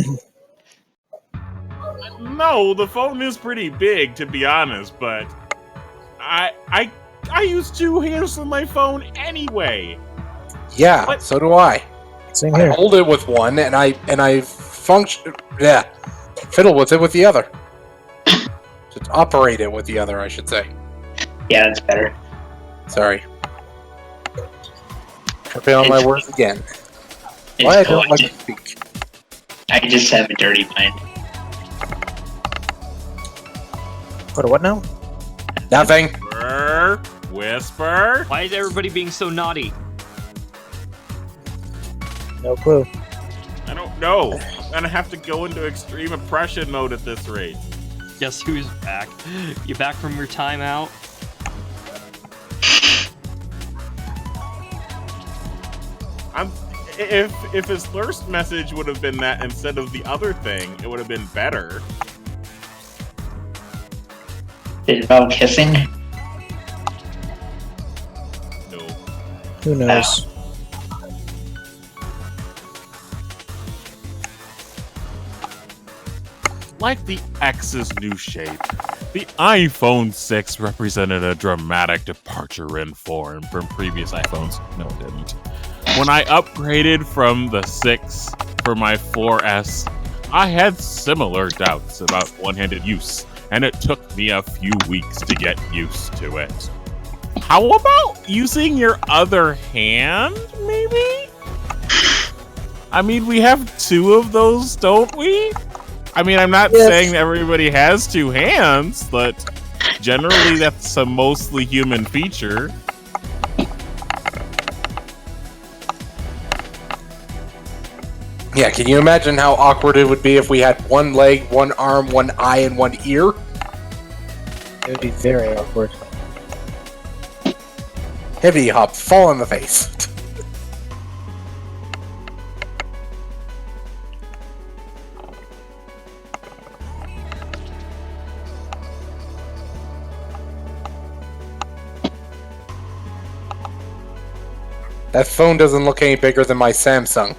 No, the phone is pretty big, to be honest, but I use two hands for my phone anyway. Yeah, What? so do I. Same I here. hold it with one, and I function. Yeah, fiddle with it with the other. Just operate it with the other, I should say. Yeah, that's better. Sorry. Tripping on my words again. It's Why I cool. don't like to speak. I just have a dirty mind. What? What now? Nothing. Whisper. Why is everybody being so naughty? No clue. I don't know. I'm gonna have to go into extreme oppression mode at this rate. Guess who's back? You back from your timeout? If his first message would have been that instead of the other thing, it would have been better. Did it involve kissing? No. Who knows? Like the X's new shape, the iPhone 6 represented a dramatic departure in form from previous iPhones. No, it didn't. When I upgraded from the 6 for my 4S, I had similar doubts about one-handed use, and it took me a few weeks to get used to it. How about using your other hand, maybe? I mean, we have 2 of those, don't we? I mean, I'm not saying everybody has 2 hands, but generally that's a mostly human feature. Yeah, can you imagine how awkward it would be if we had 1 leg, 1 arm, 1 eye, and 1 ear? It would be very awkward. Hippity hop, fall on the face. That phone doesn't look any bigger than my Samsung.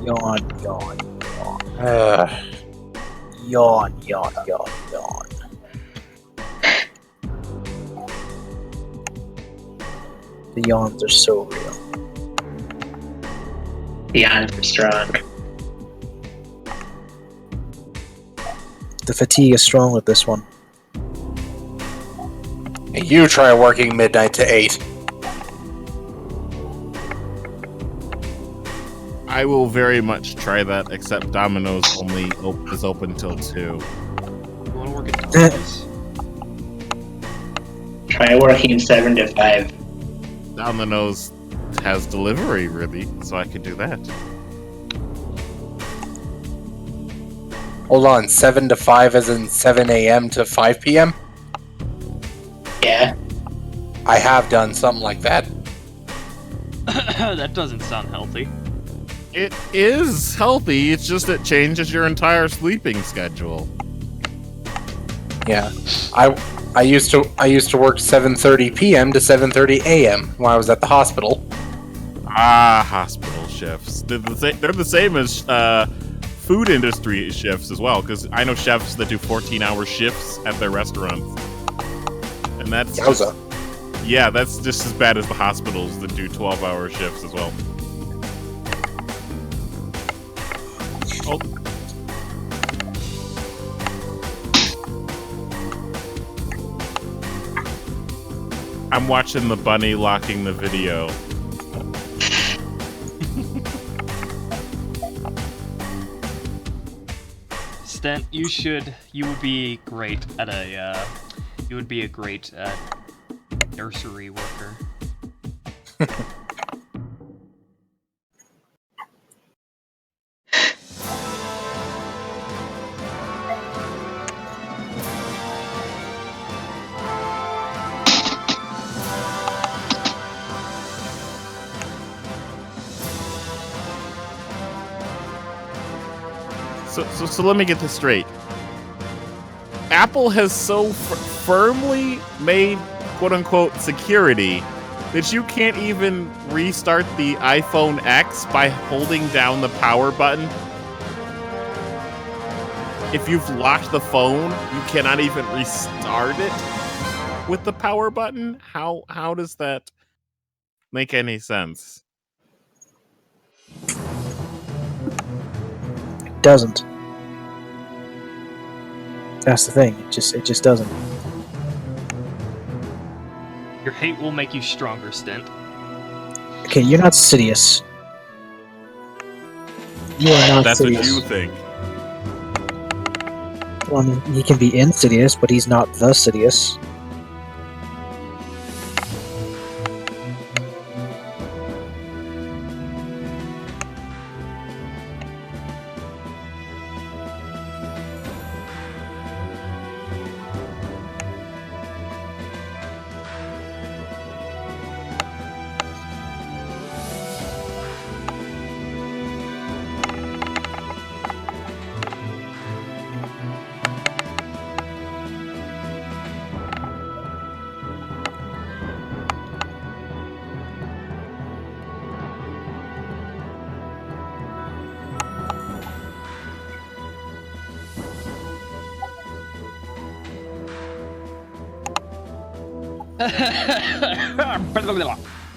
Yawn, yawn, yawn. Yawn, yawn, yawn, yawn. The yawns are so real. The yawns are strong. The fatigue is strong with this one. And you try working midnight to 8. I will very much try that, except Domino's only is open till 2. You wanna work at Domino's? Try working 7 to 5. Domino's has delivery, really, so I could do that. Hold on, 7 to 5 as in 7 a.m. to 5 p.m.? Yeah. I have done something like that. That doesn't sound healthy. It is healthy, it's just it changes your entire sleeping schedule. Yeah. I used to work 7:30 p.m. to 7:30 a.m. when I was at the hospital. Ah, hospital shifts. They're the same as food industry shifts as well, because I know chefs that do 14-hour shifts at their restaurants. And that's Yowza. yeah, that's just as bad as the hospitals that do 12-hour shifts as well. Oh. I'm watching the bunny locking the video. Stent, you would be great at you would be a great nursery worker. So let me get this straight. Apple has so firmly made quote-unquote security that you can't even restart the iPhone X by holding down the power button? If you've locked the phone, you cannot even restart it with the power button? How does that make any sense? It doesn't. That's the thing. It just doesn't. Your hate will make you stronger, Stint. Okay, you're not Sidious. You are not That's Sidious. what you think. Well, I mean, he can be Insidious, but he's not the Sidious.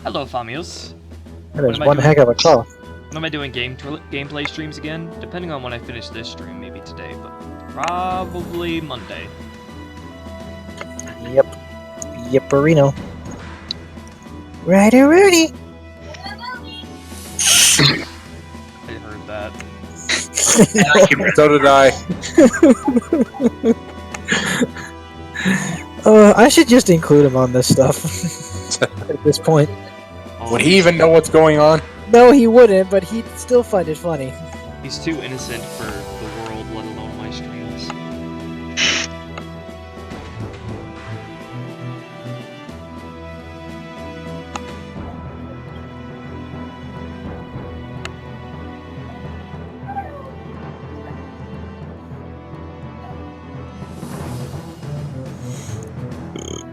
Hello, Famios. That is am I one doing? heck of a call. When am I doing gameplay streams again? Depending on when I finish this stream, maybe today, but probably Monday. Yep. Yepperino. Righty, Rudy. I heard that. So did I. I should just include him on this stuff at this point. Would he even know what's going on? No, he wouldn't, but he'd still find it funny. He's too innocent for the world, let alone my streams.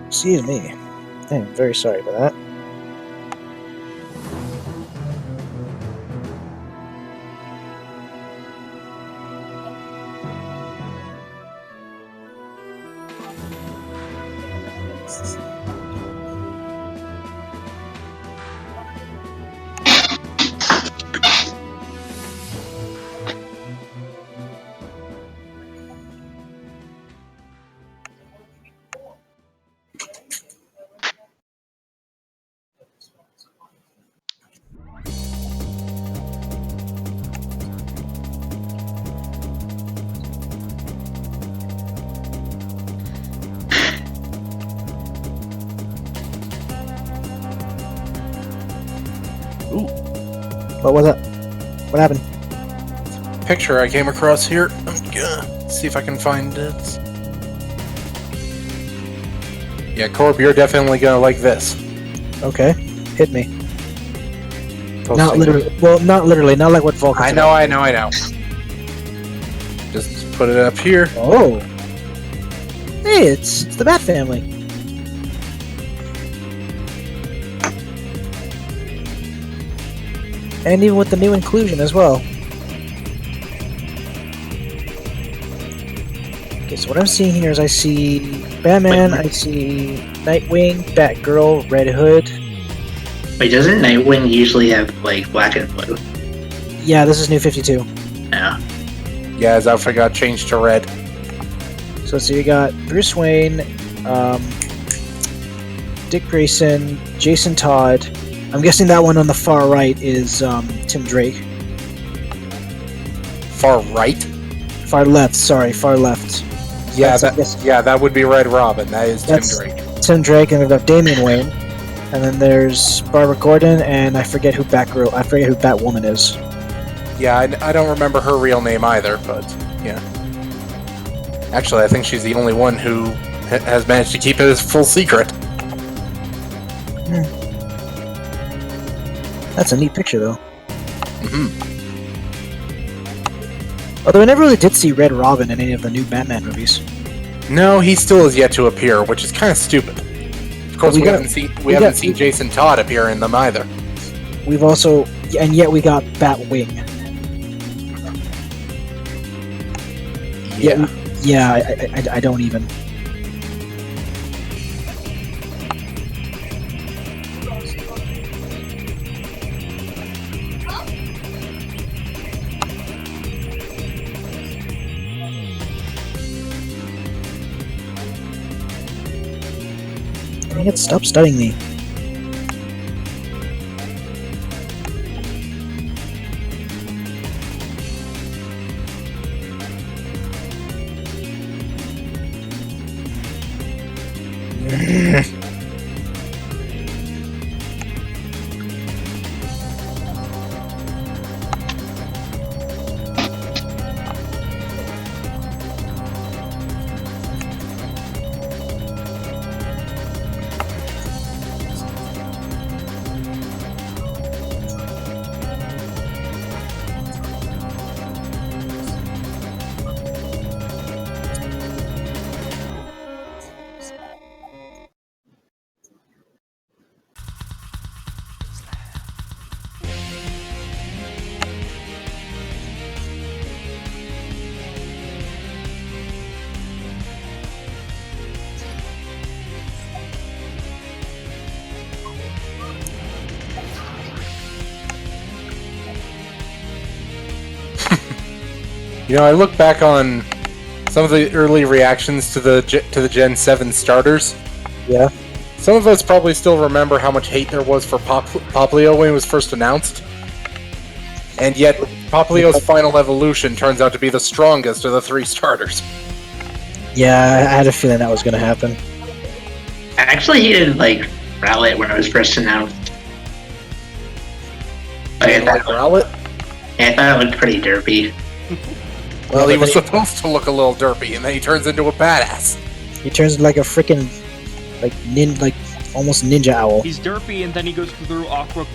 Excuse me. I am very sorry for that. What was that? What happened? Picture I came across here. I'm gonna see if I can find it. Yeah, Corb, you're definitely gonna like this. Okay. Hit me. Posting Not it. literally. Well, not literally. Not like what Vulcan. I know. Just put it up here. Oh. Hey, it's the Bat Family. And even with the new inclusion as well. Okay, so what I'm seeing here is I see Batman, I see Nightwing, Batgirl, Red Hood. Wait, doesn't Nightwing usually have like black and blue? Yeah, this is New 52. Yeah. Yeah, his outfit got changed to red. So you got Bruce Wayne, Dick Grayson, Jason Todd. I'm guessing that one on the far right is Tim Drake. Far right? Far left, sorry, far left. Yeah, That's- that would be Red Robin. That is Tim That's- Drake. Tim Drake, and we've got Damian Wayne. And then there's Barbara Gordon, and I forget who Batwoman is. Yeah, I don't remember her real name either, but yeah. Actually, I think she's the only one who has managed to keep it as full secret. That's a neat picture, though. Mm-hmm. Although I never really did see Red Robin in any of the new Batman movies. No, he still is yet to appear, which is kind of stupid. Of course, We we got- haven't seen we haven't got- seen Jason Todd appear in them either. We've also, and yet we got Batwing. Yeah. Yeah, I don't even. Dang it, stop studying me. You know, I look back on some of the early reactions to the Gen 7 starters. Yeah. Some of us probably still remember how much hate there was for Poplio when it was first announced. And yet, Poplio's final evolution turns out to be the strongest of the 3 starters. Yeah, I had a feeling that was going to happen. Actually, he didn't like Rowlet when it was first announced. Like, I thought Rowlet? I thought it looked pretty derpy. Well, he was supposed to look a little derpy, and then he turns into a badass. He turns into like a freaking, almost ninja owl. He's derpy, and then he goes through awkward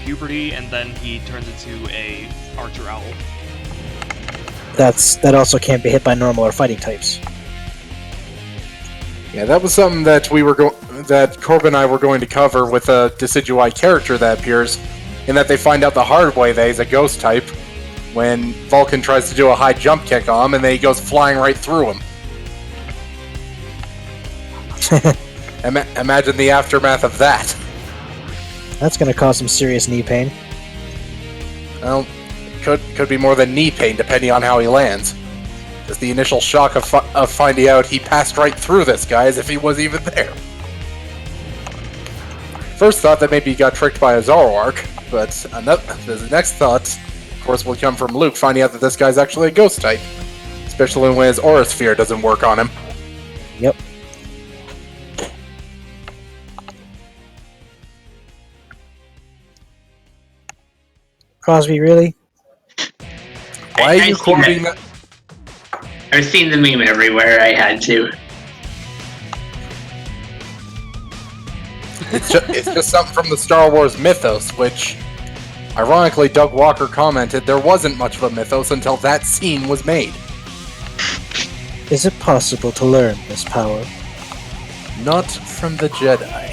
puberty, and then he turns into a archer owl. That also can't be hit by normal or fighting types. Yeah, that was something that that Corbin and I were going to cover with a Decidueye character that appears, in that they find out the hard way that he's a ghost type, when Vulcan tries to do a high jump kick on him, and then he goes flying right through him. Imagine the aftermath of that. That's going to cause some serious knee pain. Well, could be more than knee pain, depending on how he lands. Just the initial shock of finding out he passed right through this guy as if he wasn't even there. First thought that maybe he got tricked by a Zoroark, but the next thought, of course, will come from Luke finding out that this guy's actually a ghost type. Especially when his Aura Sphere doesn't work on him. Yep. Crosby, really? Why are you quoting that? I've seen the meme everywhere. I had to. It's just something from the Star Wars mythos, which, ironically, Doug Walker commented there wasn't much of a mythos until that scene was made. Is it possible to learn this power? Not from the Jedi.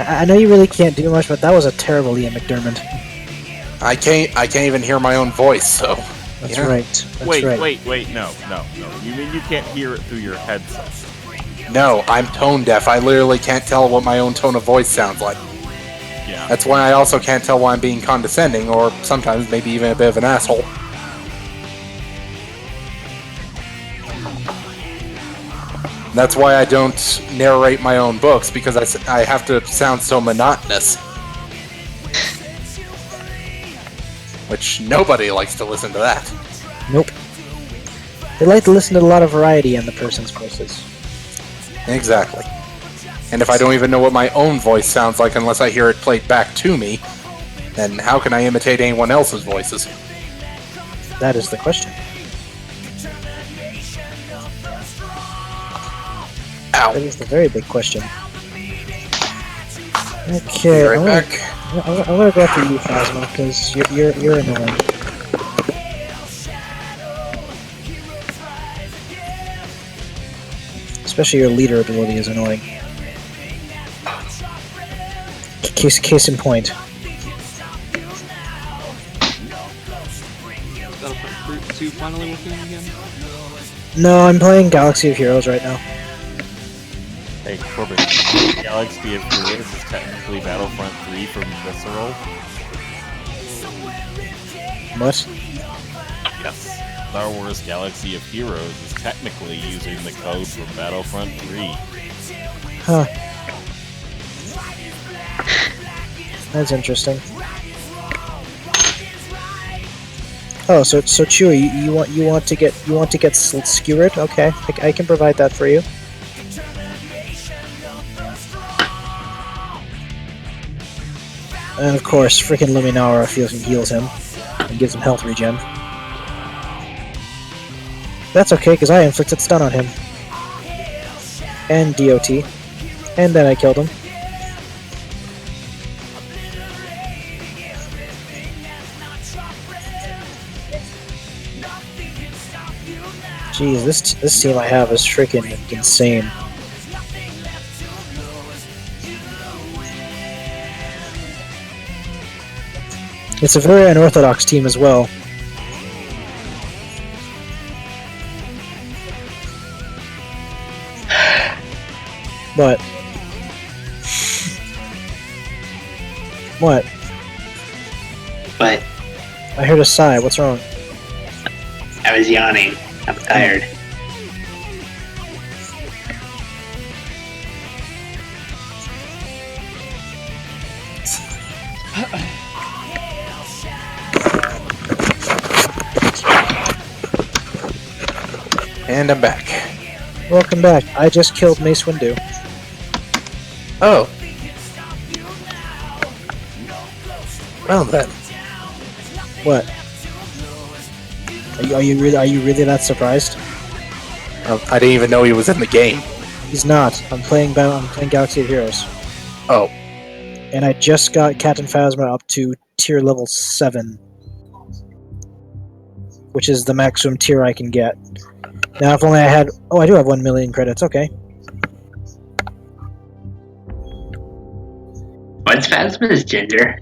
I know you really can't do much, but that was a terrible Ian McDermott. I can't even hear my own voice, so... That's yeah. right. That's Wait, right. no. You mean you can't hear it through your headset? No, I'm tone deaf. I literally can't tell what my own tone of voice sounds like. Yeah. That's why I also can't tell why I'm being condescending, or sometimes maybe even a bit of an asshole. That's why I don't narrate my own books, because I have to sound so monotonous. Which nobody likes to listen to that. Nope. They like to listen to a lot of variety in the person's voices. Exactly. And if I don't even know what my own voice sounds like unless I hear it played back to me, then how can I imitate anyone else's voices? That is the question. Ow. That is the very big question. Okay, Be right I'm back. gonna go after you, Phasma, because you're annoying. Especially your leader ability is annoying. Case in point. Battlefront 2 finally working again? No, I'm playing Galaxy of Heroes right now. Hey, Corbin, Galaxy of Heroes is technically Battlefront 3 from Visceral. What? Yes. Star Wars Galaxy of Heroes is technically using the code from Battlefront 3. Huh. That's interesting. Oh, so Chewie, you want to get skewered? Okay, I can provide that for you. And of course, freaking Luminara heals him and gives him health regen. That's okay, because I inflicted stun on him. And DOT. And then I killed him. Jeez, this team I have is freaking insane. It's a very unorthodox team as well. But what? But I heard a sigh. What's wrong? I was yawning. I'm tired. And I'm back. Welcome back. I just killed Mace Windu. Oh. Well then. What? Are you really that surprised? I didn't even know he was in the game. He's not. I'm playing Galaxy of Heroes. Oh. And I just got Captain Phasma up to tier level 7. Which is the maximum tier I can get. Now if only I had... Oh, I do have 1 million credits, okay. What's Phasma's gender?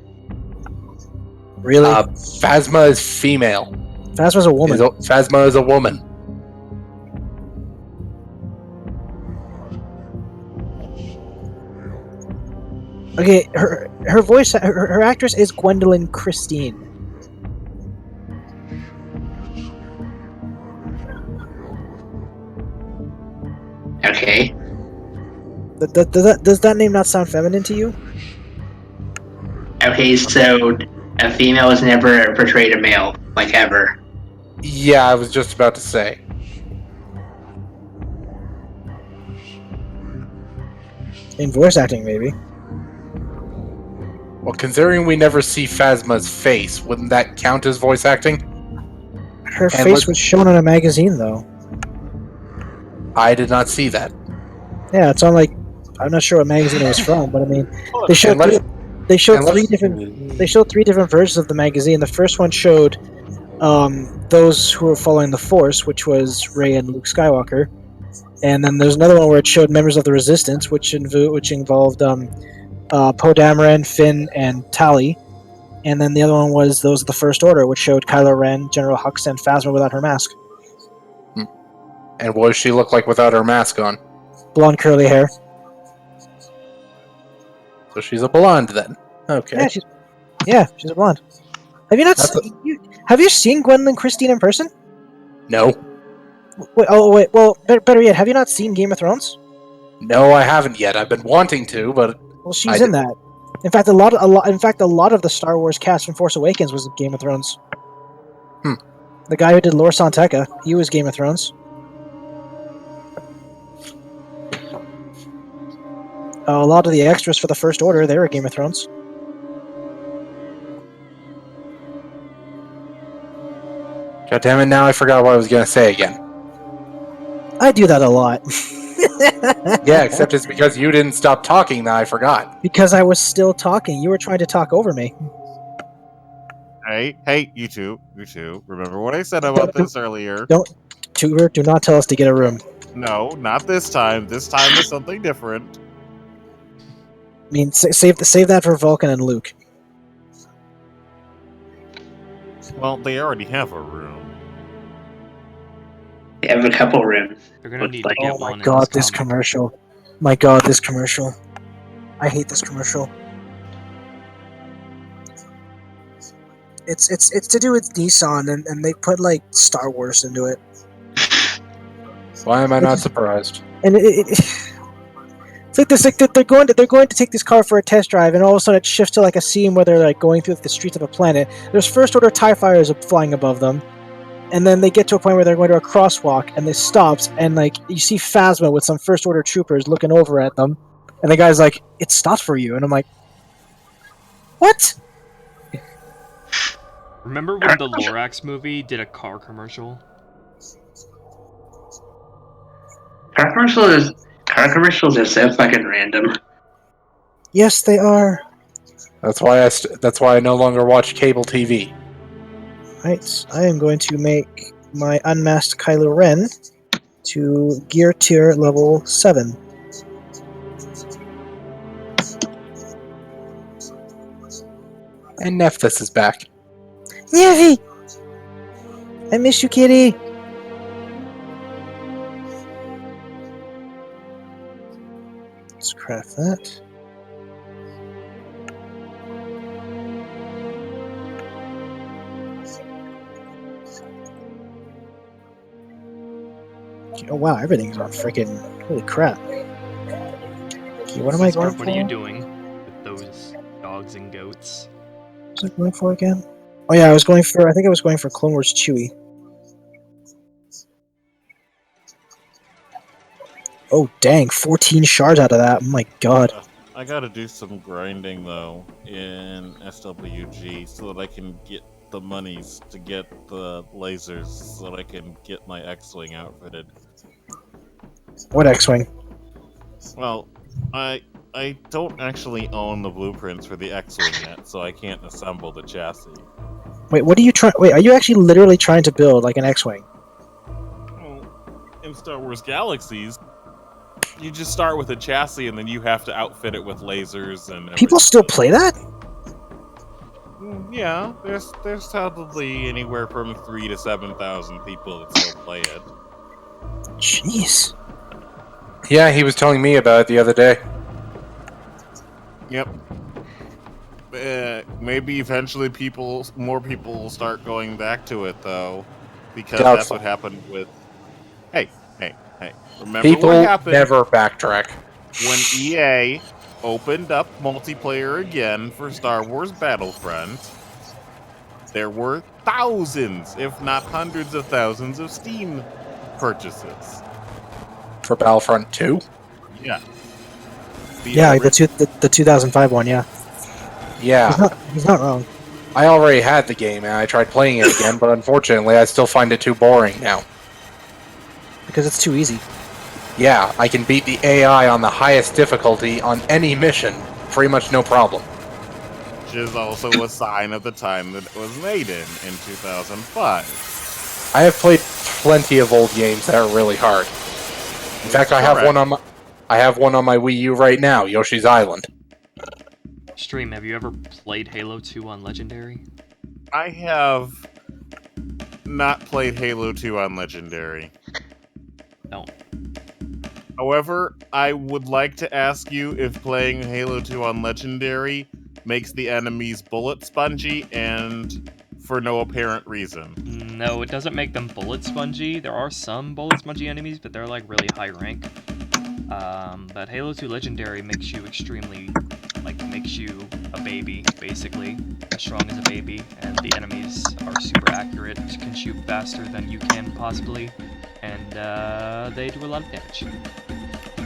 Really? Phasma is female. Phasma's a woman. Phasma is a woman. Okay, her voice... Her actress is Gwendolyn Christine. Okay. Does that name not sound feminine to you? Okay, so a female has never portrayed a male, like ever. Yeah, I was just about to say. In voice acting, maybe. Well, considering we never see Phasma's face, wouldn't that count as voice acting? Her face was shown in a magazine, though. I did not see that. Yeah, it's on like... I'm not sure what magazine it was from, but I mean... They showed three different versions of the magazine. The first one showed those who were following the Force, which was Rey and Luke Skywalker. And then there's another one where it showed members of the Resistance, which involved Poe Dameron, Finn, and Tali. And then the other one was those of the First Order, which showed Kylo Ren, General Hux, and Phasma without her mask. And what does she look like without her mask on? Blonde curly hair. So she's a blonde then. Okay. Yeah, she's a blonde. Have you not have you seen Gwendolyn Christine in person? No. Wait. Well, better yet, have you not seen Game of Thrones? No, I haven't yet. I've been wanting to, but Well, she's in that. In fact, a lot of the Star Wars cast from Force Awakens was in Game of Thrones. The guy who did Lor San Tekka, he was Game of Thrones. A lot of the extras for the First Order, they were Game of Thrones. God damn it, now I forgot what I was going to say again. I do that a lot. Yeah, except it's because you didn't stop talking that I forgot. Because I was still talking. You were trying to talk over me. Hey, you two. Remember what I said about this earlier? Tuber, do not tell us to get a room. No, not this time. This time is something different. I mean, save that for Vulcan and Luke. Well, they already have a room. They have a couple rooms. They're gonna Looks need like to get Oh my one god, in this this comic. commercial. My god, this commercial. I hate this commercial. It's to do with Nissan, and they put like Star Wars into it. Why am I not surprised? And it's like this, like they're going to take this car for a test drive, and all of a sudden it shifts to like a scene where they're like going through the streets of a planet. There's first order TIE fighters flying above them, and then they get to a point where they're going to a crosswalk, and this stops, and like you see Phasma with some first order troopers looking over at them, and the guy's like, "It stopped for you," and I'm like, "What?" Remember when the Lorax movie did a car commercial? Car commercials are so fucking random. Yes, they are. That's why I no longer watch cable TV. Right, I am going to make my unmasked Kylo Ren to gear tier level 7. And Nephthys is back. Yay! I miss you, kitty. Let's craft that. Oh wow, everything's on freaking. Holy crap. Okay, what am I going for? What are you doing with those dogs and goats? What was I going for again? Oh yeah, I think I was going for Clone Wars Chewie. Oh dang, 14 shards out of that. Oh my god. I gotta do some grinding though in SWG so that I can get the monies to get the lasers so that I can get my X-Wing outfitted. What X-Wing? Well, I don't actually own the blueprints for the X-Wing yet, so I can't assemble the chassis. Wait, what are you trying? Wait, are you actually literally trying to build like an X-Wing? Well, in Star Wars Galaxies, you just start with a chassis and then you have to outfit it with lasers and everything. People still play that? Yeah, there's probably anywhere from 3,000 to 7,000 people that still play it. Jeez. Yeah, he was telling me about it the other day. Yep. Maybe eventually more people will start going back to it though, because Doubtful. that's what happened with. Hey! Remember People what happened never backtrack. when EA opened up multiplayer again for Star Wars Battlefront? There were thousands, if not hundreds of thousands, of Steam purchases. For Battlefront 2? Yeah. Yeah, the 2005 one. Yeah. Yeah. He's not wrong. I already had the game and I tried playing it again, but unfortunately I still find it too boring now. Because it's too easy. Yeah, I can beat the AI on the highest difficulty on any mission, pretty much no problem. Which is also a sign of the time that it was made in 2005. I have played plenty of old games that are really hard. In fact, I have one on my Wii U right now, Yoshi's Island. Stream, have you ever played Halo 2 on Legendary? I have not played Halo 2 on Legendary. No. However, I would like to ask you if playing Halo 2 on Legendary makes the enemies bullet spongy and for no apparent reason. No, it doesn't make them bullet spongy. There are some bullet spongy enemies, but they're like really high rank. But Halo 2 Legendary makes you makes you a baby, basically. As strong as a baby, and the enemies are super accurate, can shoot faster than you can possibly, and they do a lot of damage.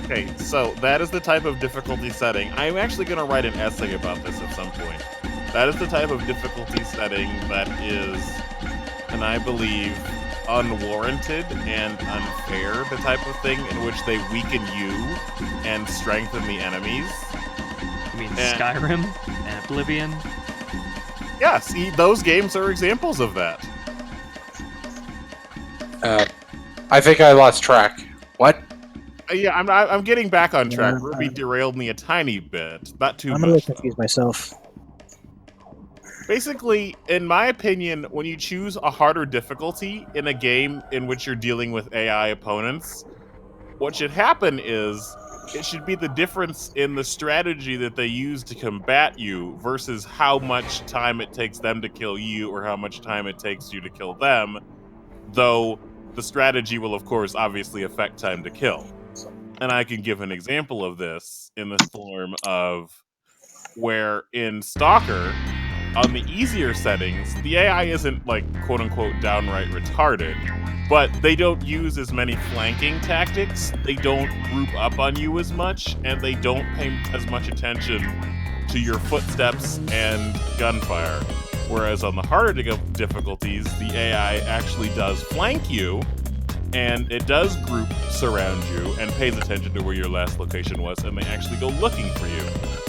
Okay, so that is the type of difficulty setting. I'm actually going to write an essay about this at some point. That is the type of difficulty setting that is, and I believe, unwarranted and unfair, the type of thing in which they weaken you and strengthen the enemies. You mean Skyrim and Oblivion? Yeah, see, those games are examples of that. I think I lost track. What? Yeah, I'm getting back on track. Yeah, Ruby derailed me a tiny bit, not too I'm a much. little though. confused myself. Basically, in my opinion, when you choose a harder difficulty in a game in which you're dealing with AI opponents, what should happen is it should be the difference in the strategy that they use to combat you versus how much time it takes them to kill you or how much time it takes you to kill them, though the strategy will, of course, obviously affect time to kill. And I can give an example of this in the form of where in Stalker, on the easier settings, the AI isn't like quote unquote downright retarded, but they don't use as many flanking tactics, they don't group up on you as much, and they don't pay as much attention to your footsteps and gunfire. Whereas on the harder difficulties, the AI actually does flank you, and it does group surround you and pays attention to where your last location was, and they actually go looking for you.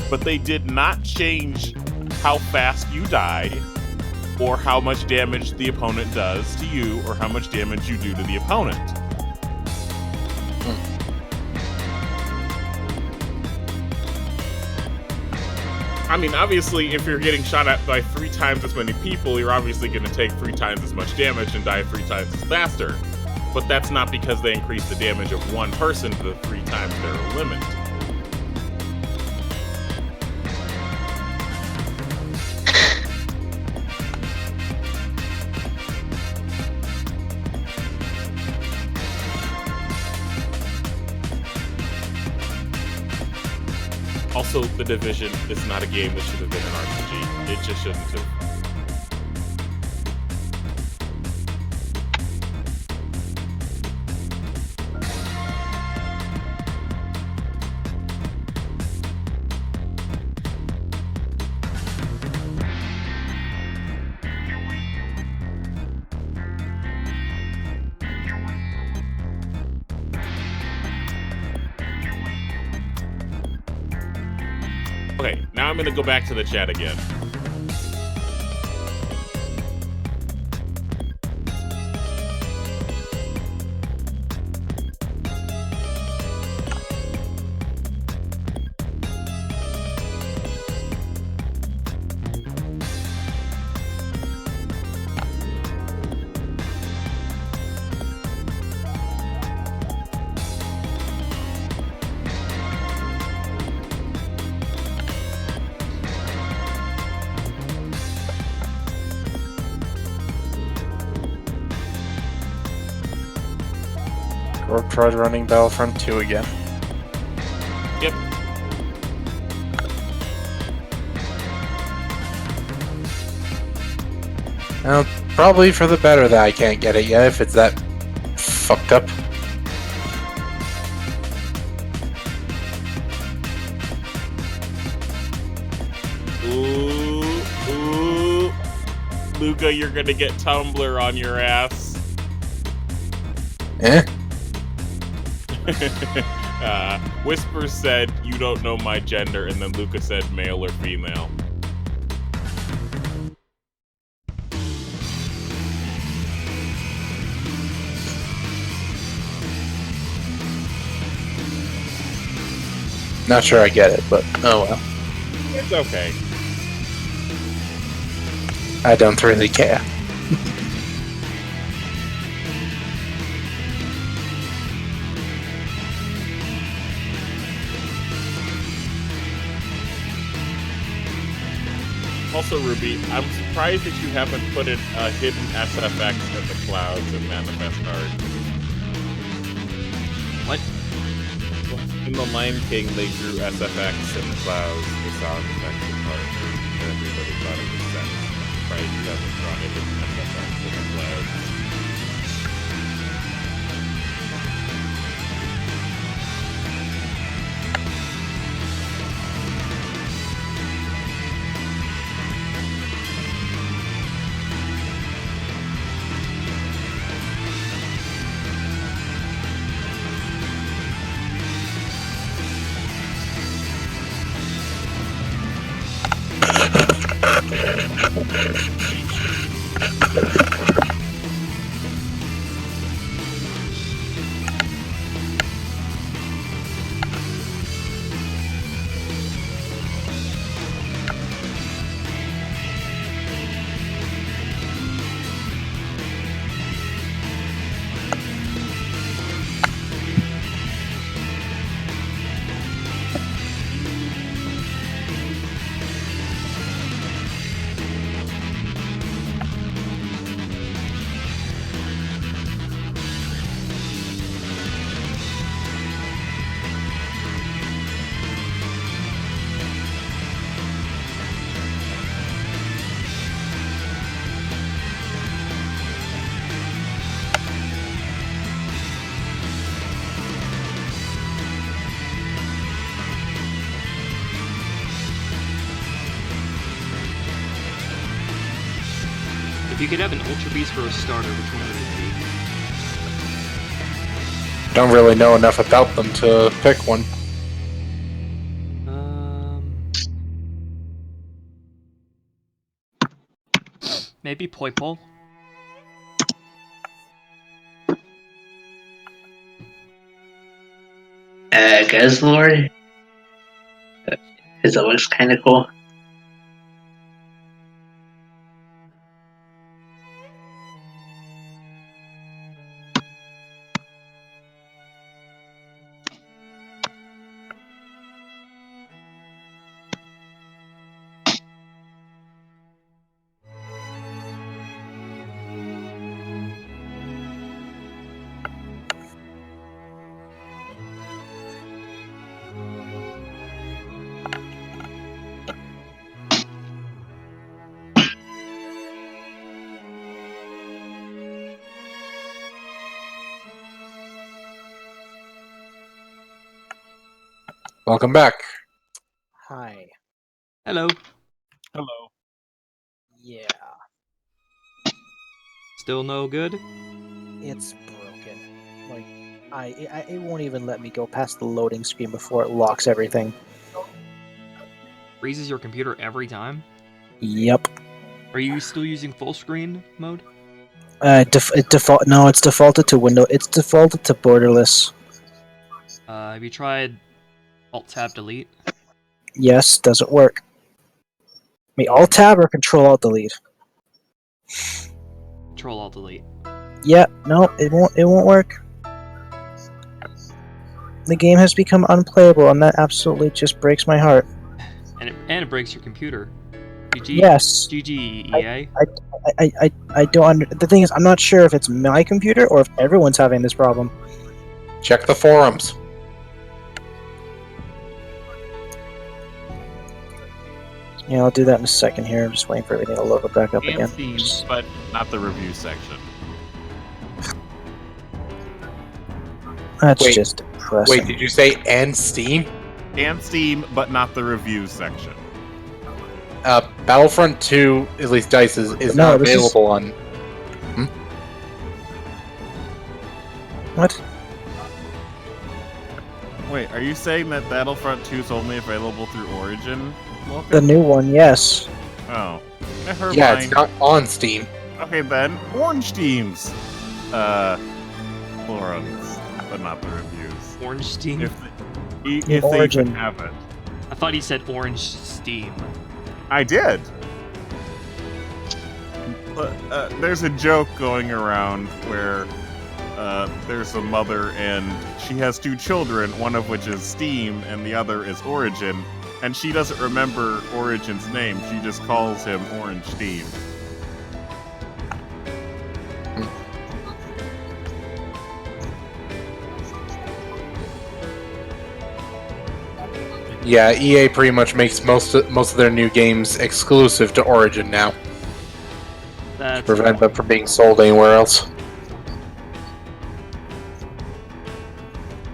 But they did not change how fast you die, or how much damage the opponent does to you, or how much damage you do to the opponent. I mean, obviously, if you're getting shot at by 3 times as many people, you're obviously going to take 3 times as much damage and die 3 times as faster. But that's not because they increase the damage of one person to the 3 times their limit. Also, The Division is not a game that should have been an RPG. It just shouldn't have. Okay, now I'm gonna go back to the chat again. Or tried running Battlefront 2 again. Yep. Well, probably for the better that I can't get it yet if it's that fucked up. Ooh. Luka, you're gonna get Tumblr on your ass. Eh? Whisper said, "You don't know my gender," and then Luka said, "Male or female." Not sure I get it, but oh well. It's okay. I don't really care. Also, Ruby, I'm surprised that you haven't put in a hidden SFX in the clouds and manifest art. What? In the Lion King, they drew SFX in the clouds, the sound effects and art, and everybody thought it was sense. I'm surprised you haven't drawn a hidden SFX in the clouds. you could have an Ultra Beast for a starter, which one would it Don't really know enough about them to pick one. be? Maybe Poipole. Guzzlord. Because it looks kind of cool. Welcome back. Hi. Hello. Hello. Yeah, Still no good? it's broken. Like, it won't even let me go past the loading screen before it locks everything. Freezes your computer every time? Yep. Are you still using full screen mode? It's defaulted to window. It's defaulted to borderless. Have you tried Alt-Tab-Delete? Yes, doesn't work. Alt tab or Control Alt Delete. Control-Alt-Delete. Yeah, no, it won't work. The game has become unplayable, and that absolutely just breaks my heart. And it breaks your computer. GG. Yes. GG, EA. I don't. The thing is, I'm not sure if it's my computer or if everyone's having this problem. Check the forums. Yeah, I'll do that in a second here. I'm just waiting for everything to load back up And again. themes, but not the review section. That's Wait. just depressing. Wait, did you say and Steam? And Steam, but not the review section. Battlefront 2, at least DICE, is No, not this is- available on. What? Wait, are you saying that Battlefront 2 is only available through Origin? Lukas? The new one, yes. Oh. I heard Yeah, mine. it's not on Steam. Okay then, Orange Teams. Forums, but not the reviews. Orange Steam? If they Origin. even have it. I thought he said Orange Steam. I did. There's a joke going around where there's a mother and she has two children, one of which is Steam and the other is Origin, and she doesn't remember Origin's name. She just calls him Orange Steam. Yeah, EA pretty much makes most of their new games exclusive to Origin now, to That's prevent them from being sold anywhere else.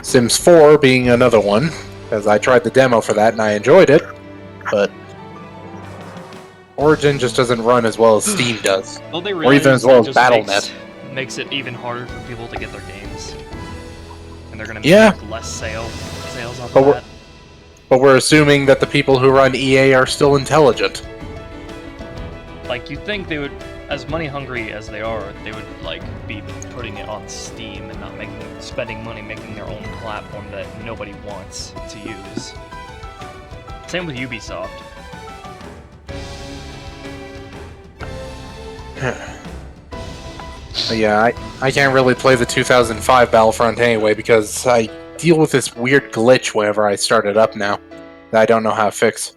Sims 4 being another one, as I tried the demo for that and I enjoyed it, but Origin just doesn't run as well as Steam does. well, they Or even as well as just Battle.net. makes it even harder for people to get their games. And they're gonna Yeah. make less sales off But of that. But we're assuming that the people who run EA are still intelligent. Like, you'd think they would, as money hungry as they are, they would, like, be putting it on Steam and not spending money making their own platform that nobody wants to use. Same with Ubisoft. But yeah, I can't really play the 2005 Battlefront anyway because I deal with this weird glitch whenever I start it up now that I don't know how to fix.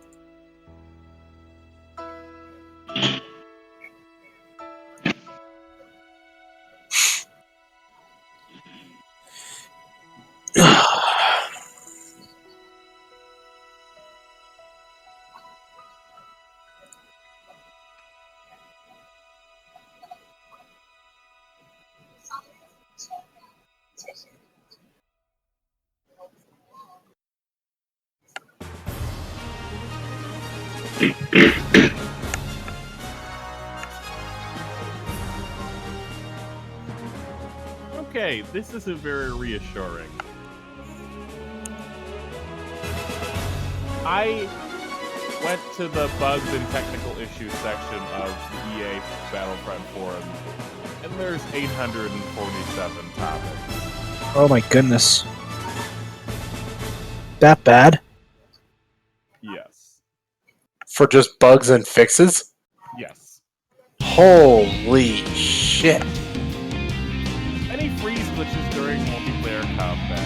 Okay, this isn't very reassuring. I went to the bugs and technical issues section of the EA Battlefront forum, and there's 847 topics. Oh my goodness. That bad? Yes. For just bugs and fixes? Yes. Holy shit. Any freeze glitches during multiplayer combat?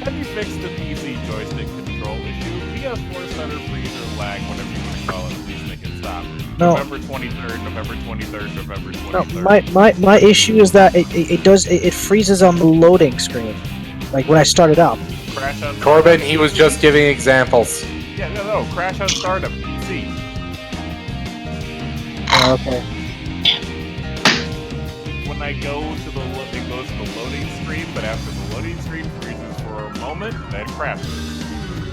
Have you fixed the PC joystick control issue? PS4 stutter, freeze, or lag, whatever you want to call it, please make it stop. No. November 23rd, November 23rd, November 23rd. No, my issue is that it freezes on the loading screen. Like when I start it up. Crash on Corbin, he was just giving examples. Yeah, no, crash on startup, PC. Oh, okay. When I go to the it goes to the loading screen, but after the loading screen freezes for a moment, then crashes.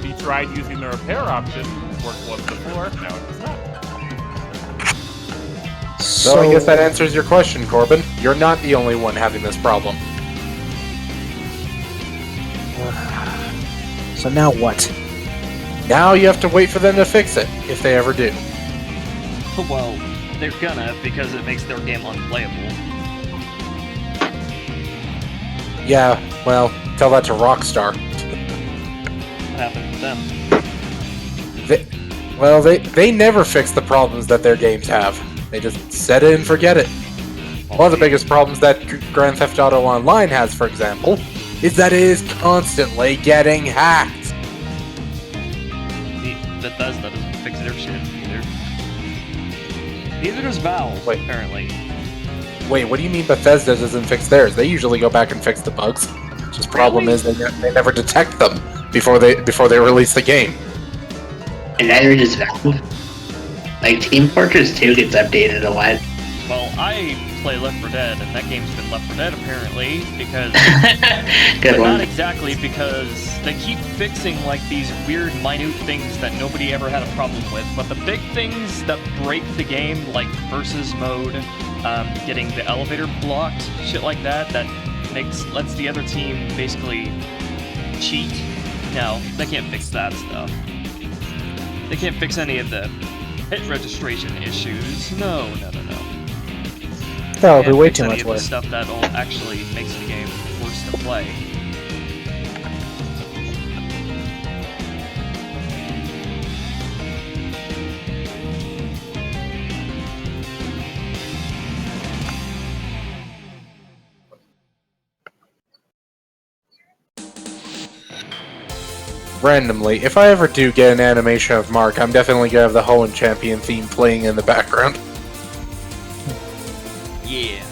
He tried using the repair option, worked once before, now it does not. So I guess that answers your question, Corbin. You're not the only one having this problem. So now what? Now you have to wait for them to fix it, if they ever do. Well, they're gonna, because it makes their game unplayable. Yeah, well, tell that to Rockstar. What happened to them? They never fix the problems that their games have. They just set it and forget it. One of the biggest problems that Grand Theft Auto Online has, for example, is that it is constantly getting hacked. Bethesda doesn't fix their shit either. Neither does Valve, apparently. Wait, what do you mean Bethesda doesn't fix theirs? They usually go back and fix the bugs. Just problem is they never detect them before they release the game. And neither does Valve. Like, Team Fortress 2 gets updated a lot. Well, I play Left 4 Dead, and that game's been Left 4 Dead apparently, because... Good but one. not exactly, because they keep fixing, like, these weird, minute things that nobody ever had a problem with, but the big things that break the game, like versus mode, getting the elevator blocked, shit like that, that lets the other team basically cheat. No, they can't fix that stuff. They can't fix any of the hit registration issues. No. That'll be Can't way fix too any much of the work. stuff that'll actually makes the game worse to play. Randomly, if I ever do get an animation of Mark, I'm definitely gonna have the Hoenn Champion theme playing in the background. Yeah.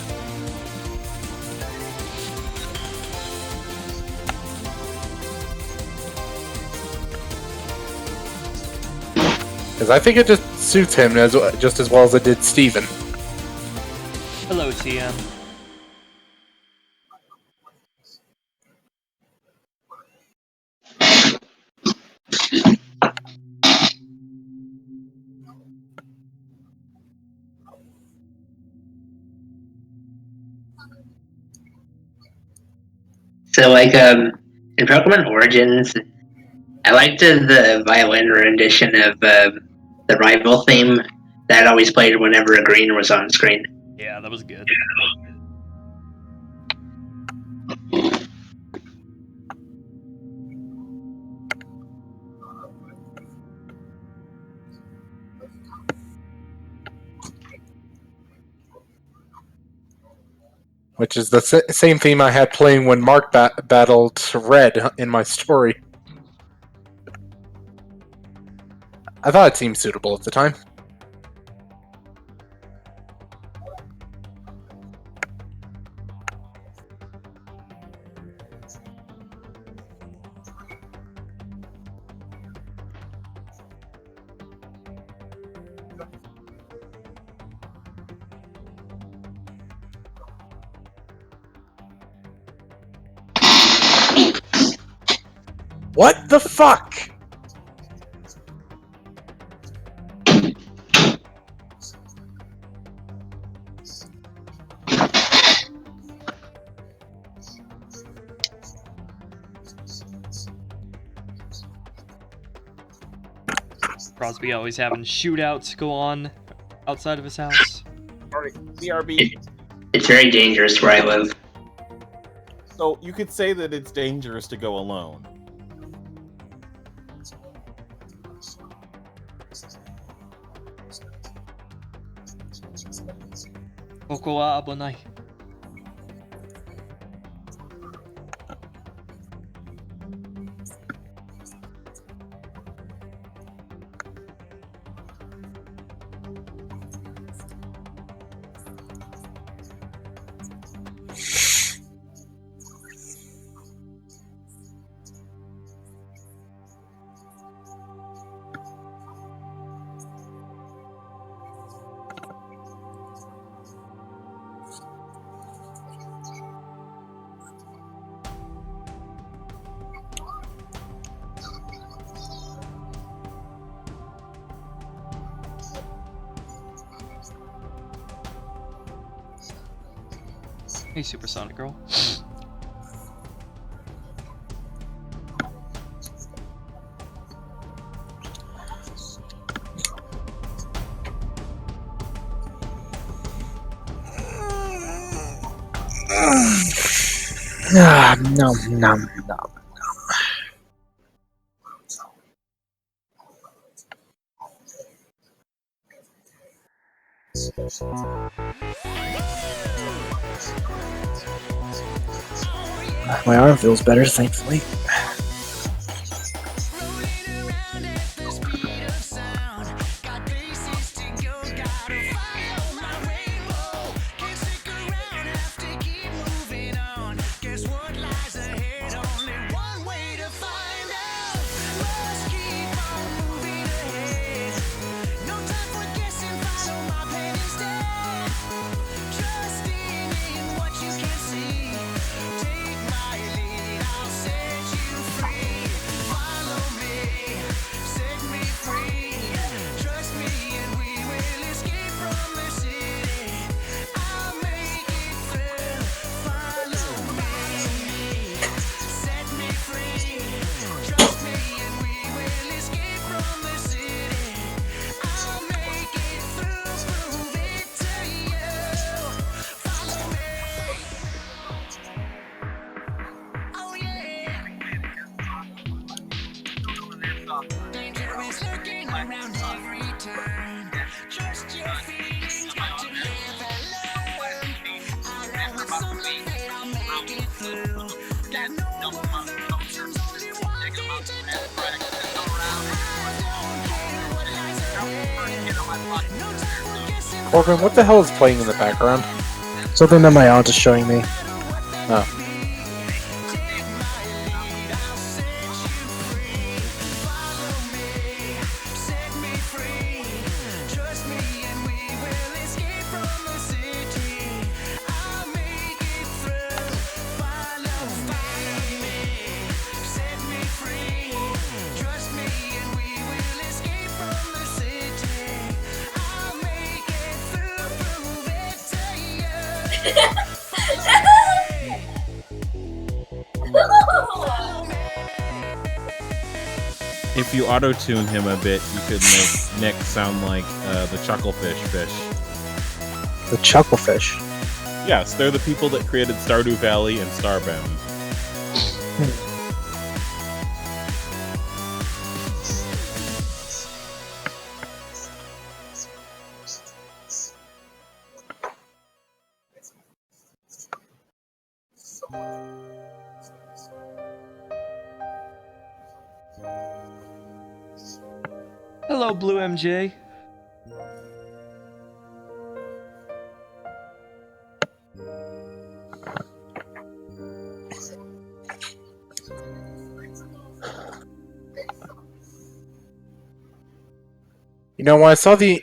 Because I think it just suits him just as well as it did Steven. Hello, TM. So, like, in Pokemon Origins, I liked the violin rendition of the rival theme that always played whenever a green was on screen. Yeah, that was good. Which is the same theme I had playing when Mark battled Red in my story. I thought it seemed suitable at the time. What the fuck? Crosby always having shootouts go on outside of his house. BRB. It's very dangerous where I live. So you could say that it's dangerous to go alone. Koko wa abonai. Hey, Supersonic Girl. Nom, nom, nom. My arm feels better, thankfully. Corbin, what the hell is playing in the background? Something that my aunt is showing me. Oh. If you auto-tune him a bit, you could make Nick sound like the Chucklefish fish. The Chucklefish. Yes, they're the people that created Stardew Valley and Starbend. Hello, Blue MJ. You know, when I saw the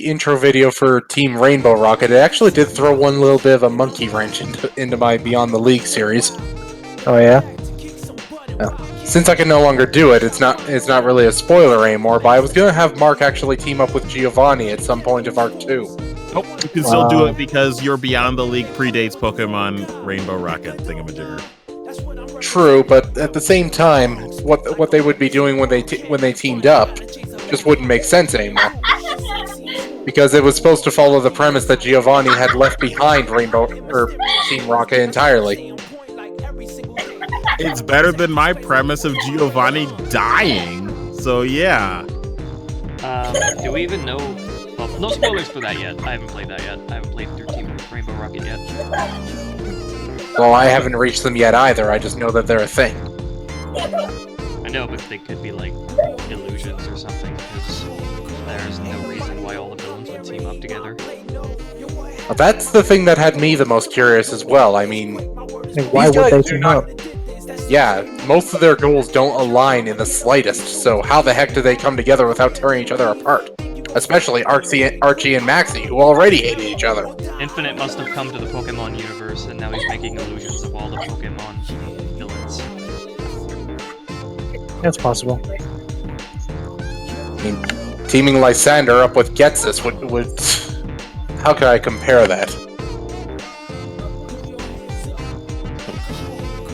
intro video for Team Rainbow Rocket, it actually did throw one little bit of a monkey wrench into my Beyond the League series. Oh yeah? Since I can no longer do it, it's not really a spoiler anymore, but I was going to have Mark actually team up with Giovanni at some point of Arc 2. Nope, you can still do it because your Beyond the League predates Pokemon Rainbow Rocket thingamajigger. True, but at the same time, what they would be doing when they teamed up, just wouldn't make sense anymore. Because it was supposed to follow the premise that Giovanni had left behind Team Rocket entirely. It's better than my premise of Giovanni dying. So yeah. Do we even know? Well, no spoilers for that yet. I haven't played that yet. I haven't played through Team Rainbow Rocket yet. Well, I haven't reached them yet either. I just know that they're a thing. I know, but they could be like illusions or something, because there's no reason why all the villains would team up together. Well, that's the thing that had me the most curious as well. I mean, Why these would guys they do team not- up? Yeah, most of their goals don't align in the slightest, so how the heck do they come together without tearing each other apart? Especially Archie and Maxie, who already hated each other. Infinite must have come to the Pokemon universe, and now he's making illusions of all the Pokemon villains. That's possible. I mean, teaming Lysander up with Getsus would... How could I compare that?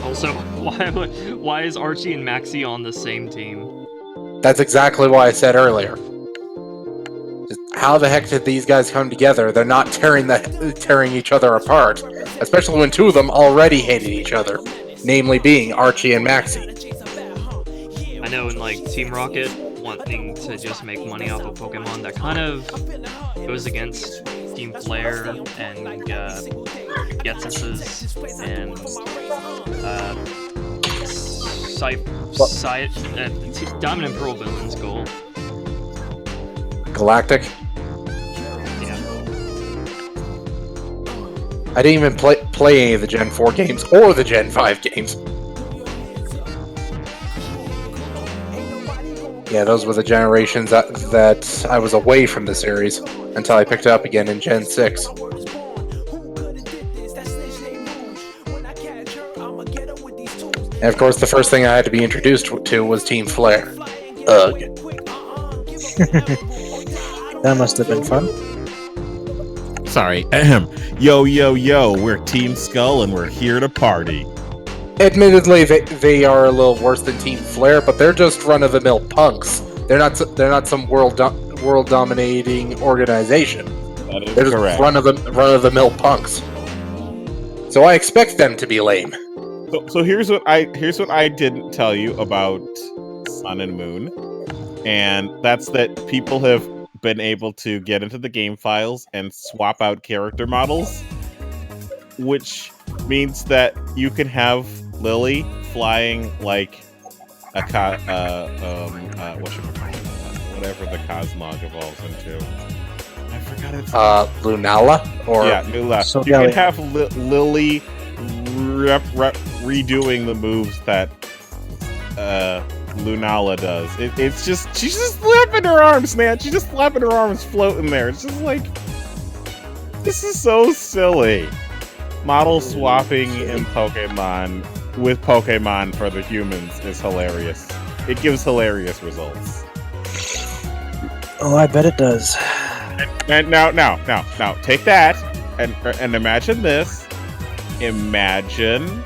Also, why is Archie and Maxie on the same team? That's exactly why I said earlier. Just how the heck did these guys come together? They're not tearing each other apart, especially when two of them already hated each other, namely being Archie and Maxie. I know in like Team Rocket wanting to just make money off of Pokemon, that kind of goes against Team Flare and Getsus's and Diamond and Pearl villain's goal. Galactic? Yeah. I didn't even play any of the Gen 4 games or the Gen 5 games. Yeah, those were the generations that I was away from the series until I picked it up again in Gen 6. And of course, the first thing I had to be introduced to was Team Flare. Ugh. That must have been fun. Sorry. Yo, we're Team Skull and we're here to party. Admittedly, they are a little worse than Team Flare, but they're just run-of-the-mill punks. They're not some world-dominating organization. That is They're just correct. run-of-the-mill punks. So I expect them to be lame. So here's what I didn't tell you about Sun and Moon, and that's that people have been able to get into the game files and swap out character models, which means that you can have Lily flying like a whatever the Cosmog evolves into. I forgot it's Lunala? Or yeah, Lula. So You can Lily. have Lily redoing the moves that Lunala does. It's just she's just flapping her arms, man. She's just flapping her arms, floating there. It's just like this is so silly. Model swapping in Pokemon with Pokemon for the humans is hilarious. It gives hilarious results. Oh, I bet it does. And now, take that and imagine this. Imagine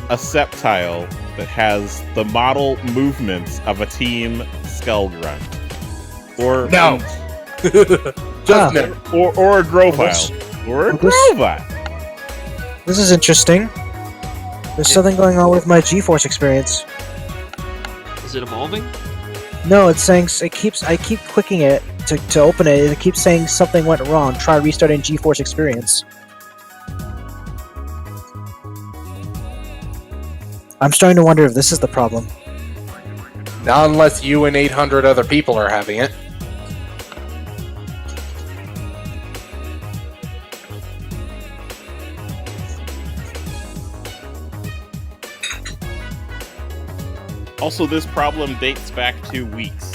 a Sceptile that has the model movements of a Team Skullgrunt. Or No. Just no. or a Grovyle. Or a Grovyle. This is interesting. There's something going on with my G-Force experience. Is it evolving? No, it's saying I keep clicking it to open it, and it keeps saying something went wrong. Try restarting G-Force experience. I'm starting to wonder if this is the problem. Not unless you and 800 other people are having it. Also, this problem dates back 2 weeks.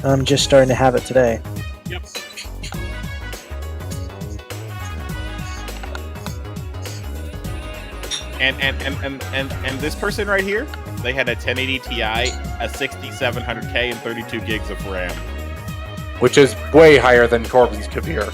I'm just starting to have it today. Yep. And this person right here, they had a 1080 Ti, a 6700K, and 32 gigs of RAM. Which is way higher than Corbin's computer.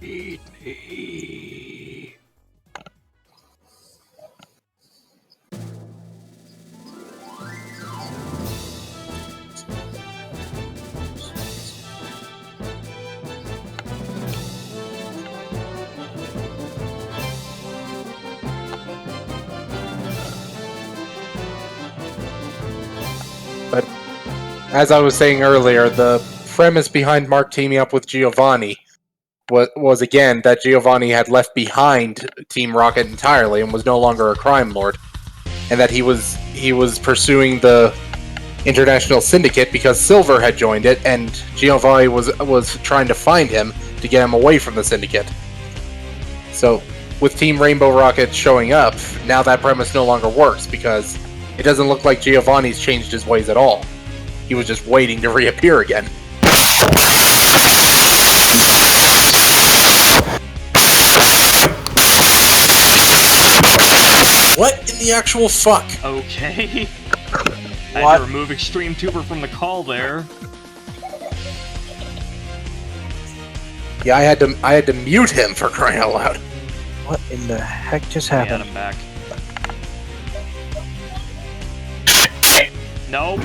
Eat me. But as I was saying earlier, the premise behind Mark teaming up with Giovanni was again that Giovanni had left behind Team Rocket entirely and was no longer a crime lord, and that he was pursuing the International Syndicate because Silver had joined it, and Giovanni was trying to find him to get him away from the Syndicate. So, with Team Rainbow Rocket showing up, now that premise no longer works because it doesn't look like Giovanni's changed his ways at all. He was just waiting to reappear again. What in the actual fuck? Okay. I had What? to remove XtremeTuber from the call there. Yeah, I had to mute him for crying out loud. What in the heck just Let me happened? add him back. No,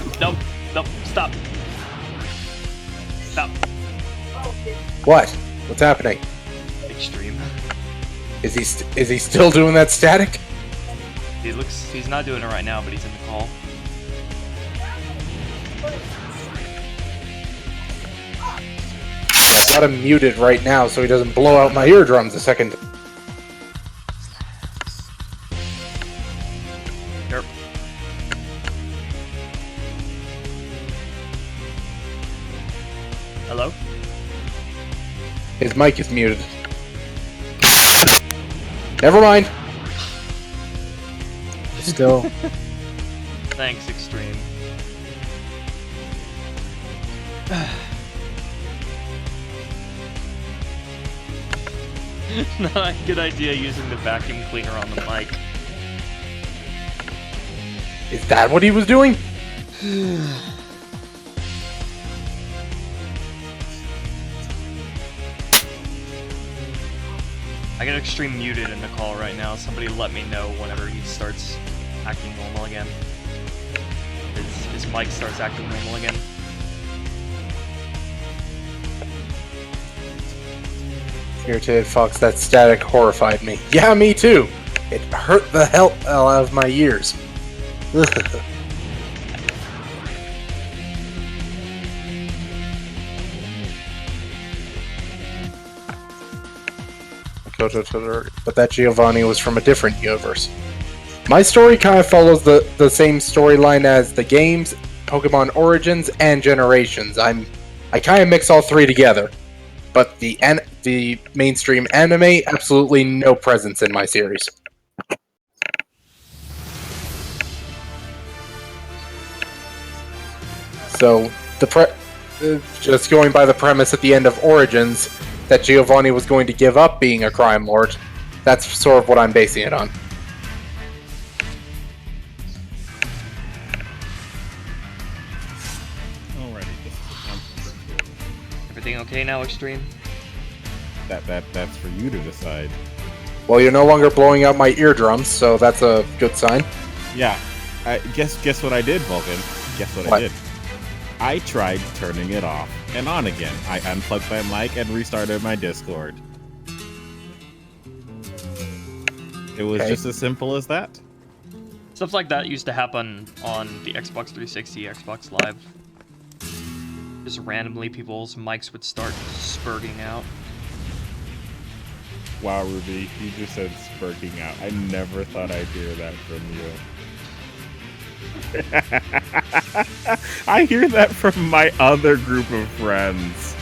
stop. Stop. What? What's happening? Extreme. Is he still doing that static? He's not doing it right now, but he's in the call. Yeah, I've got him muted right now so he doesn't blow out my eardrums a second. Yep. Hello? His mic is muted. Never mind. Still. Thanks, Extreme. Not a good idea using the vacuum cleaner on the mic. Is that what he was doing? I got Extreme muted in the call right now. Somebody let me know whenever he starts acting normal again. His mic starts acting normal again. Irritated Fox, that static horrified me. Yeah, me too. It hurt the hell out of my ears. Ugh. But that Giovanni was from a different universe. My story kind of follows the same storyline as the games, Pokemon Origins, and Generations. I kind of mix all three together. But the mainstream anime, absolutely no presence in my series. So, just going by the premise at the end of Origins, that Giovanni was going to give up being a crime lord, that's sort of what I'm basing it on. Alrighty, this is Everything okay now, Extreme? that's for you to decide. Well, you're no longer blowing out my eardrums, so that's a good sign. Yeah, guess what I did, Vulcan? Guess what What? I did? I tried turning it off and on again. I unplugged my mic and restarted my Discord. It was Okay. just as simple as that. Stuff like that used to happen on the Xbox 360, Xbox Live. Just randomly, people's mics would start spurting out. Wow, Ruby, you just said spurting out. I never thought I'd hear that from you. I hear that from my other group of friends.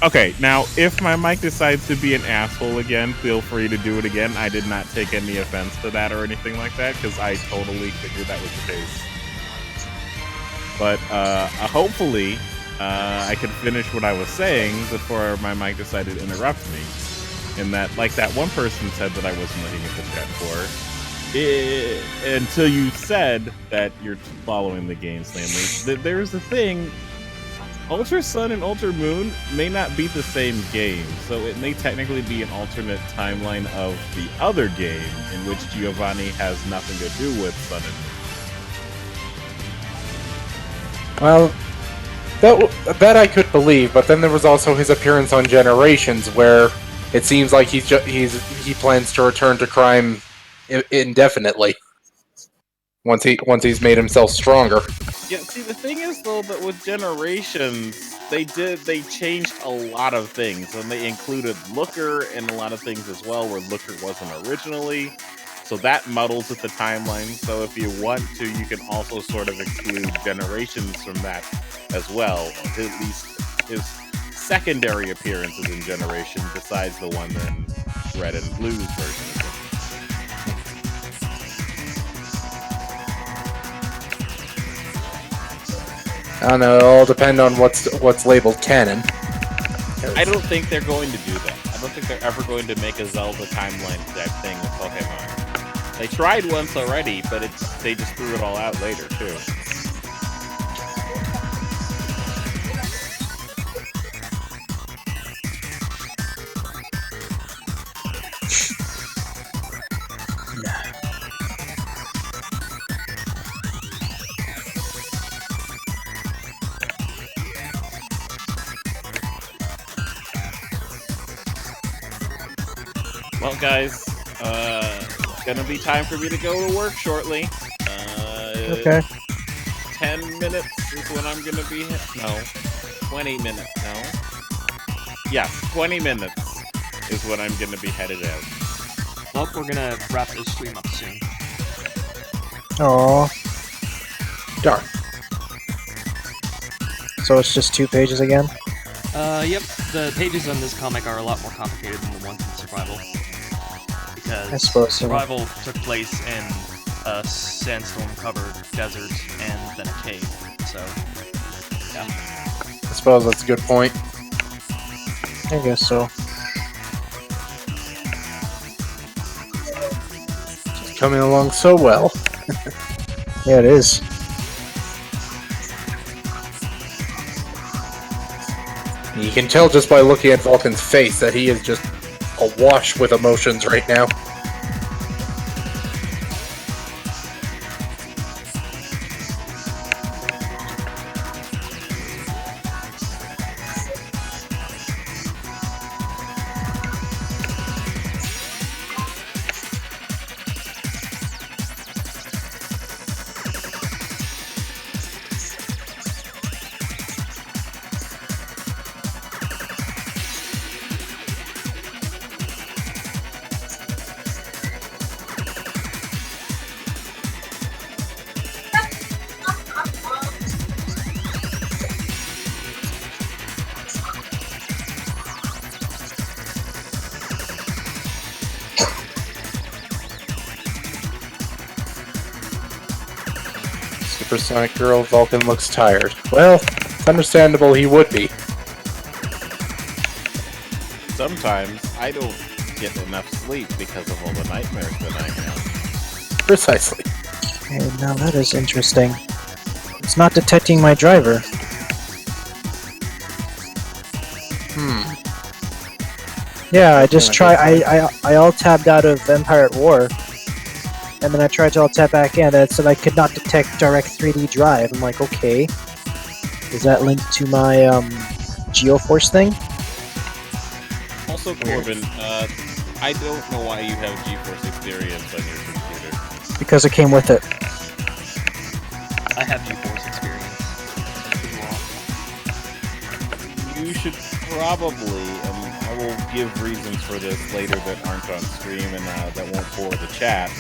Okay, now, if my mic decides to be an asshole again, feel free to do it again. I did not take any offense to that or anything like that, because I totally figured that was the case. But hopefully, I could finish what I was saying before my mic decided to interrupt me. And that, like that one person said that I wasn't looking at the chat for, until you said that you're following the games, namely, there's a thing Ultra Sun and Ultra Moon may not be the same game, so it may technically be an alternate timeline of the other game in which Giovanni has nothing to do with Sun and Moon. Well, that I could believe, but then there was also his appearance on Generations, where it seems like he plans to return to crime indefinitely once he's made himself stronger. Yeah, see, the thing is, though, that with Generations, they changed a lot of things, and they included Looker and a lot of things as well, where Looker wasn't originally, so that muddles with the timeline. So if you want to, you can also sort of exclude Generations from that as well, at least his secondary appearances in Generation, besides the one in Red and Blue's version of it. I don't know. It'll all depend on what's labeled canon. I don't think they're going to do that. I don't think they're ever going to make a Zelda timeline type thing with Pokemon. They tried once already, but they just threw it all out later too. Well, guys, it's gonna be time for me to go to work shortly. Okay. 10 minutes is when I'm gonna be. No, 20 minutes. No. Yes, 20 minutes is when I'm gonna be headed out. Well, we're gonna wrap this stream up soon. Aww. Darn. So it's just 2 pages again? Yep. The pages on this comic are a lot more complicated than the ones in Survival. Because I suppose so. Survival took place in a sandstorm-covered desert and then a cave. So, yeah. I suppose that's a good point. I guess so. It's coming along so well. Yeah, it is. You can tell just by looking at Vulcan's face that he is just awash with emotions right now. Supersonic Girl, Vulcan looks tired. Well, it's understandable he would be. Sometimes I don't get enough sleep because of all the nightmares that I have. Precisely. Okay, now that is interesting. It's not detecting my driver. Yeah, I just try. I alt tabbed out of Empire at War, and then I tried to alt tab back in, and it said I could not detect direct 3D drive. I'm like, okay, is that linked to my Geoforce thing? Also, Corbin, I don't know why you have GeForce Experience on your computer. Because it came with it. I have GeForce experience. You should probably, I will give reasons for this later that aren't on stream and that won't bore the chat,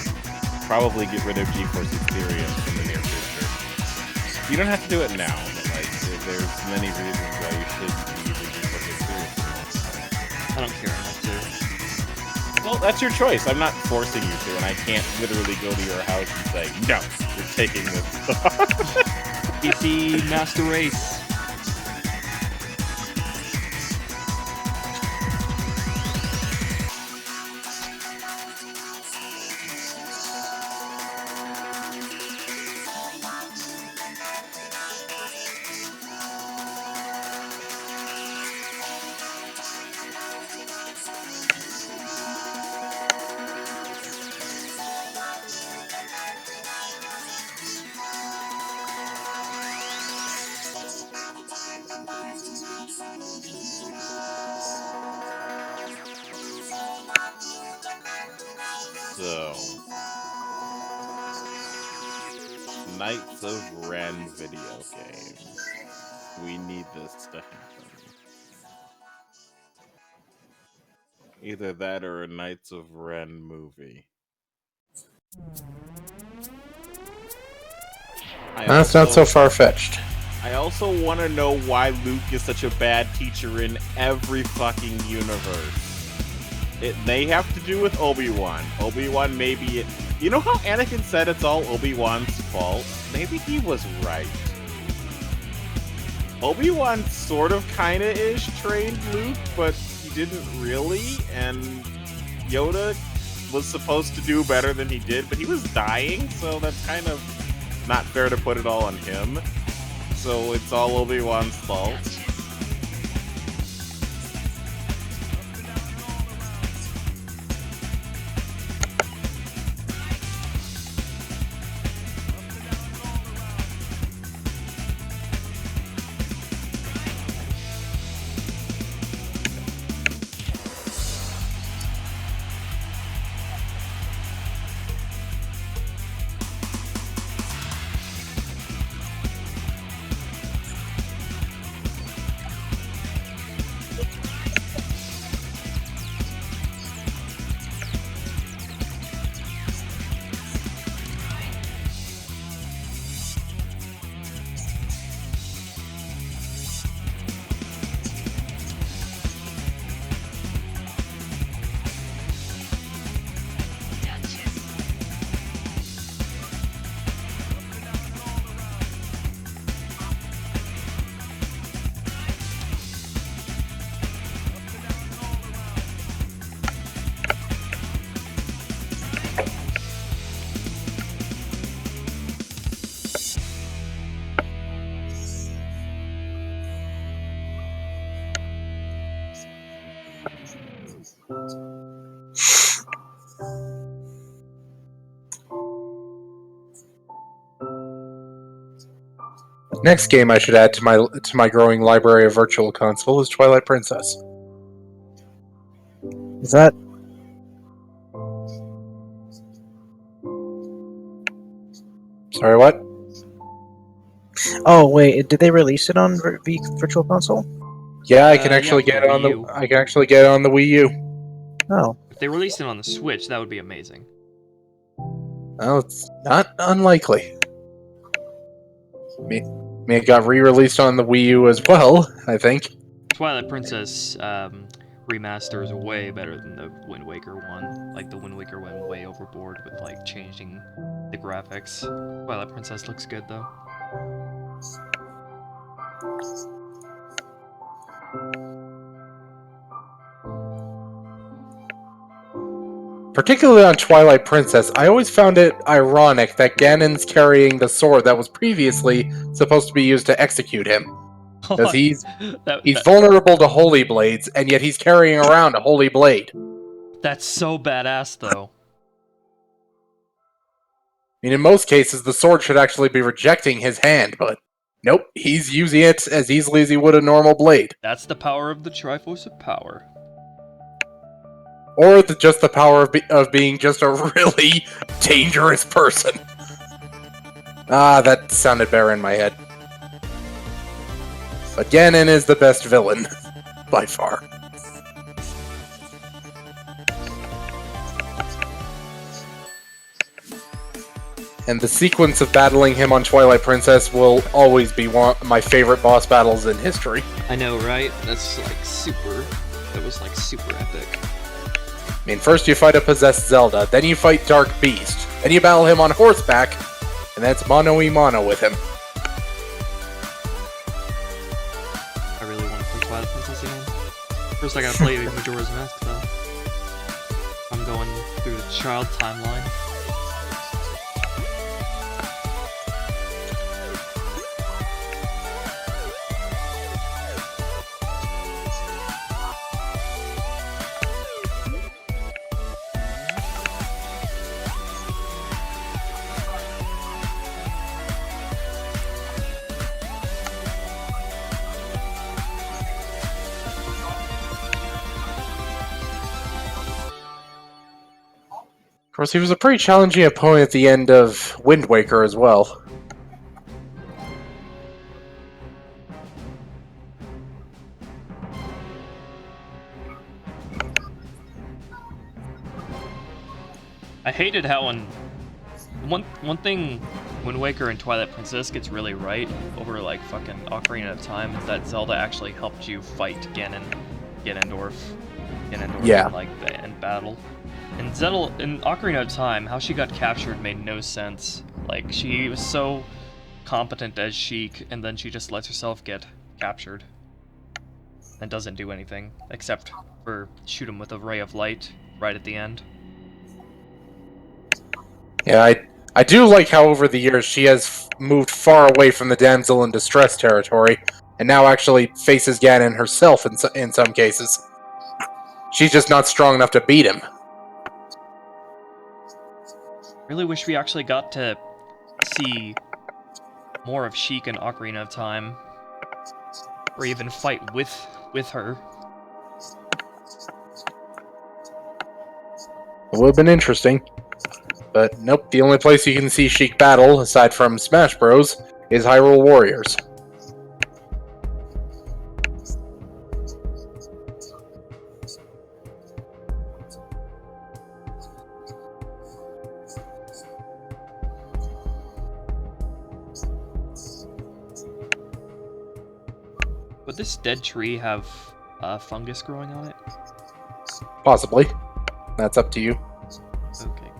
probably get rid of GeForce Experience in the near future. You don't have to do it now, but like, there's many reasons why you should be using GeForce Experience. I don't care enough to. Well, that's your choice. I'm not forcing you to, and I can't literally go to your house and say, no, you're taking this. PC Master Race. So, Knights of Ren video game. We need this to happen. Either that or a Knights of Ren movie. That's not so far-fetched. I also want to know why Luke is such a bad teacher in every fucking universe. It may have to do with Obi-Wan. Obi-Wan maybe it... You know how Anakin said it's all Obi-Wan's fault? Maybe he was right. Obi-Wan sort of kinda-ish trained Luke, but he didn't really, and Yoda was supposed to do better than he did, but he was dying, so that's kind of not fair to put it all on him. So it's all Obi-Wan's fault. Next game I should add to my growing library of Virtual Console is Twilight Princess. Is that? Sorry, what? Oh wait, did they release it on Virtual Console? Yeah, I can actually yeah, get it on Wii the. U. I can actually get it on the Wii U. Oh, If they released it on the Switch, that would be amazing. Well, it's not unlikely. I mean, it got re-released on the Wii U as well, I think. Twilight Princess remaster is way better than the Wind Waker one. Like, the Wind Waker went way overboard with, like, changing the graphics. Twilight Princess looks good, though. Particularly on Twilight Princess, I always found it ironic that Ganon's carrying the sword that was previously supposed to be used to execute him. Because he's vulnerable to holy blades, and yet he's carrying around a holy blade. That's so badass, though. I mean, in most cases, the sword should actually be rejecting his hand, but nope, he's using it as easily as he would a normal blade. That's the power of the Triforce of Power. Or just the power of being just a really dangerous person. Ah, that sounded better in my head. But Ganon is the best villain, by far. And the sequence of battling him on Twilight Princess will always be one of my favorite boss battles in history. I know, right? That's like super. That was like super epic. I mean, first you fight a possessed Zelda, then you fight Dark Beast, then you battle him on horseback, and that's mano-a-mano with him. I really want to play Twilight Princess again. First I gotta play Majora's Mask, though. I'm going through the child timeline. course, he was a pretty challenging opponent at the end of Wind Waker as well. I hated how one thing Wind Waker and Twilight Princess gets really right over like fucking Ocarina of Time is that Zelda actually helped you fight Ganondorf Yeah. in, like in battle. And in Ocarina of Time, how she got captured made no sense. Like she was so competent as Sheik, and then she just lets herself get captured and doesn't do anything except for shoot him with a ray of light right at the end. Yeah, I do like how over the years she has moved far away from the damsel in distress territory, and now actually faces Ganon herself in some cases. She's just not strong enough to beat him. Really wish we actually got to see more of Sheik in Ocarina of Time, or even fight with her. It would have been interesting. But nope, the only place you can see Sheik battle, aside from Smash Bros., is Hyrule Warriors. Would this dead tree have fungus growing on it? Possibly. That's up to you. Okay.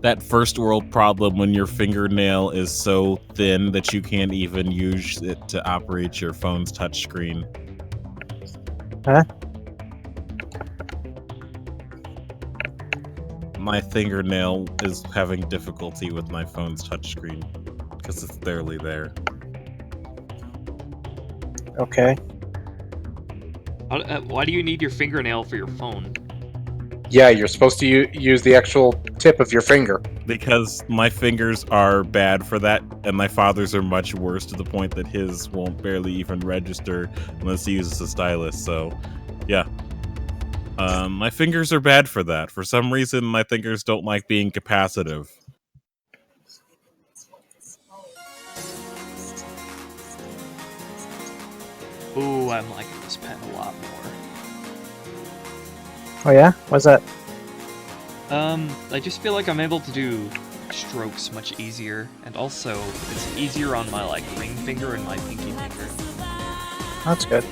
That first world problem when your fingernail is so thin that you can't even use it to operate your phone's touchscreen. Huh? My fingernail is having difficulty with my phone's touchscreen because it's barely there. Okay. Why do you need your fingernail for your phone? Yeah, you're supposed to use the actual tip of your finger. because my fingers are bad for that, and my father's are much worse to the point that his won't barely even register unless he uses a stylus. So, yeah. My fingers are bad for that. For some reason, my fingers don't like being capacitive. Ooh, I'm liking this pen a lot more. Oh yeah? Why's that? I just feel like I'm able to do strokes much easier, and also it's easier on my like ring finger and my pinky finger. That's good.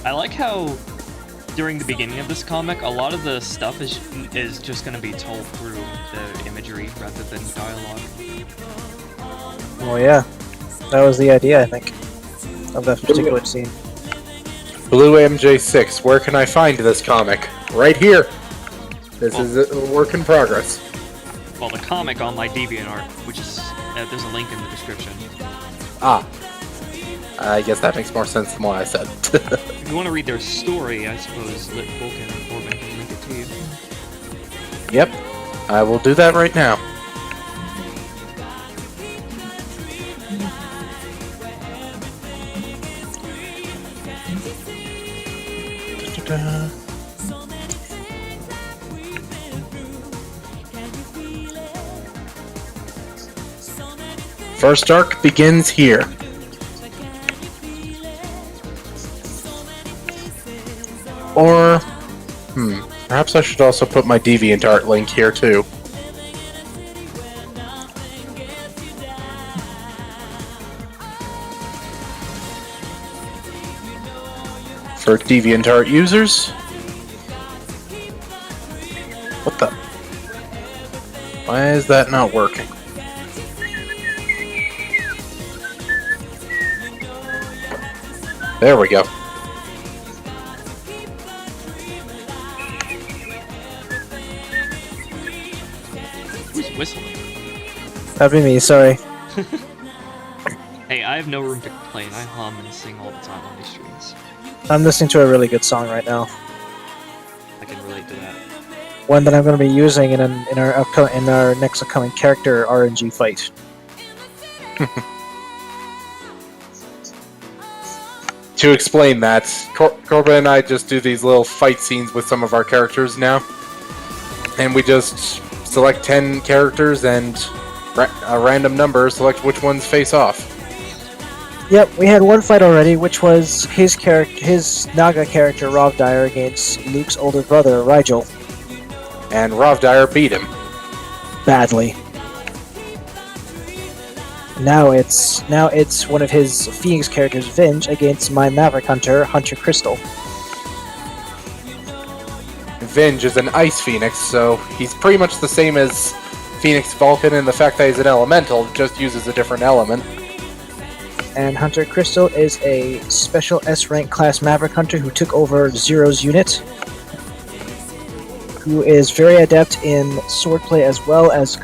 I like how during the beginning of this comic, a lot of the stuff is just going to be told through the imagery rather than dialogue. Well, yeah. That was the idea, I think, of that particular scene. Blue MJ6, where can I find this comic? Right here. This is a work in progress. Well, the comic on my DeviantArt, which is there's a link in the description. Ah. I guess that makes more sense than what I said. If you want to read their story, I suppose Vulcan and Corbin can link it to you. Yep. I will do that right now. First arc begins here. Or, perhaps I should also put my DeviantArt link here too. For DeviantArt users. What the? Why is that not working? There we go. Who's whistling? That'd be me, sorry. Hey, I have no room to complain. I hum and sing all the time on these streams. I'm listening to a really good song right now. I can relate to that. One that I'm going to be using in our next upcoming character RNG fight. To explain that, Corbin and I just do these little fight scenes with some of our characters now. And we just select 10 characters and a random number, select which ones face off. Yep, we had one fight already, which was his Naga character, Rov Dyer, against Luke's older brother, Rigel. And Rov Dyer beat him. Badly. Now it's one of his Phoenix characters, Vinge, against my Maverick Hunter, Hunter Crystal. Vinge is an Ice Phoenix, so he's pretty much the same as Phoenix Vulcan in the fact that he's an elemental, just uses a different element. And Hunter Crystal is a special S-rank class Maverick Hunter who took over Zero's unit, who is very adept in swordplay as well as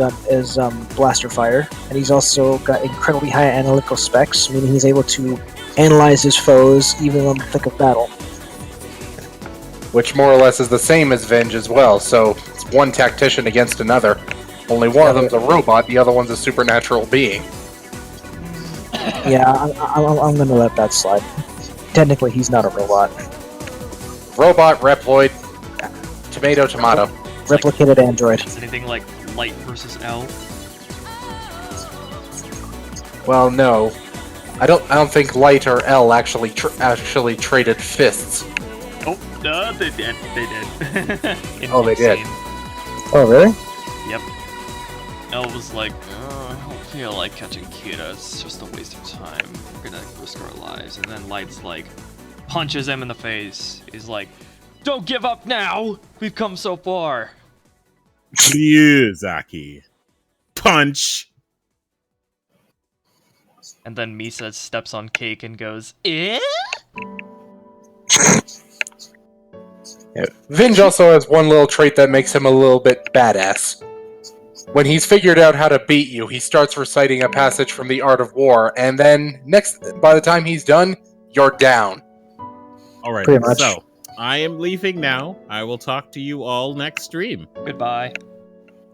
blaster fire, and he's also got incredibly high analytical specs, meaning he's able to analyze his foes even in the thick of battle. Which more or less is the same as Vinge as well, so it's one tactician against another. Only one of them's a robot, the other one's a supernatural being. Yeah, I'm gonna let that slide. Technically, he's not a robot. Robot, Reploid, tomato. Replicated android. Is anything like Light versus L? Well, no. I don't think Light or L actually traded fists. Oh, no, they did. They did. In Oh, one they did. scene. Oh, really? Yep. L was like, I don't feel like catching Kira. It's just a waste of time. We're gonna risk our lives. And then Light's like, punches him in the face. He's like, don't give up now! We've come so far. Ryuzaki. Punch. And then Misa steps on cake and goes, eh? Yeah. Vinge also has one little trait that makes him a little bit badass. When he's figured out how to beat you, he starts reciting a passage from the Art of War, and then by the time he's done, you're down. All right. Pretty much. So I am leaving now. I will talk to you all next stream. Goodbye.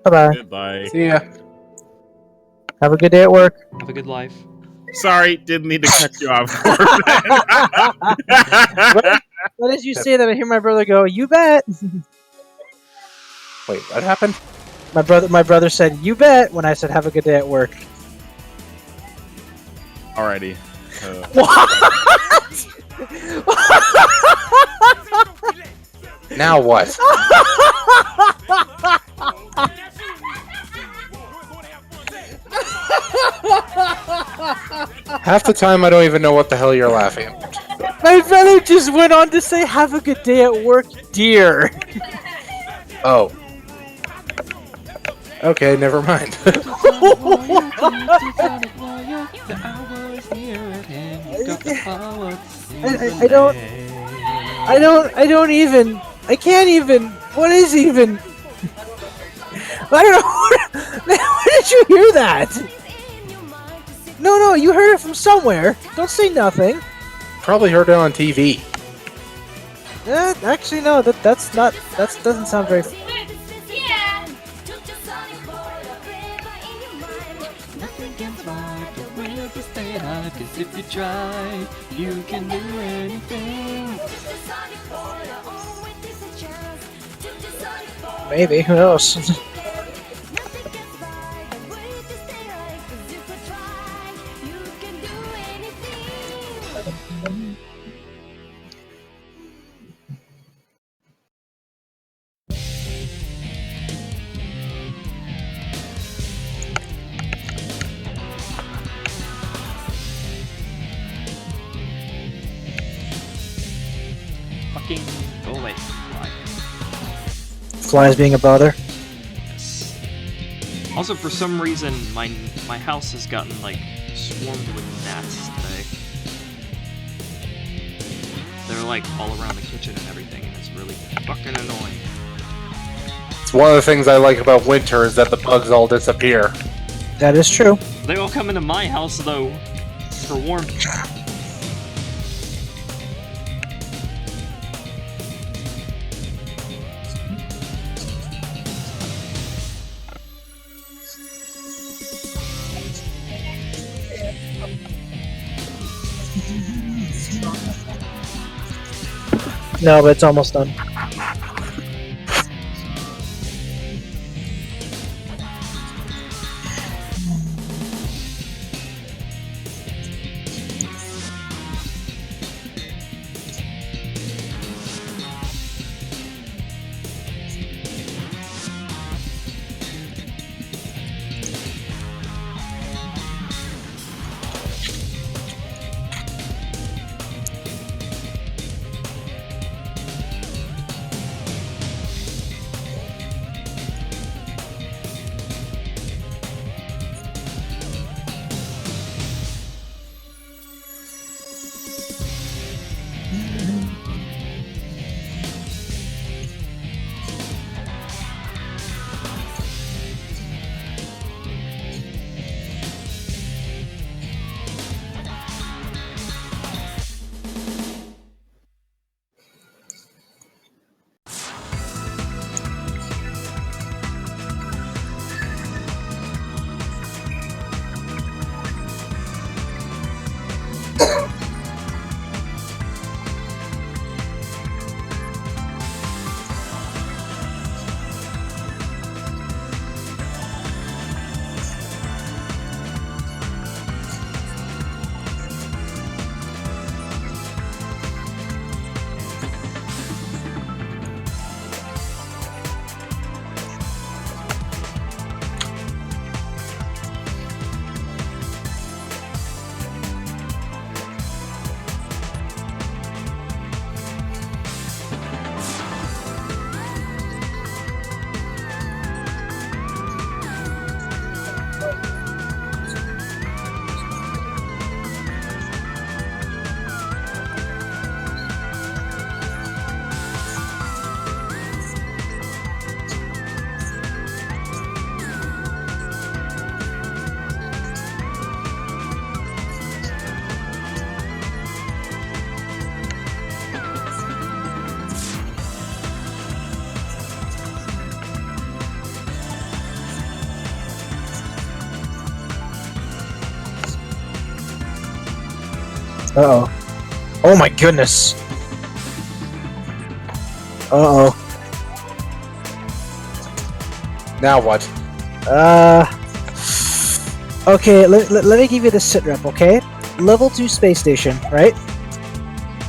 Bye-bye. Goodbye. See ya. Have a good day at work. Have a good life. Sorry, didn't mean to cut you off. What did you say that I hear my brother go, you bet? Wait, what happened? My brother said, you bet, when I said have a good day at work. Alrighty. Now what? Half the time I don't even know what the hell you're laughing at. My brother just went on to say, have a good day at work, dear. Oh. Okay, never mind. I can't even, what is even, I don't know, where did you hear that? No, you heard it from somewhere, don't say nothing. Probably heard it on TV. Actually, no, that doesn't sound very, Cause if you try, you can do anything. maybe, who knows? Fucking go away. Fly. Flies being a bother. Yes. Also, for some reason, my house has gotten, like, swarmed with gnats today. They're, like, all around the kitchen and everything, and it's really fucking annoying. It's one of the things I like about winter is that the bugs all disappear. That is true. They all come into my house, though, for warmth. No, but it's almost done. Uh-oh. Oh my goodness. Uh-oh. Now what? Okay, let me give you the sit rep, okay? Level 2 space station, right?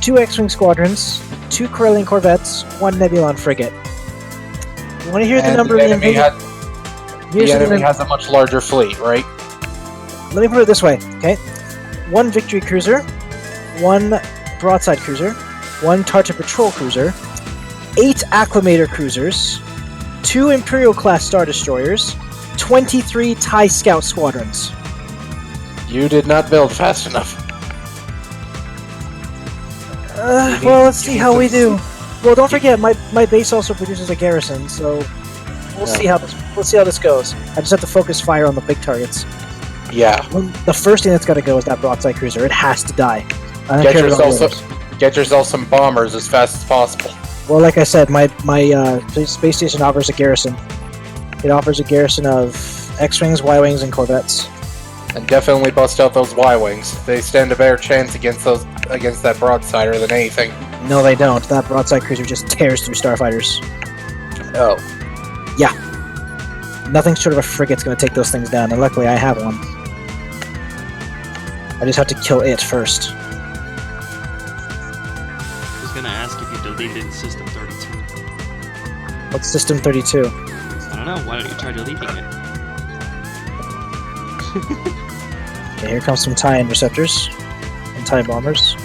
2 X-Wing squadrons, 2 Corellian corvettes, 1 Nebulon frigate. You want to hear the And number the of enemy, Here's the enemy has a much larger fleet, right? Let me put it this way, okay? 1 Victory cruiser, 1 Broadside cruiser, 1 Tartar patrol cruiser, 8 Acclamator cruisers, 2 Imperial-class Star Destroyers, 23 TIE Scout squadrons. You did not build fast enough. Well, let's see how we do. Well, don't forget, my base also produces a garrison, so we'll see how this goes. I just have to focus fire on the big targets. Yeah. The first thing that's got to go is that broadside cruiser. It has to die. I don't care about the others. Get yourself some bombers as fast as possible. Well, like I said, my space station offers a garrison. It offers a garrison of X-Wings, Y-Wings, and Corvettes. And definitely bust out those Y-Wings. They stand a better chance against that broadsider than anything. No, they don't. That broadside cruiser just tears through starfighters. Oh. Yeah. Nothing short of a frigate's going to take those things down, and luckily I have one. I just have to kill it first. I was gonna ask if you deleted System 32. What's System 32? I don't know, why don't you try deleting it? Okay, here comes some TIE interceptors and TIE bombers.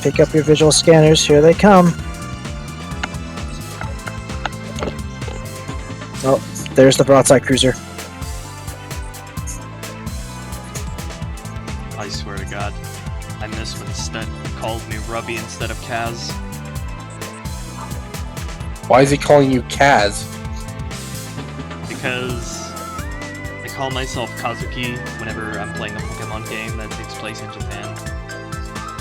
Pick up your visual scanners, here they come. Oh, there's the broadside cruiser. I swear to God, I miss when Stent called me Rubby instead of Kaz. Why is he calling you Kaz? Because I call myself Kazuki whenever I'm playing a Pokemon game that takes place in Japan.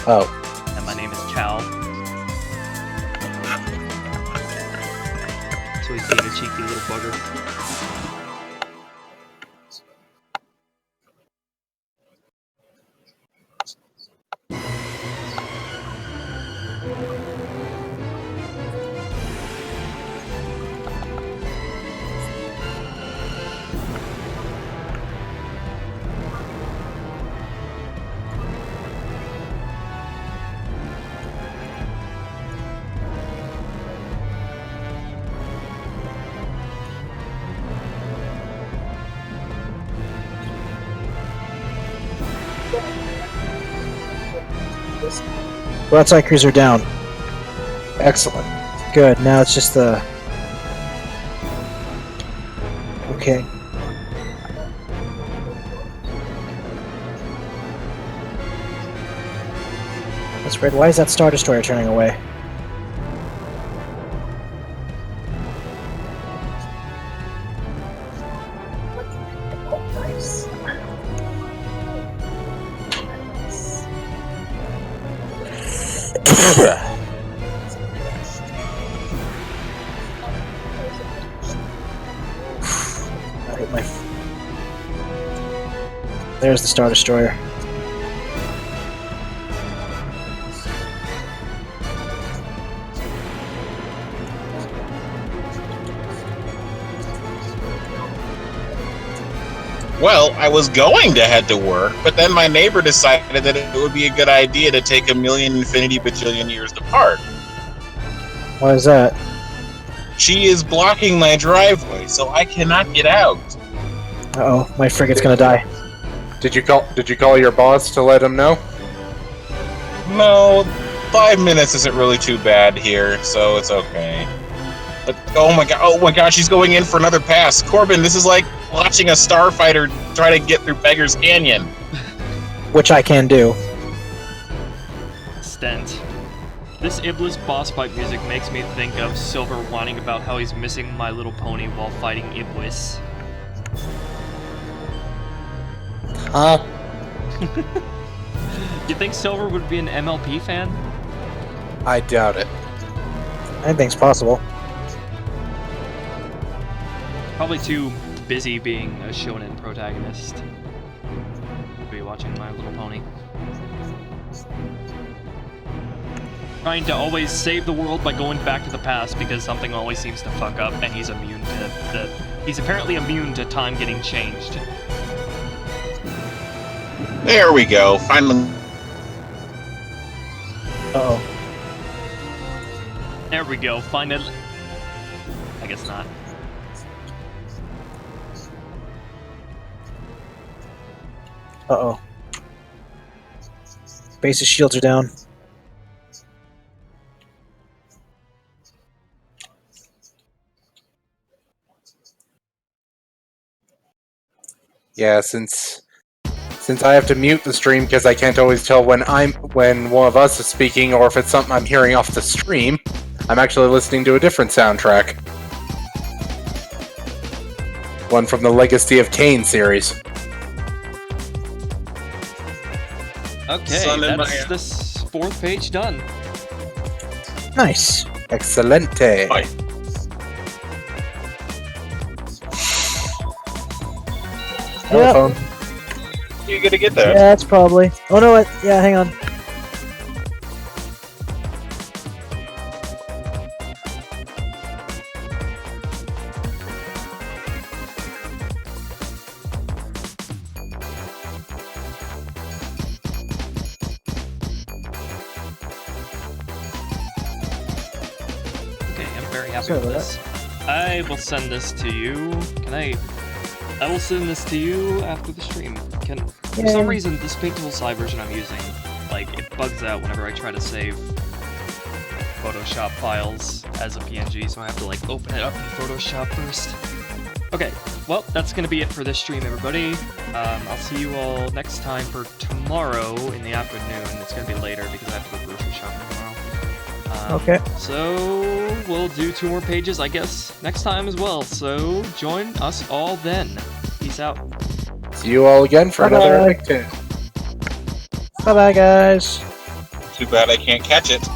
Oh. And my name is Cal. So he's being a cheeky little bugger. Broadside cruiser down. Excellent. Good, now it's just the... Okay. That's weird. Why is that Star Destroyer turning away? I hit my... There's the Star Destroyer. Well, I was going to head to work, but then my neighbor decided that it would be a good idea to take a million infinity bajillion years to park. Why is that? She is blocking my driveway, so I cannot get out. Uh-oh, my frigate's gonna die. Did you call your boss to let him know? No, 5 minutes isn't really too bad here, so it's okay. But oh my god, she's going in for another pass. Corbin, this is like watching a starfighter try to get through Beggar's Canyon. Which I can do. Stent. This Iblis boss fight music makes me think of Silver whining about how he's missing My Little Pony while fighting Iblis. Huh? You think Silver would be an MLP fan? I doubt it. Anything's possible. Probably too busy being a shonen protagonist. Be watching My Little Pony. Trying to always save the world by going back to the past because something always seems to fuck up, and he's immune to he's apparently immune to time getting changed. There we go. Finally. Uh-oh. There we go. Finally. I guess not. Uh-oh. Base's shields are down. Yeah, since I have to mute the stream because I can't always tell when one of us is speaking or if it's something I'm hearing off the stream, I'm actually listening to a different soundtrack. One from the Legacy of Kain series. Okay, Son in that's my- this 4th page done. Nice. Excelente. Bye. Telephone. You're gonna get there. Yeah, that's probably. Oh no, yeah, hang on. Okay, I'm very happy Sorry with about this. I will send this to you. I will send this to you after the stream. For some reason, this Paintable Side version I'm using, like, it bugs out whenever I try to save Photoshop files as a PNG, so I have to, like, open it up in Photoshop first. Okay, well, that's gonna be it for this stream, everybody. I'll see you all next time for tomorrow in the afternoon. It's gonna be later because I have to go grocery shopping tomorrow. Okay. So we'll do 2 more pages, I guess, next time as well. So join us all then. Peace out. See you all again for another Bye-bye. Epic Tale. Bye-bye, guys. Too bad I can't catch it.